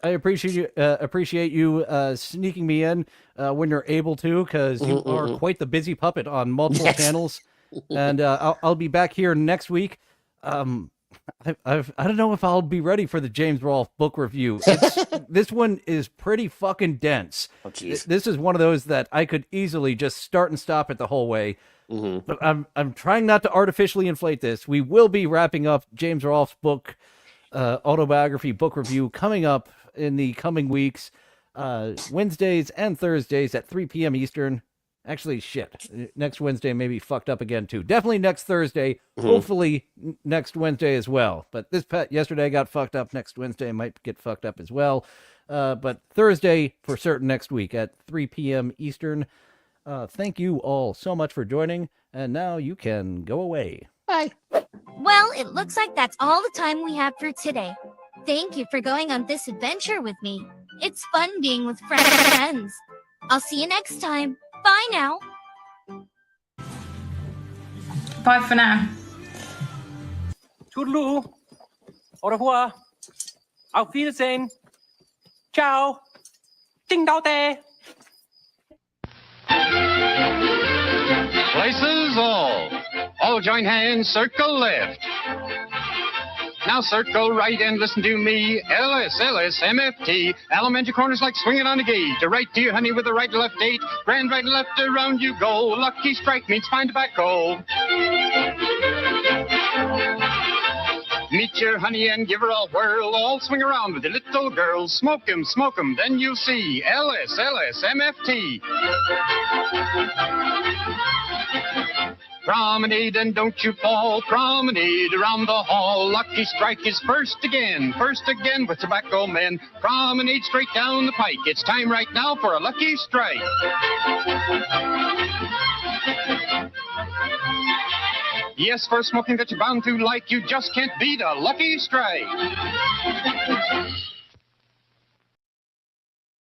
I appreciate you sneaking me in when you're able to, because you are quite the busy puppet on multiple channels. And I'll be back here next week. I don't know if I'll be ready for the James Rolfe book review. This one is pretty fucking dense. Oh, geez. This is one of those that I could easily just start and stop it the whole way. But I'm trying not to artificially inflate this. We will be wrapping up James Rolfe's book, autobiography book review, coming up in the coming weeks, Wednesdays and Thursdays at 3 p.m. Eastern. Actually, shit. Next Wednesday may be fucked up again, too. Definitely next Thursday. Hopefully next Wednesday as well. But yesterday got fucked up. Next Wednesday might get fucked up as well. But Thursday for certain next week at 3 p.m. Eastern. Thank you all so much for joining. And now you can go away. Bye. Well, it looks like that's all the time we have for today. Thank you for going on this adventure with me. It's fun being with friends. I'll see you next time. Bye now. Bye for now. Toodaloo. Au revoir. Auf Wiedersehen. Ciao. Ding dao day. Places all. All join hands, circle left. Now circle right and listen to me. LS, MFT. Elementary corners like swinging on a gate. To right to your honey with the right to left date. Grand right and left around you go. Lucky strike means fine tobacco. Meet your honey and give her a whirl. All swing around with the little girls. Smoke 'em, then you'll see. LS, MFT. Promenade and don't you fall. Promenade around the hall. Lucky strike is first again with tobacco men. Promenade straight down the pike. It's time right now for a lucky strike. Yes, for smoking that you're bound to like, you just can't beat a lucky strike.